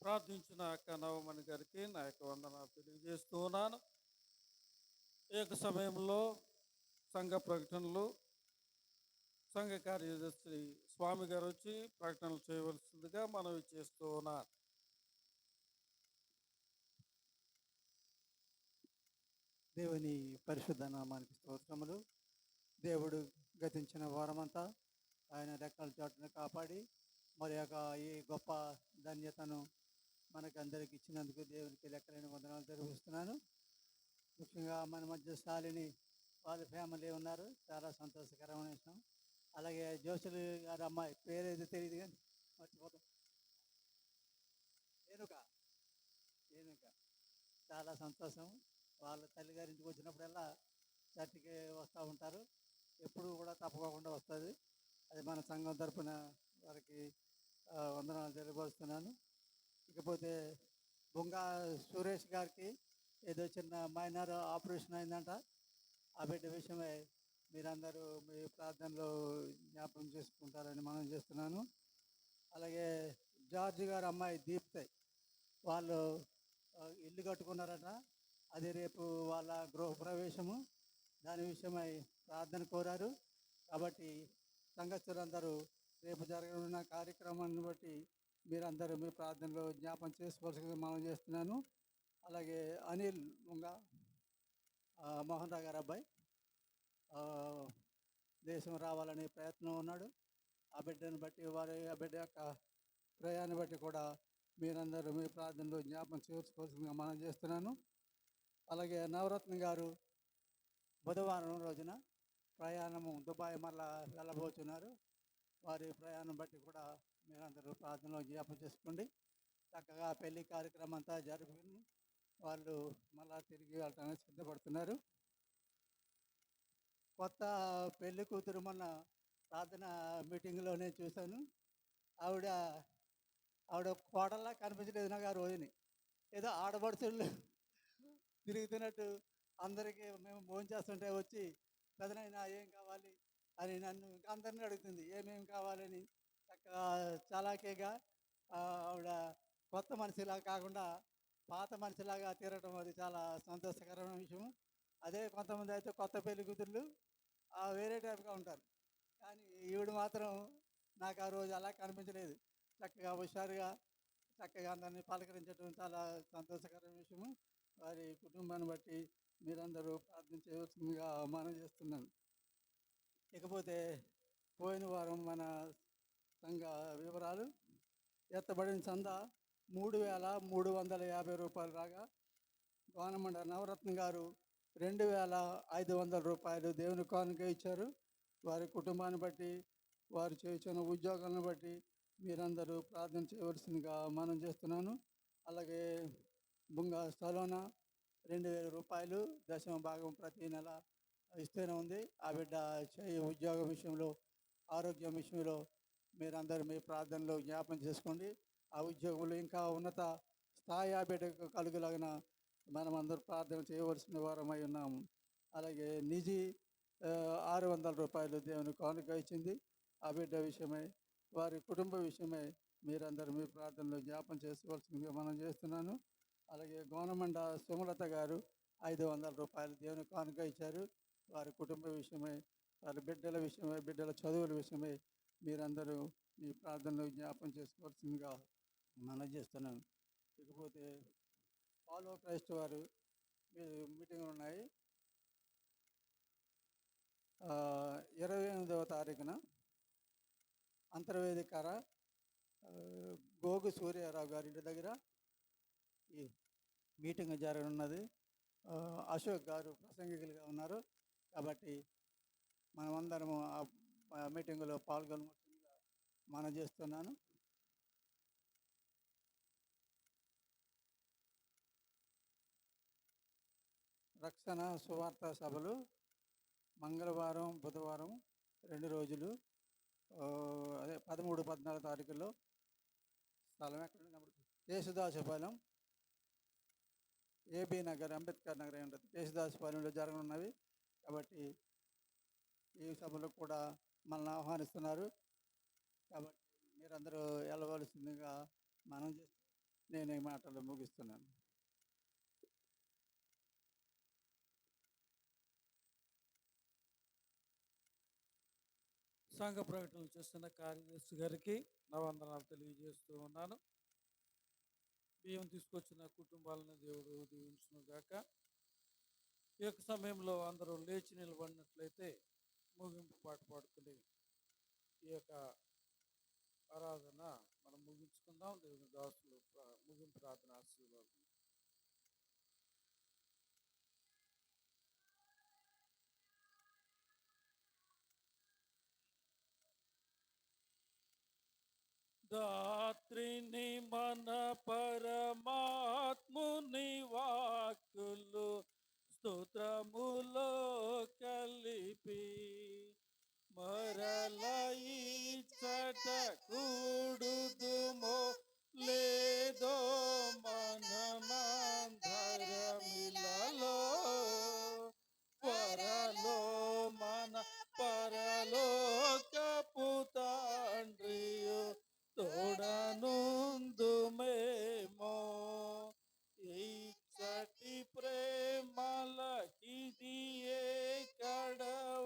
ప్రార్థించిన అక్క నవమణి గారికి నా యొక్క వందనాలు తెలియజేస్తూ ఉన్నాను. ఈ యొక్క సమయంలో సంఘ ప్రకటనలు సంఘ కార్యదర్శి స్వామి గారు వచ్చి ప్రకటనలు చేయవలసిందిగా మనవి చేస్తూ ఉన్నారు. దేవుని పరిశుద్ధ నామానికి స్తోత్రములు. దేవుడు గతించిన వారమంతా ఆయన రెక్కల చాటును కాపాడి మరి యొక్క ఈ గొప్ప ధన్యతను మనకందరికి ఇచ్చినందుకు దేవునికి లెక్కలేని వందనాలు తెలియజేస్తున్నాను. ముఖ్యంగా మన మధ్య శాలిని వాళ్ళ ఫ్యామిలీ ఉన్నారు, చాలా సంతోషకరమైన విషయం. అలాగే జోసులు గారి అమ్మాయి పేరేది తెలియదు కానీ మర్చిపోతాం, ఏనుక ఏనుక చాలా సంతోషం. వాళ్ళ తల్లిగారి ఇంటికి వచ్చినప్పుడల్లా చర్చికి వస్తూ ఉంటారు, ఎప్పుడు కూడా తప్పకుండా వస్తుంది. అది మన సంఘం తరపున వారికి వందనాలు తెలియపరుస్తున్నాను. ఇకపోతే బొంగా సురేష్ గారికి ఏదో చిన్న మైనర్ ఆపరేషన్ అయిందంట. ఆ బిడ్డ విషయమై మీరందరూ మీ ప్రార్థనలో జ్ఞాపకం చేసుకుంటారని మనం చేస్తున్నాను. అలాగే జార్జి గారు అమ్మాయి దీప్తి, వాళ్ళు ఇల్లు కట్టుకున్నారట. అది రేపు వాళ్ళ గృహప్రవేశము, దాని విషయమై ప్రార్థన కోరారు. కాబట్టి సంఘస్థులందరూ రేపు జరగనున్న కార్యక్రమాన్ని బట్టి మీరందరూ మీ ప్రార్థనలో జ్ఞాపకం చేసుకోవాల్సిందిగా మనం చేస్తున్నాను. అలాగే అనిల్ ముంగా మోహన్ రావు గారు అబ్బాయి దేశం రావాలనే ప్రయత్నం ఉన్నాడు. ఆ బిడ్డను బట్టి ఆ బిడ్డ యొక్క ప్రయాణాన్ని బట్టి కూడా మీరందరూ మీ ప్రార్థనలో జ్ఞాపకం చేసుకోవాల్సిందిగా మనం చేస్తున్నాను. అలాగే నవరత్న గారు బుధవారం రోజున ప్రయాణము దుబాయ్ మళ్ళా వెళ్ళబోతున్నారు. వారి ప్రయాణం బట్టి కూడా మీరందరూ ప్రార్థనలో జ్ఞాపకం చేసుకోండి. చక్కగా పెళ్లి కార్యక్రమం అంతా జరుపుకుని వాళ్ళు మళ్ళా తిరిగి వెళ్ళడానికి సిద్ధపడుతున్నారు. కొత్త పెళ్లి కూతురు మొన్న ప్రార్థన మీటింగ్లోనే చూశాను. ఆవిడ కోడల్లా కనిపించలేదు నాకు ఆ రోజుని. ఏదో ఆడపడుచులు తిరుగుతున్నట్టు అందరికీ మేము భోంచేస్తుంటే వచ్చి పెదనైనా ఏం కావాలి అని నన్ను అందరినీ అడుగుతుంది, ఏమేమి కావాలని. చక్కగా చాలాకేగా ఆవిడ కొత్త మనిషిలా కాకుండా పాత మనిషిలాగా తీరటం అది చాలా సంతోషకరమైన విషయం. అదే కొంతమంది అయితే కొత్త పెళ్లి కూతుర్లు వేరే టైప్గా ఉంటారు, కానీ ఈవిడ మాత్రం నాకు ఆ రోజు అలా కనిపించలేదు. చక్కగా హుషారుగా చక్కగా అందరినీ పలకరించడం చాలా సంతోషకరమైన విషయము. వారి కుటుంబాన్ని బట్టి మీరందరూ ప్రార్థన చేయవలసిందిగా మనం చేస్తున్నాను. ఇకపోతే పోయిన వారం మన సంఘ వివరాలు, ఎత్తబడిన చందా 3,350 రూపాయలు రాగా గోనమండ నవరత్న గారు 2,500 రూపాయలు దేవుని కానుక ఇచ్చారు. వారి కుటుంబాన్ని బట్టి వారు చేస్తున్న ఉద్యోగాలను బట్టి మీరందరూ ప్రార్థన చేయవలసిందిగా మనం చేస్తున్నాను. అలాగే బుంగ స్థలోన 2,000 రూపాయలు దశమ భాగం ప్రతి నెల ఇస్తూనే ఉంది. ఆ బిడ్డ ఉద్యోగం విషయంలో, ఆరోగ్యం విషయంలో మీరందరూ మీ ప్రార్థనలో జ్ఞాపం చేసుకోండి. ఆ ఉద్యోగంలో ఇంకా ఉన్నత స్థాయి ఆ బిడ్డకు కలుగులాగిన మనం అందరూ ప్రార్థన చేయవలసిన వారమై ఉన్నాము. అలాగే నిజి 600 రూపాయలు దేవుని కానుక ఇచ్చింది. ఆ బిడ్డ విషయమై, వారి కుటుంబ విషయమై మీరందరూ మీ ప్రార్థనలో జ్ఞాపం చేసుకోవాల్సిందిగా మనం చేస్తున్నాను. అలాగే గోనమండ సుమలత గారు 500 రూపాయలు దేవుని కానుక ఇచ్చారు. వారి కుటుంబ విషయమై, వారి బిడ్డల విషయమై, బిడ్డల చదువుల విషయమై మీరందరూ మీ ప్రార్థనలో జ్ఞాపం చేసుకోవాల్సిందిగా మనం చేస్తున్నాను. ఇకపోతే ఫాలో క్రైస్ట్ వారు మీటింగ్లు ఉన్నాయి. 28వ తారీఖున అంతర్వేదికర గోగు సూర్యారావు గారి ఇంటి దగ్గర ఈ మీటింగ్ జరగనున్నది. అశోక్ గారు ప్రసంగికులుగా ఉన్నారు. కాబట్టి మనమందరము ఆ మీటింగులో పాల్గొనవలసిందిగా మనం చేస్తున్నాను. రక్షణ సువార్త సభలు మంగళవారం, బుధవారం 2 రోజులు, అదే 13, 14 తారీఖుల్లో. స్థలం ఎక్కడ? యేసుదాసుపాలెం, ఏబీ నగర్, అంబేద్కర్ నగర్ అయి ఉంటుంది. యేసుదాసుపాలెంలో జరగనున్నవి. కాబట్టి ఈ సభలకు కూడా మనల్ని ఆహ్వానిస్తున్నారు. కాబట్టి మీరందరూ వెళ్ళవలసిందిగా మనం చేస్తూ నేను ఈ మాటలు ముగిస్తున్నాను. సంఘ ప్రకటనలు చేస్తున్న కార్యదర్శి గారికి నా వందనాలు తెలియజేస్తూ ఉన్నాను. బియ్యం తీసుకొచ్చిన కుటుంబాలను దేవుడు దీవించును గాక. ఈ యొక్క సమయంలో అందరూ లేచి నిలబడినట్లయితే ముగింపు పాట పాడుకుని ఈ యొక్క ఆరాధన మనం ముగించుకుందాం. దేవుని దాసులు ముగింపు ప్రార్థన ఆశీర్వాదం. దాత్రిని మన పరమాత్ముని వాక్కులు స్తోత్రములో కలిపి మరల ఇచ్చట కూడుదుమో లేదో మనమందరమిలలో త్వరలో మన పరలోకపు తండ్రియు తోడనుందుమేమో. ఇచ్చటి ప్రేమలకిదియే కడవ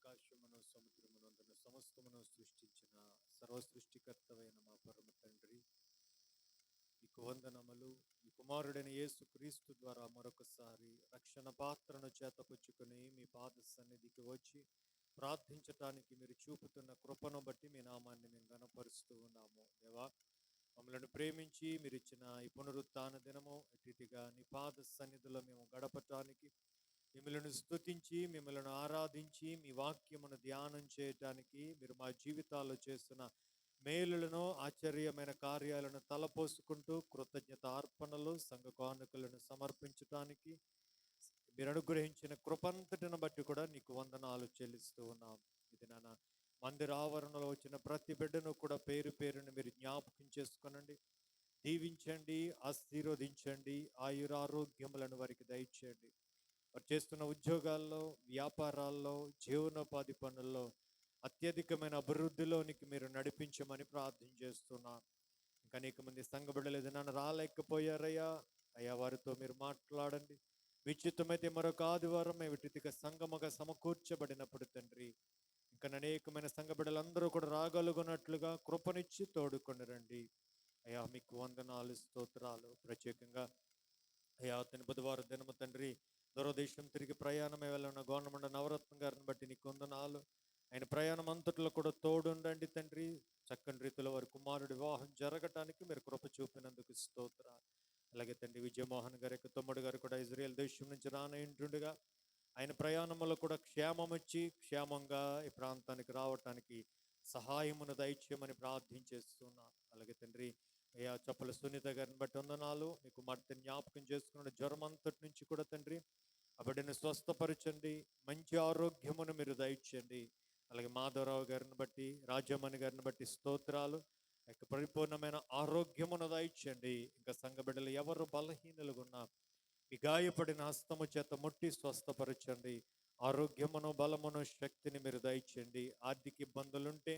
ఆకాశమును సముద్రమునందున సమస్తమును సృష్టించిన సర్వ సృష్టికర్తవైన మా పరమ తండ్రి, మీకు వందనములు. మీ కుమారుడైన యేసు క్రీస్తు ద్వారా మరొకసారి రక్షణ పాత్రను చేతపుచ్చుకొని మీ పాద సన్నిధికి వచ్చి ప్రార్థించటానికి మీరు చూపుతున్న కృపను బట్టి మీ నామాన్ని మేము గణపరుస్తూ ఉన్నాము. దేవా, మమ్మల్ని ప్రేమించి మీరు ఇచ్చిన ఈ పునరుత్థాన దినము రీతిగా నీ పాద సన్నిధిలో మేము గడపటానికి, మిమ్మల్ని స్తుతించి మిమ్మల్ని ఆరాధించి మీ వాక్యమును ధ్యానం చేయటానికి మీరు మా జీవితాల్లో చేస్తున్న మేలులను, ఆశ్చర్యమైన కార్యాలను తలపోసుకుంటూ కృతజ్ఞత అర్పణలు, సంఘ కానుకలను సమర్పించటానికి మీరు అనుగ్రహించిన కృపంతటిని బట్టి కూడా నీకు వందనాలు చెల్లిస్తూ ఉన్నాం. ఇది నాన్న మందిర ఆవరణలో వచ్చిన ప్రతి బిడ్డను కూడా పేరు పేరును మీరు జ్ఞాపకం చేసుకొనండి, దీవించండి, ఆశీర్వదించండి, ఆయురారోగ్యములను వారికి దయచేయండి. వారు చేస్తున్న ఉద్యోగాల్లో, వ్యాపారాల్లో, జీవనోపాధి పనుల్లో అత్యధికమైన అభివృద్ధిలోనికి మీరు నడిపించమని ప్రార్థన చేస్తున్నాను. ఇంకా అనేక మంది సంఘ బిడ్డలు ఏదైనా రాలేకపోయారయ్యా, అయ్యా వారితో మీరు మాట్లాడండి. విచిత్తమైతే మరొక ఆదివారం మేము రీతిగా సంఘముగా సమకూర్చబడినప్పుడు తండ్రి, ఇంకా అనేకమైన సంఘ బిడ్డలందరూ కూడా రాగలుగునట్లుగా కృపనిచ్చి తోడుకొని రండి. అయ్యా మీకు వందనాలు, స్తోత్రాలు. ప్రత్యేకంగా అయ్యా అతని బుధవారం దినము తండ్రి దూరదేశం తిరిగి ప్రయాణమే వెళ్ళిన గవర్నమెంట్ నవరత్న గారిని బట్టి నీకు వందనాలు. ఆయన ప్రయాణం అంతట్లో కూడా తోడుండండి తండ్రి. చక్కని రీతిలో వారి కుమారుడి వివాహం జరగటానికి మీరు కృప చూపినందుకు స్తోత్రాలు. అలాగే తండ్రి విజయమోహన్ గారి యొక్క తమ్ముడు గారు కూడా ఇజ్రాయెల్ దేశం నుంచి రానయింటుండగా ఆయన ప్రయాణంలో కూడా క్షేమం వచ్చి క్షేమంగా ఈ ప్రాంతానికి రావటానికి సహాయమును దయచేయమని ప్రార్థించేస్తున్నాను. అలాగే తండ్రి అయ్యా చప్పల సునీత గారిని బట్టి వందనాలు. మీకు మట్టి జ్ఞాపకం చేసుకున్న జ్వరం అంతటి నుంచి కూడా తండ్రి ఆ బిడ్డను స్వస్థపరచండి, మంచి ఆరోగ్యమును మీరు దయచేయండి. అలాగే మాధవరావు గారిని బట్టి, రాజమణి గారిని బట్టి స్తోత్రాలు. పరిపూర్ణమైన ఆరోగ్యమును దయచేయండి. ఇంకా సంఘ బిడ్డలు ఎవరు బలహీనులుగా ఉన్నా మీ గాయపడిన హస్తము చేత ముట్టి స్వస్థపరచండి. ఆరోగ్యమును, బలమును, శక్తిని మీరు దయచేయండి. ఆర్థిక ఇబ్బందులుంటే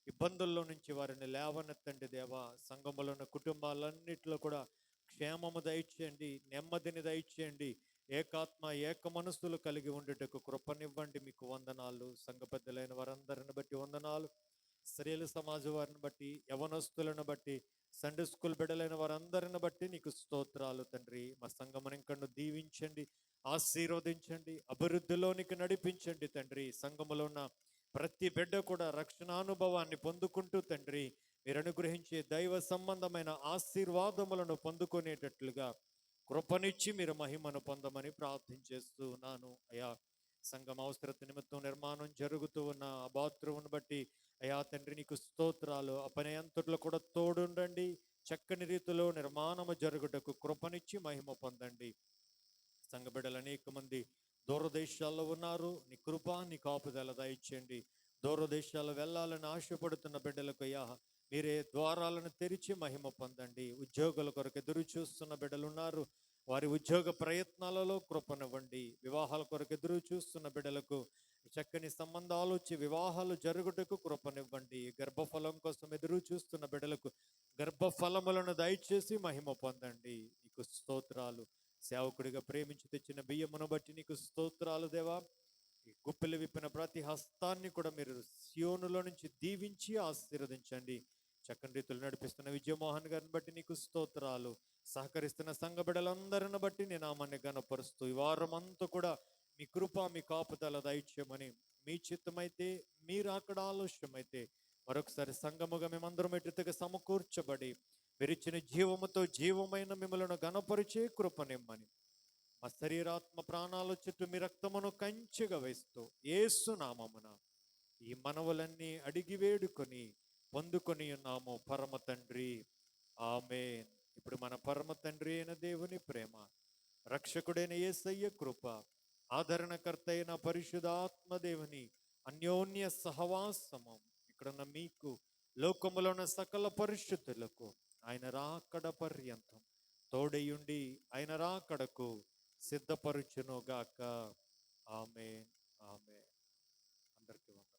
ఇబ్బందుల్లో నుంచి వారిని లేవనెత్తండి దేవా. సంఘములను కుటుంబాలన్నిటిలో కూడా క్షేమము దయచేయండి, నెమ్మదిని దయచేయండి. ఏకాత్మ ఏక మనస్సులు కలిగి ఉండుటకు కృపనివ్వండి. మీకు వందనాలు. సంఘ పెద్దలైన వారందరిని బట్టి వందనాలు. స్త్రీల సమాజం వారిని బట్టి, యవనస్తులను బట్టి, సండే స్కూల్ బిడ్డలైన వారందరిని బట్టి నీకు స్తోత్రాలు తండ్రి. మా సంఘమును ఇంకను దీవించండి, ఆశీర్వదించండి, అభివృద్ధిలోనికి నడిపించండి తండ్రి. సంఘములో ఉన్న ప్రతి బిడ్డ కూడా రక్షణానుభవాన్ని పొందుకుంటూ తండ్రి మీరు అనుగ్రహించే దైవ సంబంధమైన ఆశీర్వాదములను పొందుకునేటట్లుగా కృపనిచ్చి మీరు మహిమను పొందమని ప్రార్థించేస్తూ ఉన్నాను. అయా సంఘం అవసరత నిమిత్తం నిర్మాణం జరుగుతూ ఉన్న ఆ బాత్రూమ్ను బట్టి అయా తండ్రి నీకు స్తోత్రాలు. ఆ పని అంతట్లో కూడా తోడుండండి. చక్కని రీతిలో నిర్మాణము జరుగుటకు కృపనిచ్చి మహిమ పొందండి. సంఘ బిడ్డలు అనేక మంది దూరదేశాల్లో ఉన్నారు. నీ కృప, నీ కాపుదల దయచేయండి. దూరదేశాలు వెళ్ళాలని ఆశపడుతున్న బిడ్డలకు అయ్యా మీరే ద్వారాలను తెరిచి మహిమ పొందండి. ఉద్యోగుల కొరకు ఎదురు చూస్తున్న బిడ్డలు ఉన్నారు. వారి ఉద్యోగ ప్రయత్నాలలో కృపనివ్వండి. వివాహాల కొరకు ఎదురు చూస్తున్న బిడ్డలకు చక్కని సంబంధాలు వచ్చి వివాహాలు జరుగుటకు కృపనివ్వండి. గర్భఫలం కోసం ఎదురు చూస్తున్న బిడ్డలకు గర్భఫలములను దయచేసి మహిమ పొందండి. నీకు స్తోత్రాలు. సేవకుడిగా ప్రేమించి తెచ్చిన బియ్యమును బట్టి నీకు స్తోత్రాలు దేవా. ఈ గుప్పెలు విప్పిన ప్రతి హస్తాన్ని కూడా మీరు సియోనులో నుంచి దీవించి ఆశీర్వదించండి. చక్కని రీతులు నడిపిస్తున్న విజయమోహన్ గారిని బట్టి నీకు స్తోత్రాలు. సహకరిస్తున్న సంఘ బిడ్డలందరిని బట్టి నేను నామాన్ని గణపరుస్తూ ఈ వారం అంతా కూడా మీ కృప, మీ కాపుదల దయచేయమని, మీ చిత్తమైతే మీరు అక్కడ ఆలస్యమైతే మరొకసారి సంఘముగా మేమందరం ఎటుగా సమకూర్చబడి మీరిచ్చిన జీవముతో జీవమైన మిమ్మల్ని గణపరిచే కృపనిమ్మని, మా శరీరాత్మ ప్రాణాల చుట్టూ మీ రక్తమును కంచెగా వేస్తూ యేసు నామమున ఈ మనవులన్నీ అడిగి వేడుకొని పొందుకొని ఉన్నాము పరమ తండ్రి. ఆమేన్. ఇప్పుడు మన పరమ తండ్రి అయిన దేవుని ప్రేమ, రక్షకుడైన యేసయ్య కృప, ఆదరణకర్త అయిన పరిశుద్ధాత్మ దేవుని అన్యోన్య సహవాసము ఇక్కడున్న మీకు, లోకములో ఉన్న సకల పరిశుద్ధులకు ఆయన రాకడ పర్యంతం తోడయుండి ఆయన రాకడకు సిద్ధపరుచునుగాక. ఆమేన్. ఆమేన్. అందరికీ వందనాలు.